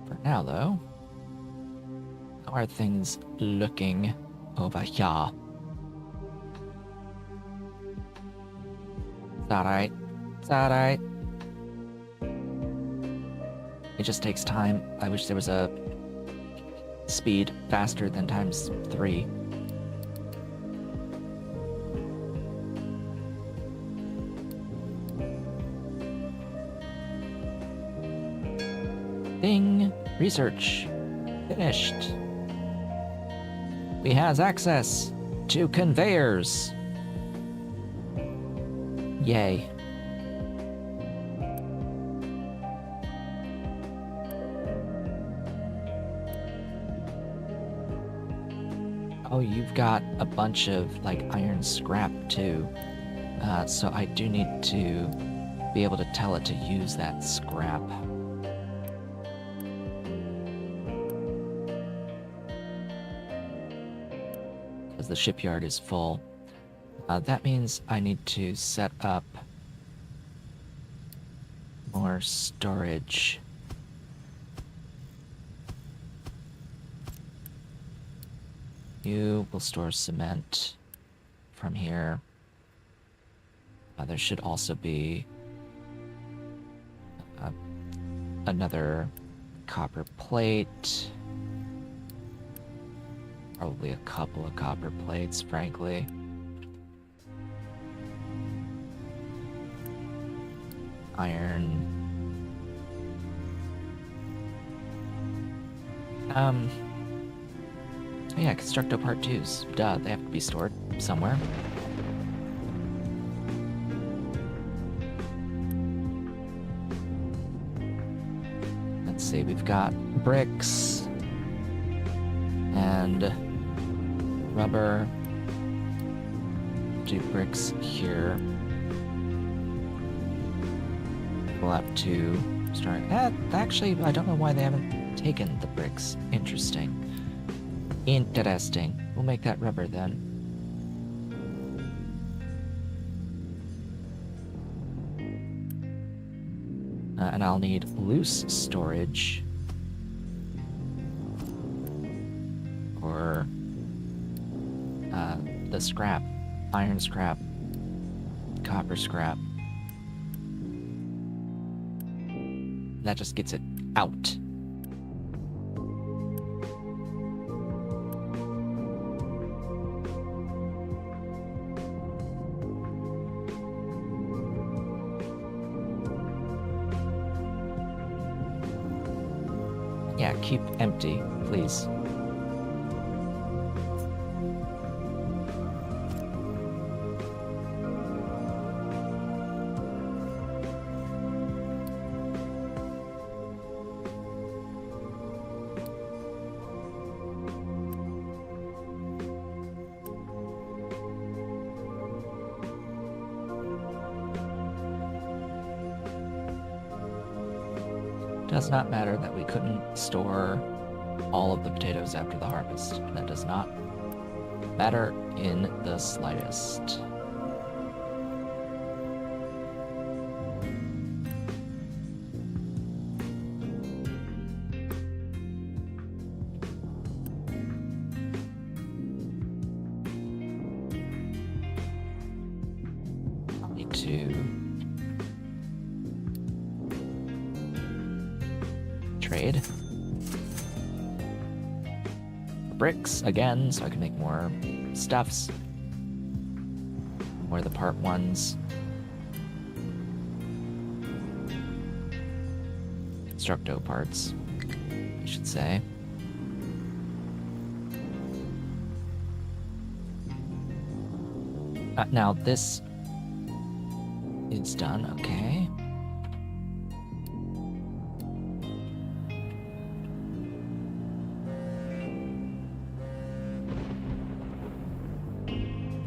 For now, though, how are things looking over here? It's alright. It's alright. It just takes time. I wish there was a speed faster than ×3. Ding! Research finished. We has access to conveyors. Yay. Oh, you've got a bunch of, like, iron scrap, too. So I do need to be able to tell it to use that scrap. Because the shipyard is full. That means I need to set up more storage. You will store cement from here. There should also be another copper plate. Probably a couple of copper plates, frankly. Iron. Oh yeah, Constructo Part 2s. Duh, they have to be stored somewhere. Let's see, we've got bricks and rubber. Do bricks here. We'll have to start. Actually, I don't know why they haven't taken the bricks. Interesting. Interesting. We'll make that rubber then. And I'll need loose storage. Or the scrap. Iron scrap. Copper scrap. That just gets it out. Yeah, keep empty, please. Does not matter that we couldn't store all of the potatoes after the harvest. That does not matter in the slightest. I'll need to trade bricks again, so I can make more stuffs. More of the part ones. Constructo parts, I should say. Now this is done, okay.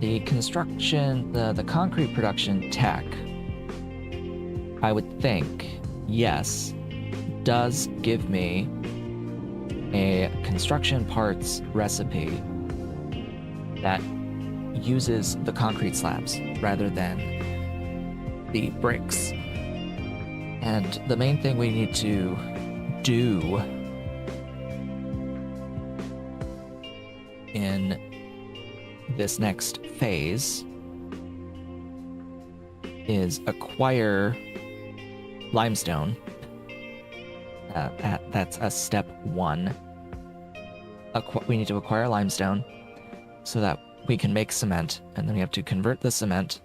The construction, the concrete production tech, I would think, yes, does give me a construction parts recipe that uses the concrete slabs rather than the bricks. And the main thing we need to do in this next phase is acquire limestone. That's a step 1. We need to acquire limestone so that we can make cement, and then we have to convert the cement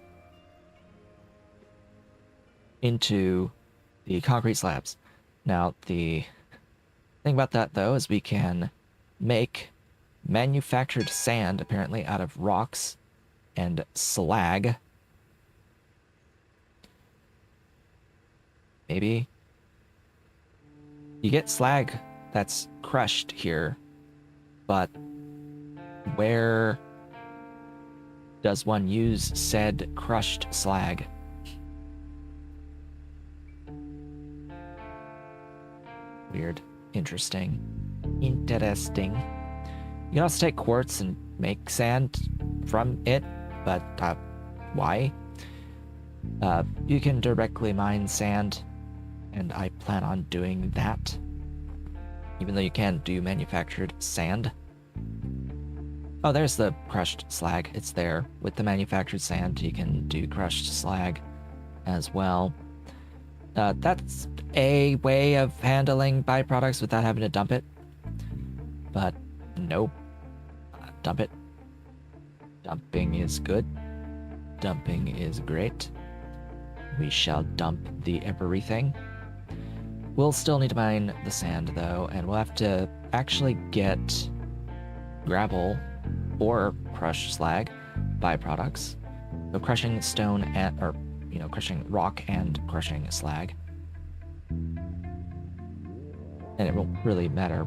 into the concrete slabs. Now, the thing about that, though, is we can make manufactured sand, apparently, out of rocks and slag. Maybe. You get slag that's crushed here, but where does one use said crushed slag? Weird. Interesting. Interesting. You can also take quartz and make sand from it, but why? You can directly mine sand, and I plan on doing that. Even though you can't do manufactured sand. Oh, there's the crushed slag. It's there. With the manufactured sand, you can do crushed slag as well. That's a way of handling byproducts without having to dump it. But nope. Dump it. Dumping is good. Dumping is great. We shall dump the everything. We'll still need to mine the sand, though, and we'll have to actually get gravel or crushed slag byproducts. So crushing stone and, or, crushing rock and crushing slag. And it won't really matter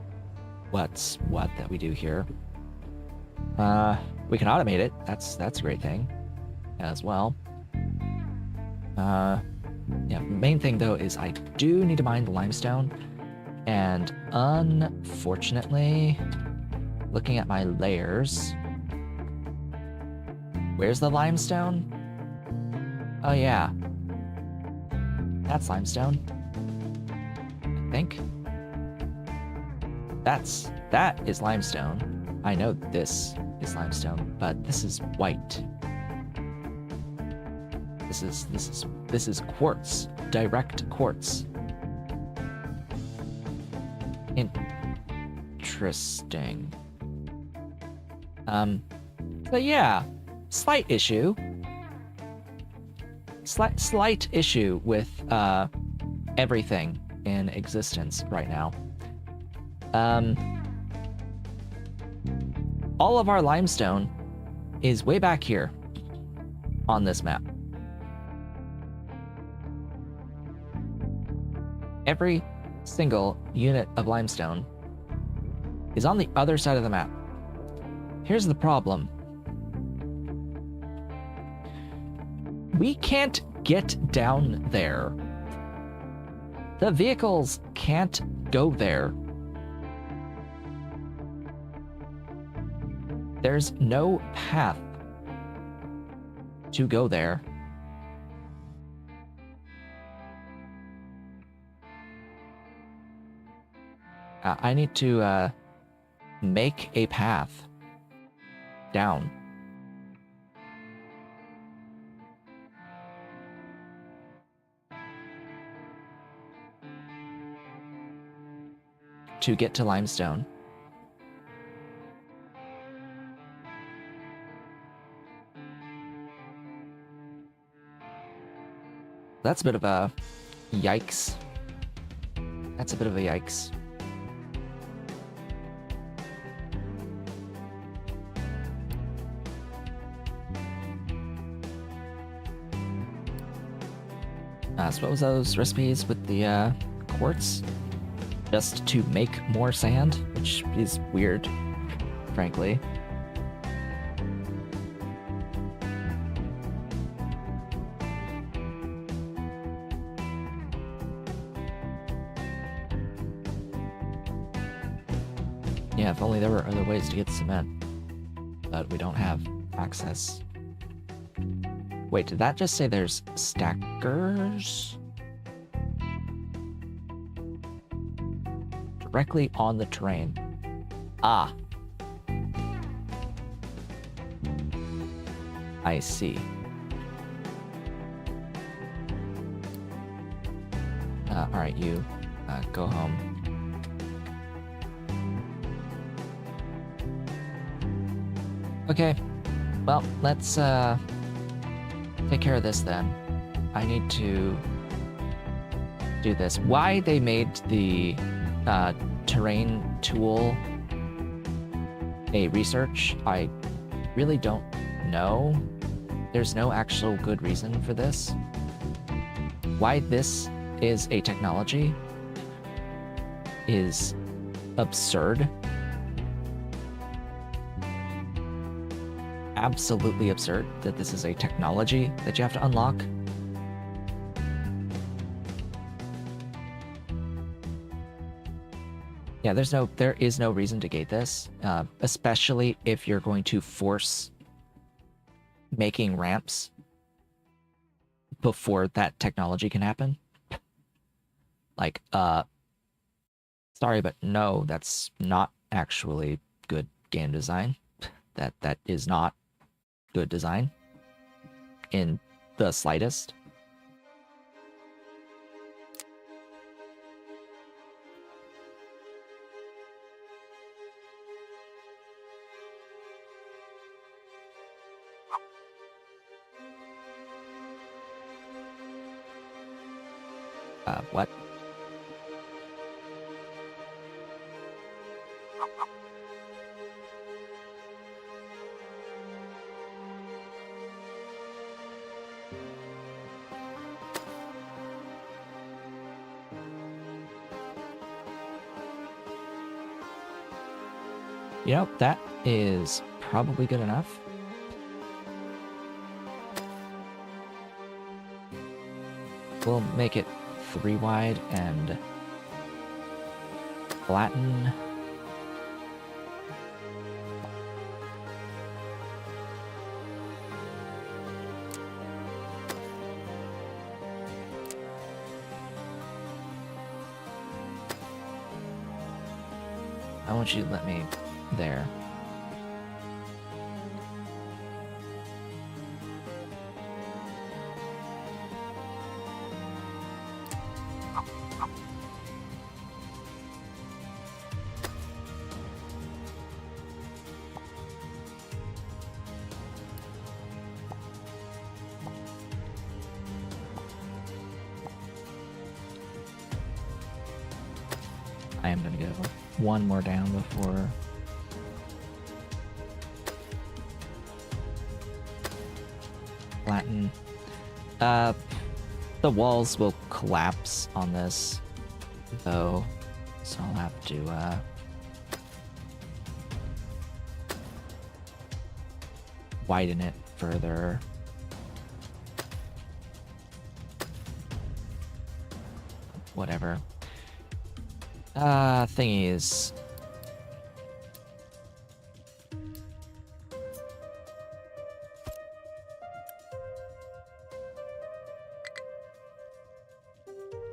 what's what that we do here. We can automate it. That's a great thing as well. Yeah, main thing though is I do need to mine the limestone, and unfortunately, looking at my layers, where's the limestone? Oh yeah, that's limestone, I think. That is limestone. I know this is limestone, but this is white. This is quartz, direct quartz. Interesting. But yeah, slight issue. Slight issue with everything in existence right now. All of our limestone is way back here on this map. Every single unit of limestone is on the other side of the map. Here's the problem. We can't get down there. The vehicles can't go there. There's no path to go there. I need to make a path down. To get to limestone. That's a bit of a yikes. That's a bit of a yikes. So what was those recipes with the quartz? Just to make more sand, which is weird, frankly. Yeah, if only there were other ways to get cement. But we don't have access. Wait, did that just say there's stackers? Directly on the terrain. Ah. I see. Alright, you go home. Okay, well, let's take care of this then. I need to do this. Why they made the terrain tool a research, I really don't know. There's no actual good reason for this. Why this is a technology is absurd. Absolutely absurd that this is a technology that you have to unlock. Yeah, there is no reason to gate this, especially if you're going to force making ramps before that technology can happen. Like, sorry, but no, that's not actually good game design. That is not good design in the slightest. What? You know, that is probably good enough. We'll make it 3 wide and flatten. I want you to let me there. I am gonna go 1 more down before flatten. The walls will collapse on this, though, so I'll have to widen it further. Whatever. Thing is,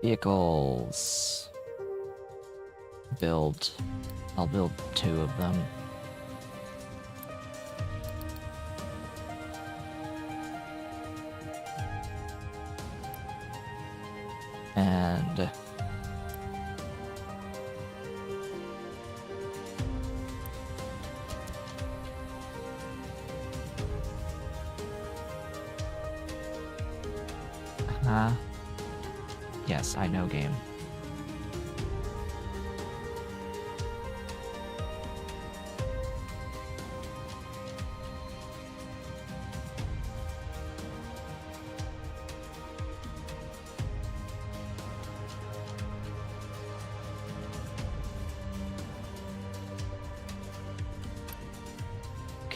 vehicles. I'll build 2 of them. And yes, I know game.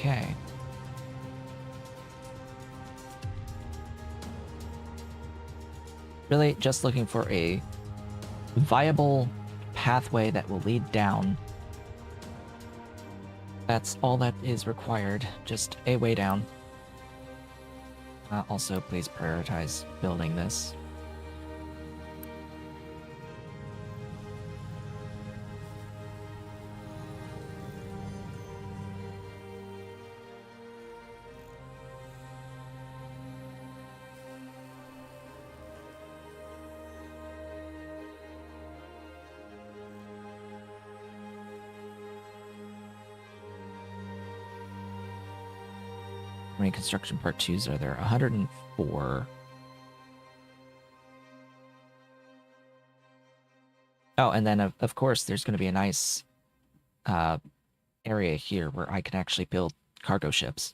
Okay. Really just looking for a viable pathway that will lead down. That's all that is required, just a way down. Also, please prioritize building this. How many construction part 2s are there? 104. Oh, and then of course there's going to be a nice area here where I can actually build cargo ships.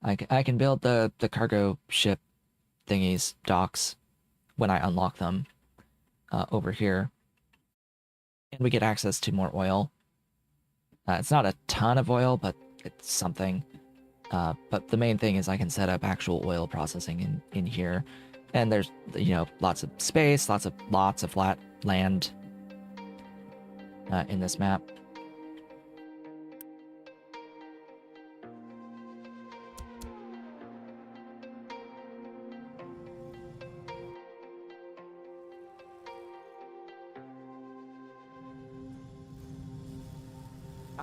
I can build the cargo ship thingies, docks, when I unlock them over here. And we get access to more oil. It's not a ton of oil, but it's something. But the main thing is I can set up actual oil processing in here. And there's, you know, lots of space, lots of flat land in this map.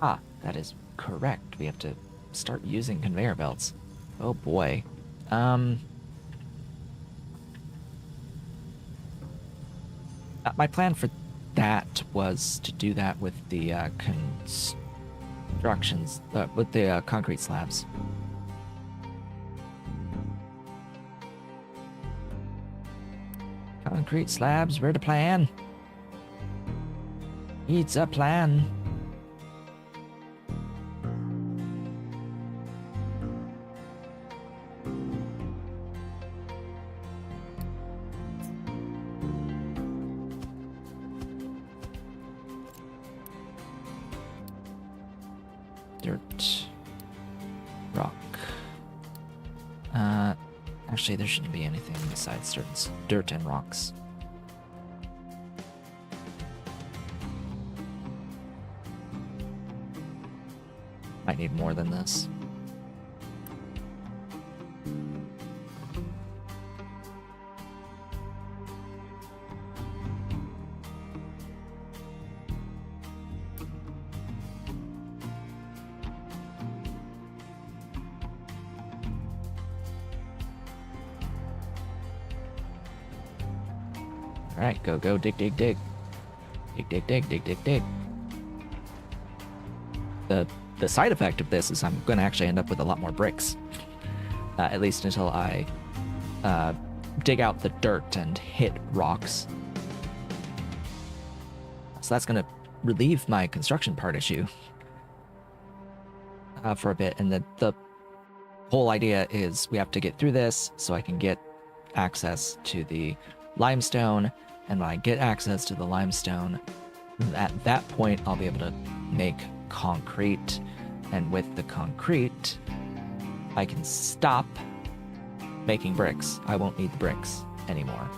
Ah, that is correct. We have to start using conveyor belts. Oh boy. My plan for that was to do that with the constructions, with the concrete slabs. Concrete slabs, where the plan? It's a plan. Dirt. Rock. Actually, there shouldn't be anything besides dirt and rocks. Might need more than this. All right, go, dig, dig, dig. Dig, dig, dig, dig, dig, dig. The side effect of this is I'm going to actually end up with a lot more bricks. At least until I dig out the dirt and hit rocks. So that's going to relieve my construction part issue for a bit. And the whole idea is we have to get through this so I can get access to the limestone. And when I get access to the limestone, at that point, I'll be able to make concrete. And with the concrete, I can stop making bricks. I won't need the bricks anymore.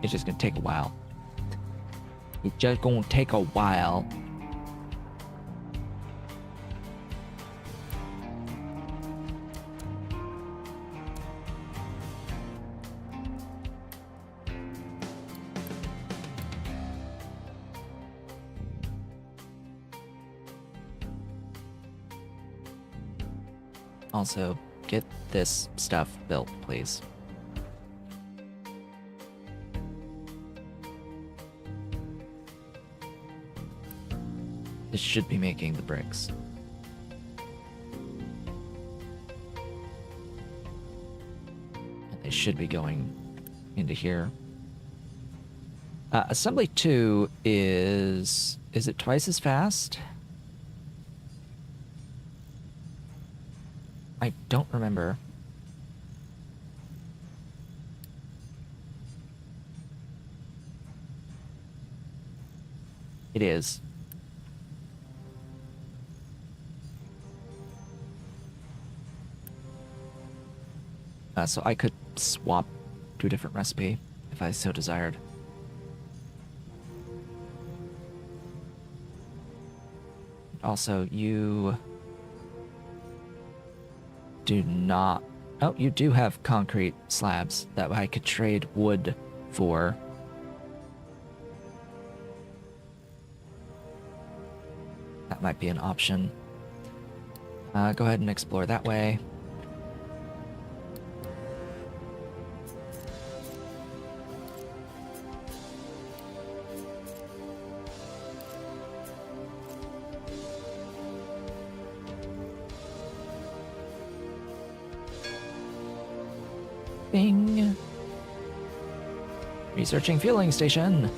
It's just gonna take a while. It's just gonna take a while. Also, get this stuff built, please. This should be making the bricks. And they should be going into here. Assembly 2 is it twice as fast? I don't remember. It is. So I could swap to a different recipe if I so desired. Also, you do not... Oh, you do have concrete slabs that I could trade wood for. That might be an option. Go ahead and explore that way. Bing. Researching fueling station.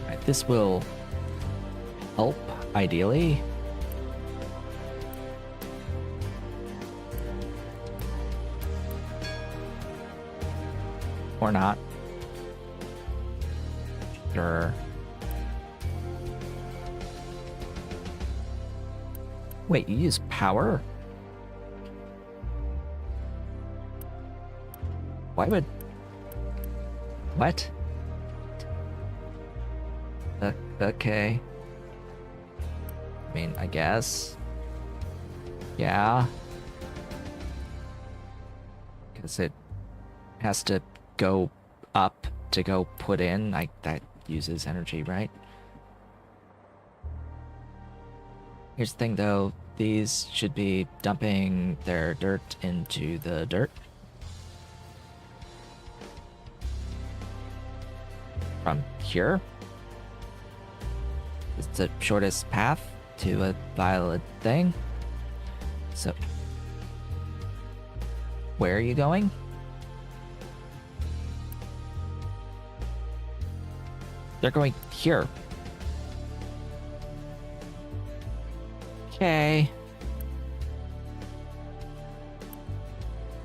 Right, this will help, ideally. Or not. Sure. Wait, you use power? Why would... What? Okay. I mean, I guess. Yeah. Because it has to go up to go put in. That uses energy, right? Here's the thing, though. These should be dumping their dirt into the dirt. From here. It's the shortest path to a valid thing. So, where are you going? They're going here. Okay.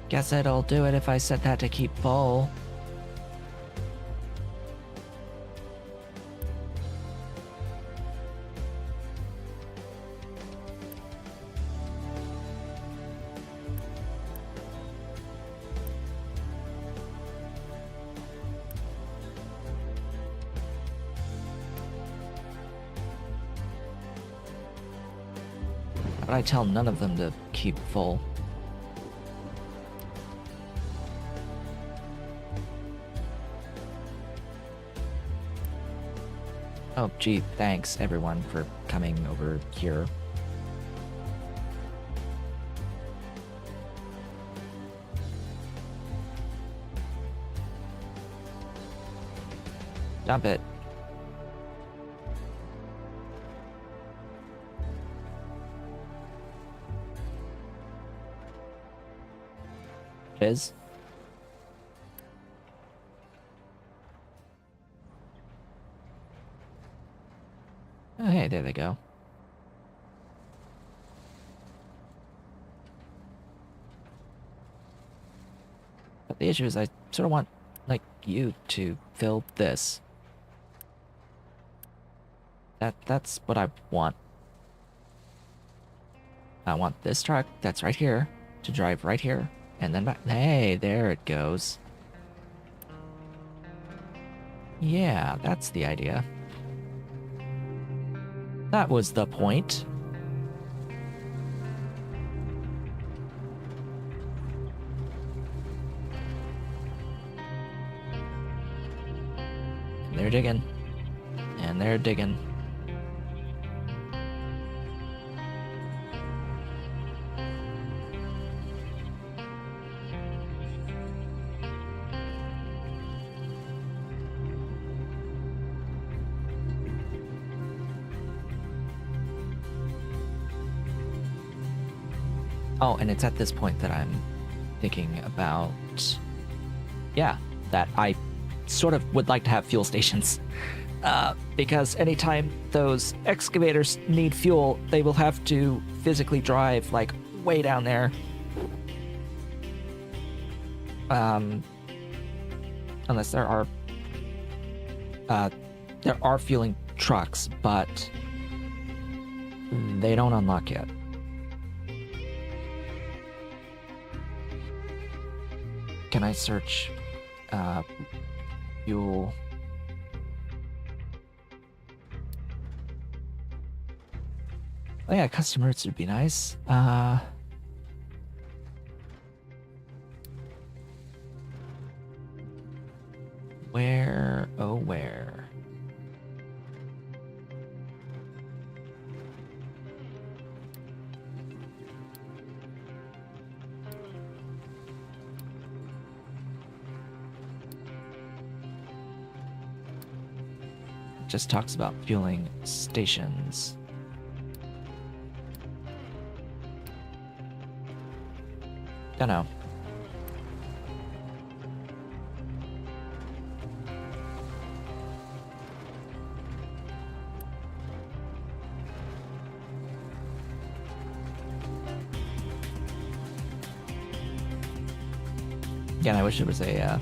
Guess it'll do it if I set that to keep full. But I tell none of them to keep full. Oh, gee, thanks everyone for coming over here. Dump it. Is. Oh, hey, there they go. But the issue is I sort of want, like, you to fill this. That's what I want. I want this truck that's right here to drive right here. And then back. Hey, there it goes. Yeah, that's the idea. That was the point. And they're digging. And they're digging. Oh, and it's at this point that I'm thinking about, yeah, that I sort of would like to have fuel stations. Because anytime those excavators need fuel, they will have to physically drive, like, way down there. Unless there are fueling trucks, but they don't unlock yet. Can I search fuel? Oh yeah, custom routes would be nice. Where, oh where? It just talks about fueling stations. Don't know. Again, I wish there was a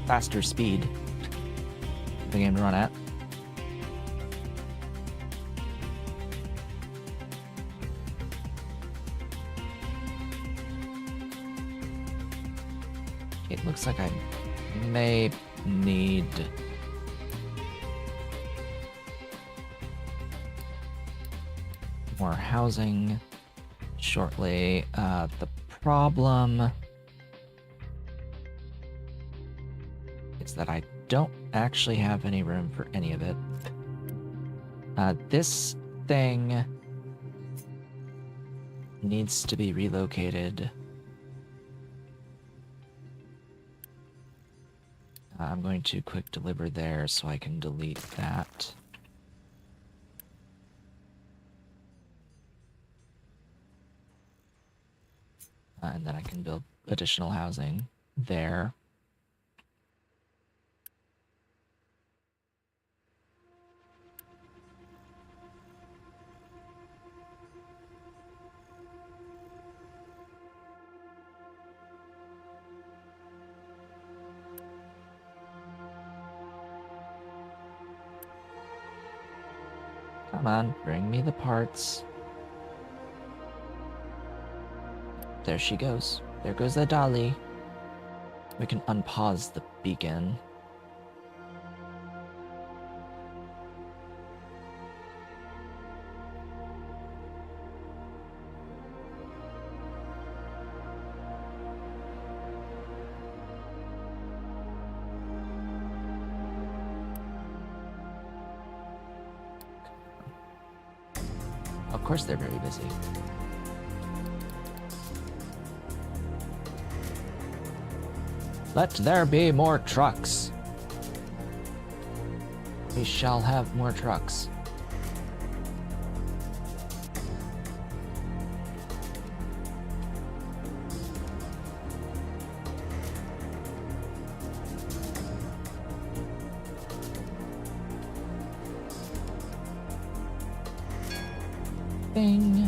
faster speed for the game to run at. It looks like I may need more housing shortly. The problem is that I don't actually have any room for any of it. This thing needs to be relocated. I'm going to quick deliver there so I can delete that. And then I can build additional housing there. Come on, bring me the parts. There she goes. There goes the dolly. We can unpause the beacon. Of course they're very busy. Let there be more trucks. We shall have more trucks. Bing.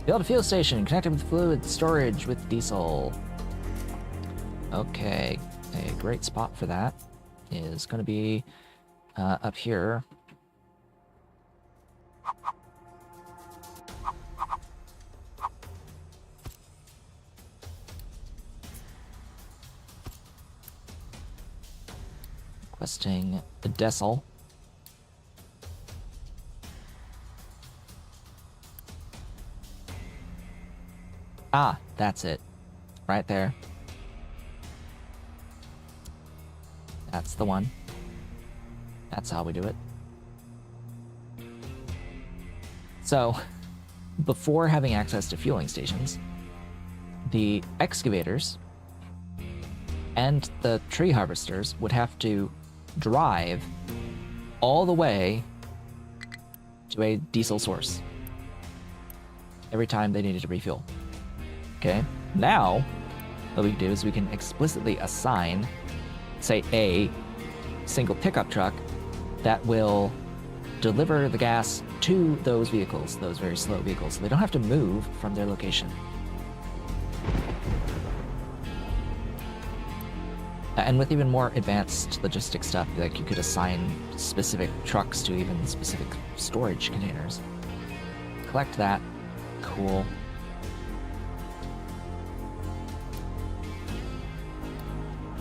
Build a fuel station connected with fluid storage with diesel. Okay, a great spot for that is going to be up here. Requesting a decil. Ah, that's it. Right there. That's the one. That's how we do it. So, before having access to fueling stations, the excavators and the tree harvesters would have to drive all the way to a diesel source. every time they needed to refuel. Okay, now what we can do is we can explicitly assign, say, a single pickup truck that will deliver the gas to those vehicles, those very slow vehicles. So they don't have to move from their location. And with even more advanced logistic stuff, like you could assign specific trucks to even specific storage containers. Collect that. Cool.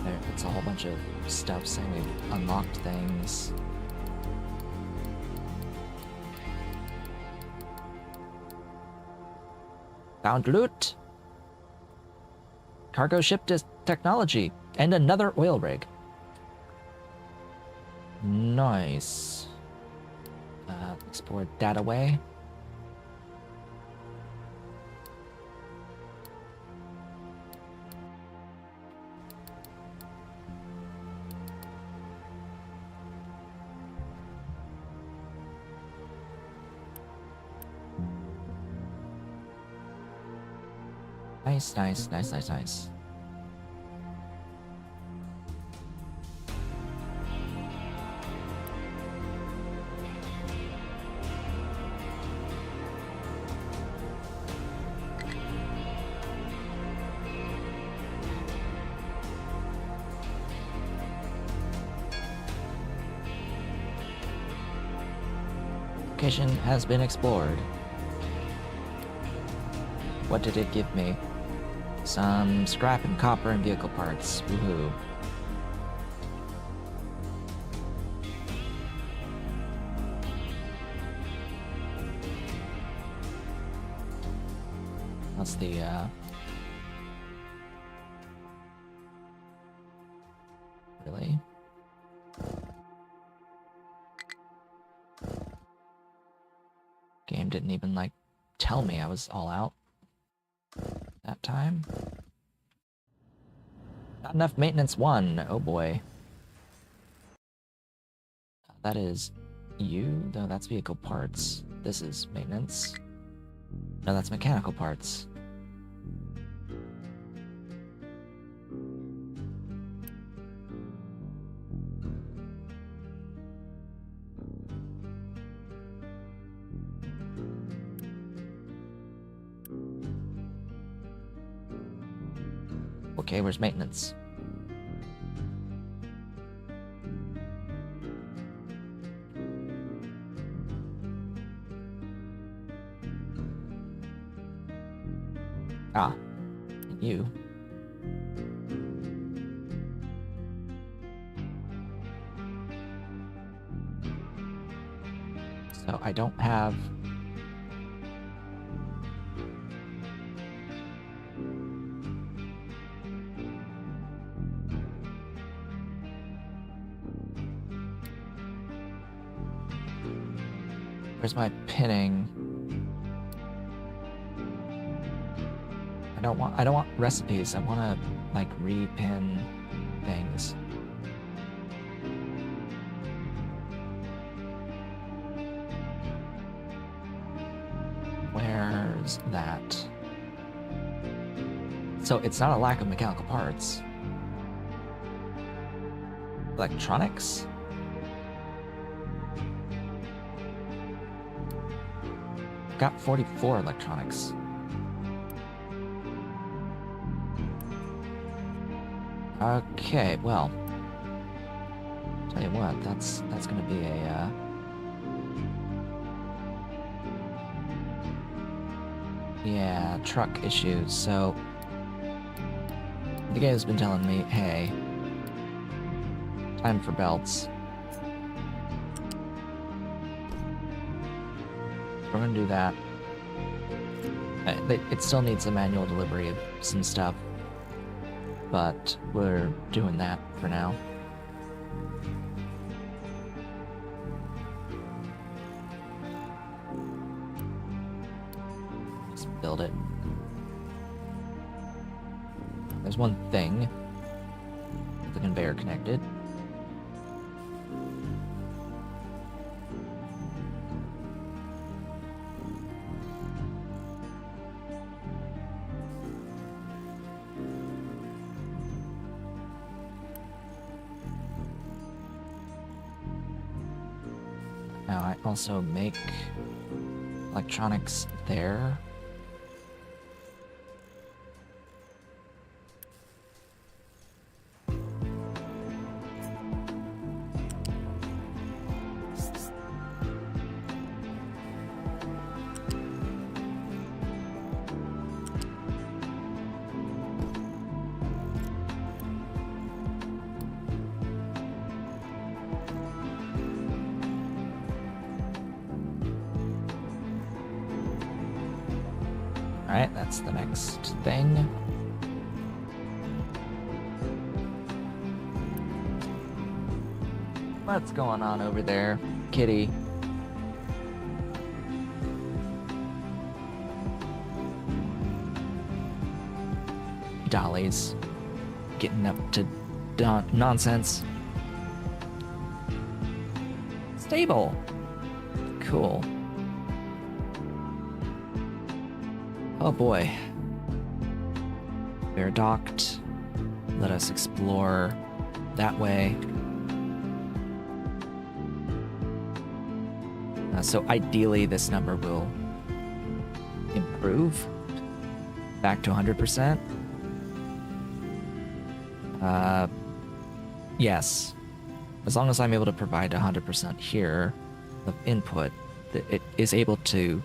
There, it's a whole bunch of stuff saying we've unlocked things. Found loot. Cargo ship technology. And another oil rig. Nice. Explore data way. Nice, nice, nice, nice, nice. Location has been explored. What did it give me? Some scrap and copper and vehicle parts. Woohoo. That's the, Really? Game didn't even, like, tell me I was all out that time. Not enough maintenance 1. Oh boy. That is you? No, that's vehicle parts. This is maintenance. No, that's mechanical parts. Okay, where's maintenance? Ah, you. So I don't have... Where's my pinning? I don't want recipes. I want to, like, repin things. Where's that? So it's not a lack of mechanical parts. Electronics? I've got 44 electronics. Okay, well, tell you what, that's gonna be a yeah, truck issues. So the game's been telling me, hey, time for belts. We're gonna do that. It still needs a manual delivery of some stuff, but we're doing that for now. Let's build it. There's one thing. The conveyor connected. Now I also make electronics there. Alright, that's the next thing. What's going on over there, kitty? Dolly's getting up to nonsense. Stable. Cool. Oh boy. We're docked. Let us explore that way. So ideally this number will improve back to 100%. Yes. As long as I'm able to provide 100% here of input, it is able to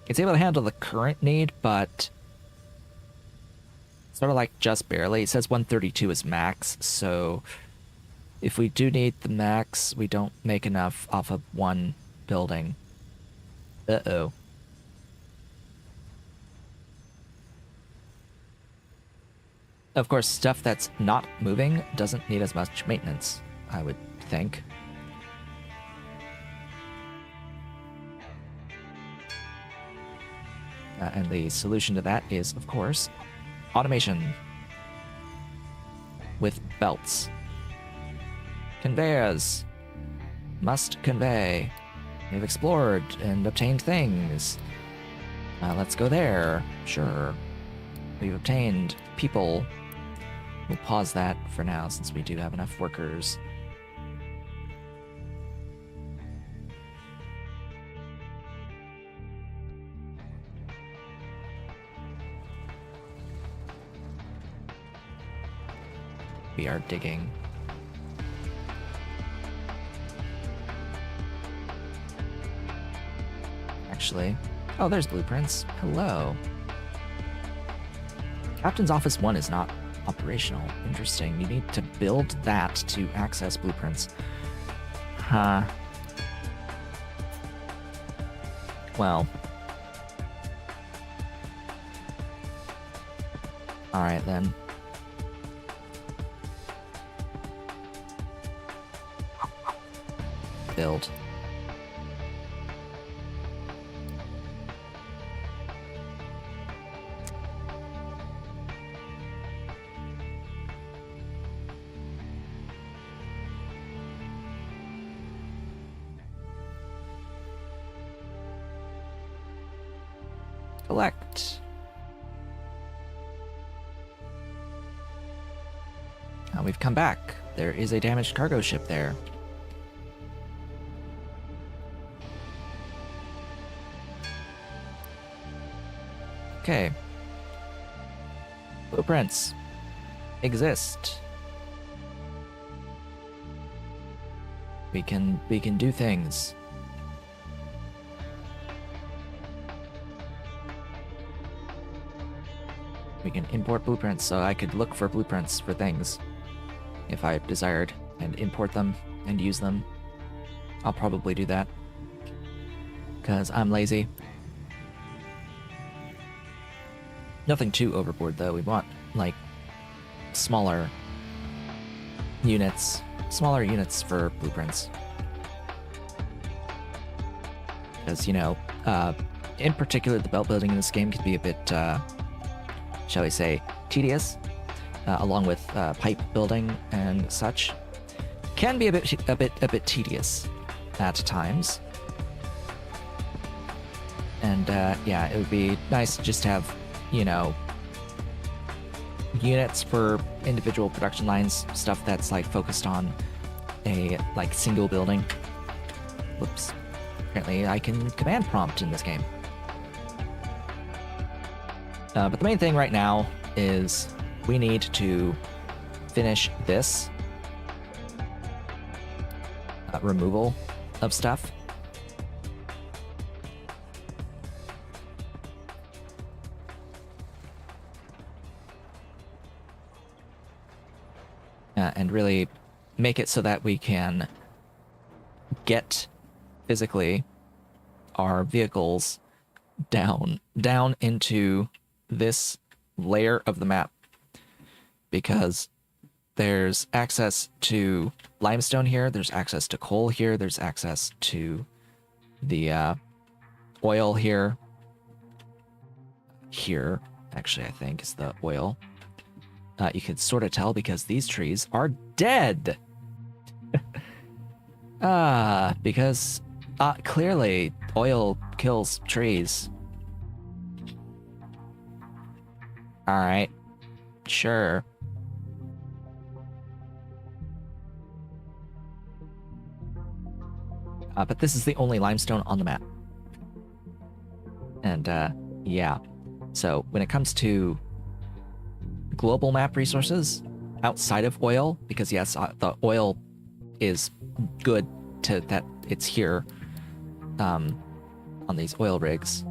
it's able to handle the current need, but sort of like just barely. It says 132 is max, so if we do need the max, we don't make enough off of one building. Uh-oh. Of course, stuff that's not moving doesn't need as much maintenance, I would think. And the solution to that is, of course, automation with belts. Conveyors must convey. We've explored and obtained things. Let's go there. Sure. We've obtained people. We'll pause that for now since we do have enough workers. We are digging. Actually, oh, there's blueprints. Hello. Captain's Office 1 is not operational. Interesting. You need to build that to access blueprints. Huh. Well. Alright then. Build. Collect. We've come back. There is a damaged cargo ship there. Okay. Blueprints exist. We can do things. We can import blueprints, so I could look for blueprints for things if I desired and import them and use them. I'll probably do that because I'm lazy. Nothing too overboard though. We want like smaller units for blueprints. Because, you know, in particular, the belt building in this game can be a bit, shall we say, tedious, along with pipe building and such. Can be a bit tedious at times. And yeah, it would be nice to just have, you know, units for individual production lines, stuff that's like focused on a like single building. Whoops. Apparently I can command prompt in this game. But the main thing right now is we need to finish this removal of stuff. And really make it so that we can get physically our vehicles down into this layer of the map, because there's access to limestone here, there's access to coal here, there's access to the oil here. Here, actually, I think is the oil. You can sort of tell because these trees are dead. Because clearly oil kills trees. All right, sure. But this is the only limestone on the map. And yeah, so when it comes to global map resources outside of oil, because yes, the oil is good to that it's here on these oil rigs.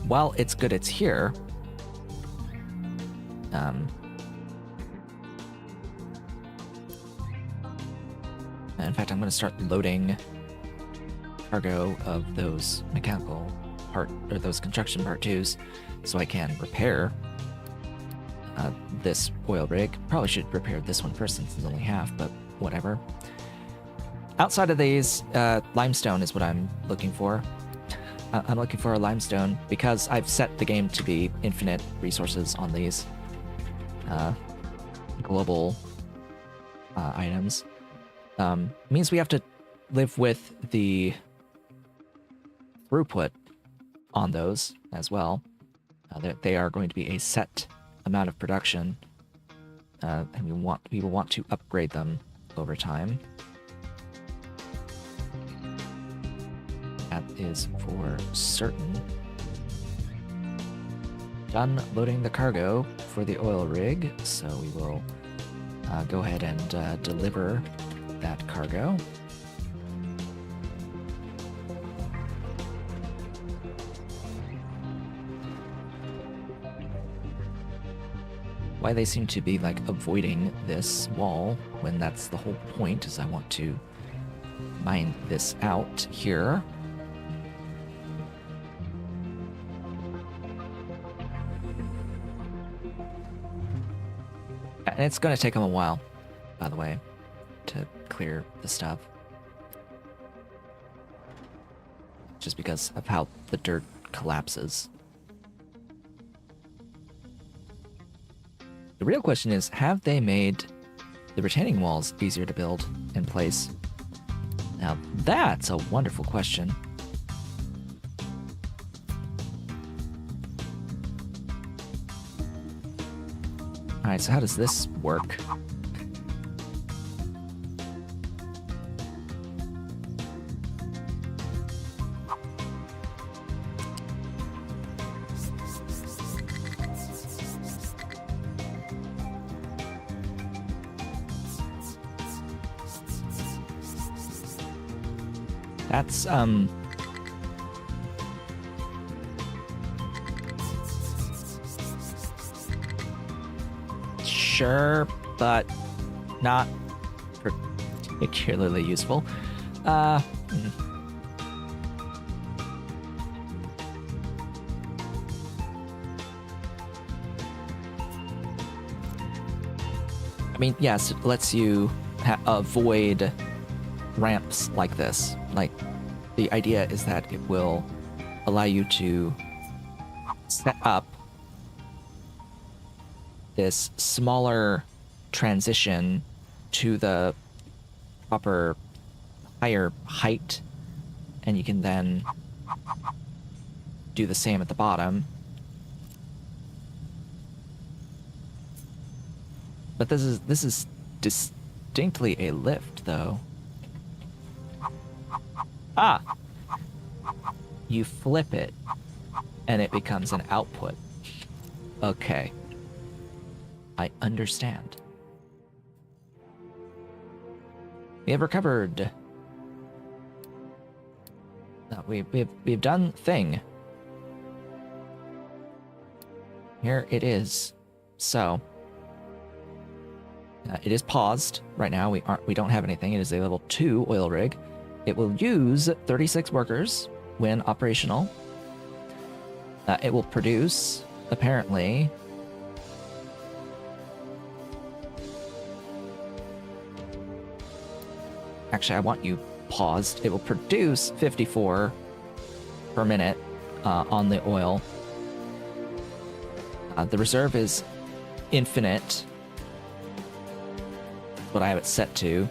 While it's good it's here, in fact, I'm going to start loading cargo of those mechanical part, or those construction part 2s, so I can repair this oil rig. Probably should repair this one first since it's only half, but whatever. Outside of these, limestone is what I'm looking for. I'm looking for a limestone because I've set the game to be infinite resources on these global items. Means we have to live with the throughput on those as well. They are going to be a set amount of production, and we will want to upgrade them over time. That is for certain. Done loading the cargo for the oil rig, so we will go ahead and deliver that cargo. Why they seem to be like avoiding this wall when that's the whole point, is I want to mine this out here. And it's going to take them a while, by the way, to clear the stuff. Just because of how the dirt collapses. The real question is, have they made the retaining walls easier to build in place? Now, that's a wonderful question. Alright, so how does this work? That's, sure, but not particularly useful. I mean, yes, it lets you avoid ramps like this. Like, the idea is that it will allow you to set up this smaller transition to the proper higher height, and you can then do the same at the bottom. But this is distinctly a lift, though. Ah! You flip it, and it becomes an output. Okay. I understand. We have recovered. We've done thing. Here it is. So it is paused right now. We don't have anything. It is a level 2 oil rig. It will use 36 workers when operational. It will produce, apparently, actually, I want you paused. It will produce 54 per minute on the oil. The reserve is infinite. What I have it set to.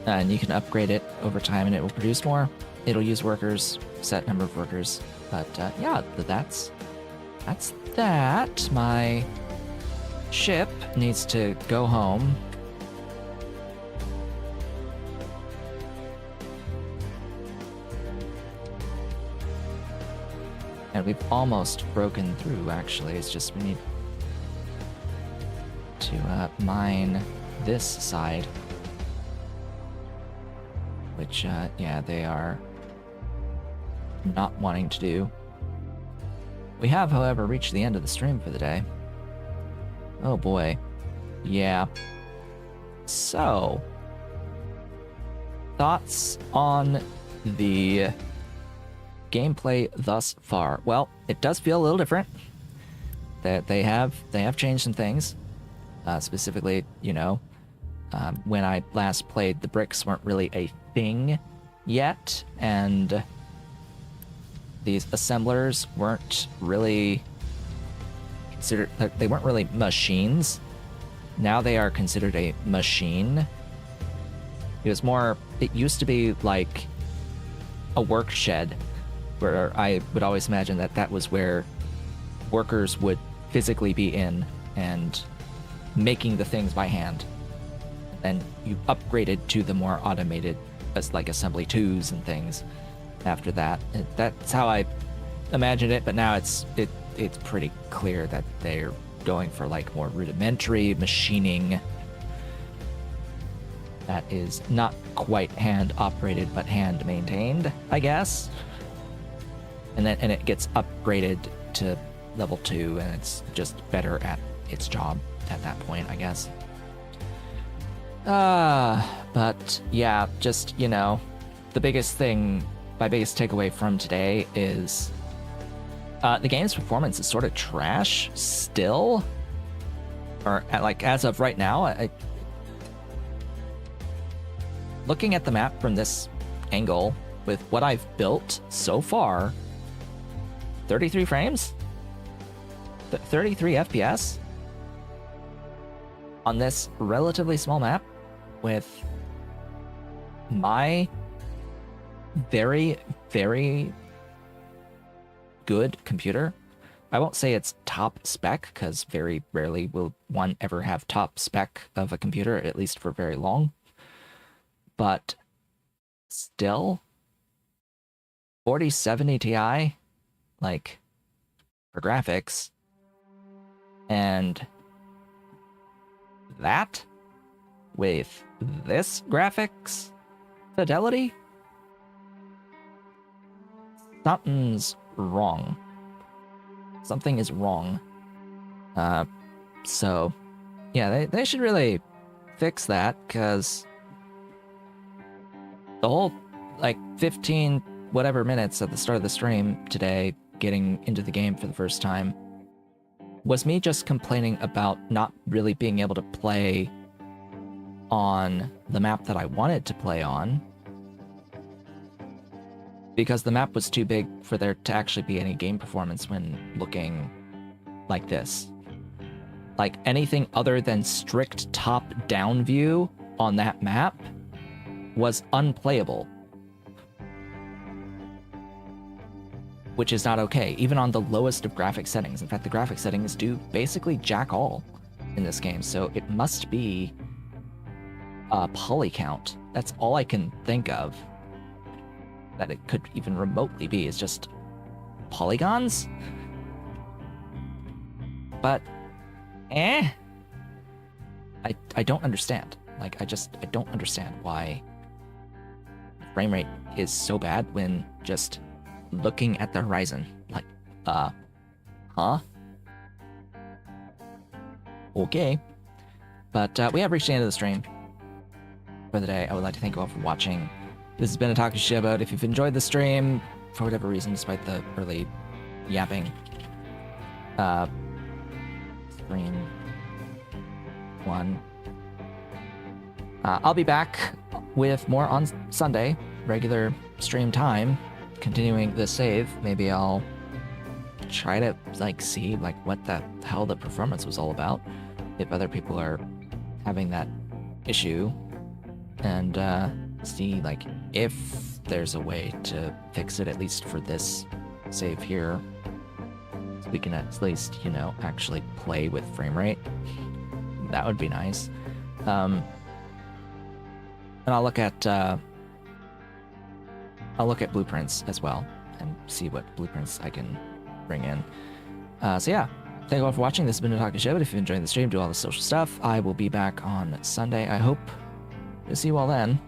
And you can upgrade it over time and it will produce more. It'll use workers, set number of workers. But yeah, that's that. My ship needs to go home. And we've almost broken through, actually. It's just we need to mine this side. Which, yeah, they are not wanting to do. We have, however, reached the end of the stream for the day. Oh boy. Yeah. So, thoughts on the gameplay thus far? Well, it does feel a little different. That they have changed some things. Specifically, you know, when I last played, the bricks weren't really a thing yet, and these assemblers weren't really considered, they weren't really machines. Now they are considered a machine. It used to be like a work shed, where I would always imagine that was where workers would physically be in and making the things by hand. And you upgraded to the more automated, like assembly 2s and things after that. That's how I imagined it, but now it's pretty clear that they're going for like more rudimentary machining that is not quite hand operated but hand maintained, I guess. And it gets upgraded to level 2 and it's just better at its job at that point, I guess. But yeah, just, you know, my biggest takeaway from today is the game's performance is sort of trash still, or like as of right now. Looking at the map from this angle with what I've built so far, 33 frames, 33 FPS on this relatively small map with my very, very good computer. I won't say it's top spec, because very rarely will one ever have top spec of a computer, at least for very long. But still, 4070 Ti, like, for graphics, and that with this graphics fidelity, something's wrong. Something is wrong. So yeah, they should really fix that, because the whole like 15 whatever minutes at the start of the stream today, getting into the game for the first time, was me just complaining about not really being able to play on the map that I wanted to play on, because the map was too big for there to actually be any game performance when looking like this. Like anything other than strict top-down view on that map was unplayable. Which is not okay, even on the lowest of graphic settings. In fact, the graphic settings do basically jack all in this game, so it must be a poly count. That's all I can think of that it could even remotely be, is just polygons? But, I don't understand. Like, I don't understand why frame rate is so bad when just looking at the horizon. Like, huh? Okay. But we have reached the end of the stream for the day. I would like to thank you all for watching. This has been a Talk to Shit About. If you've enjoyed the stream, for whatever reason, despite the early yapping, stream 1. I'll be back with more on Sunday, regular stream time, continuing the save. Maybe I'll try to see what the hell the performance was all about, if other people are having that issue, and see if there's a way to fix it, at least for this save here, so we can at least actually play with frame rate. That would be nice. And I'll look at blueprints as well and see what blueprints I can bring in. So yeah, thank you all for watching. This has been a Talk to Show. But if you're enjoying the stream, do all the social stuff. I will be back on Sunday. I hope to see you all then.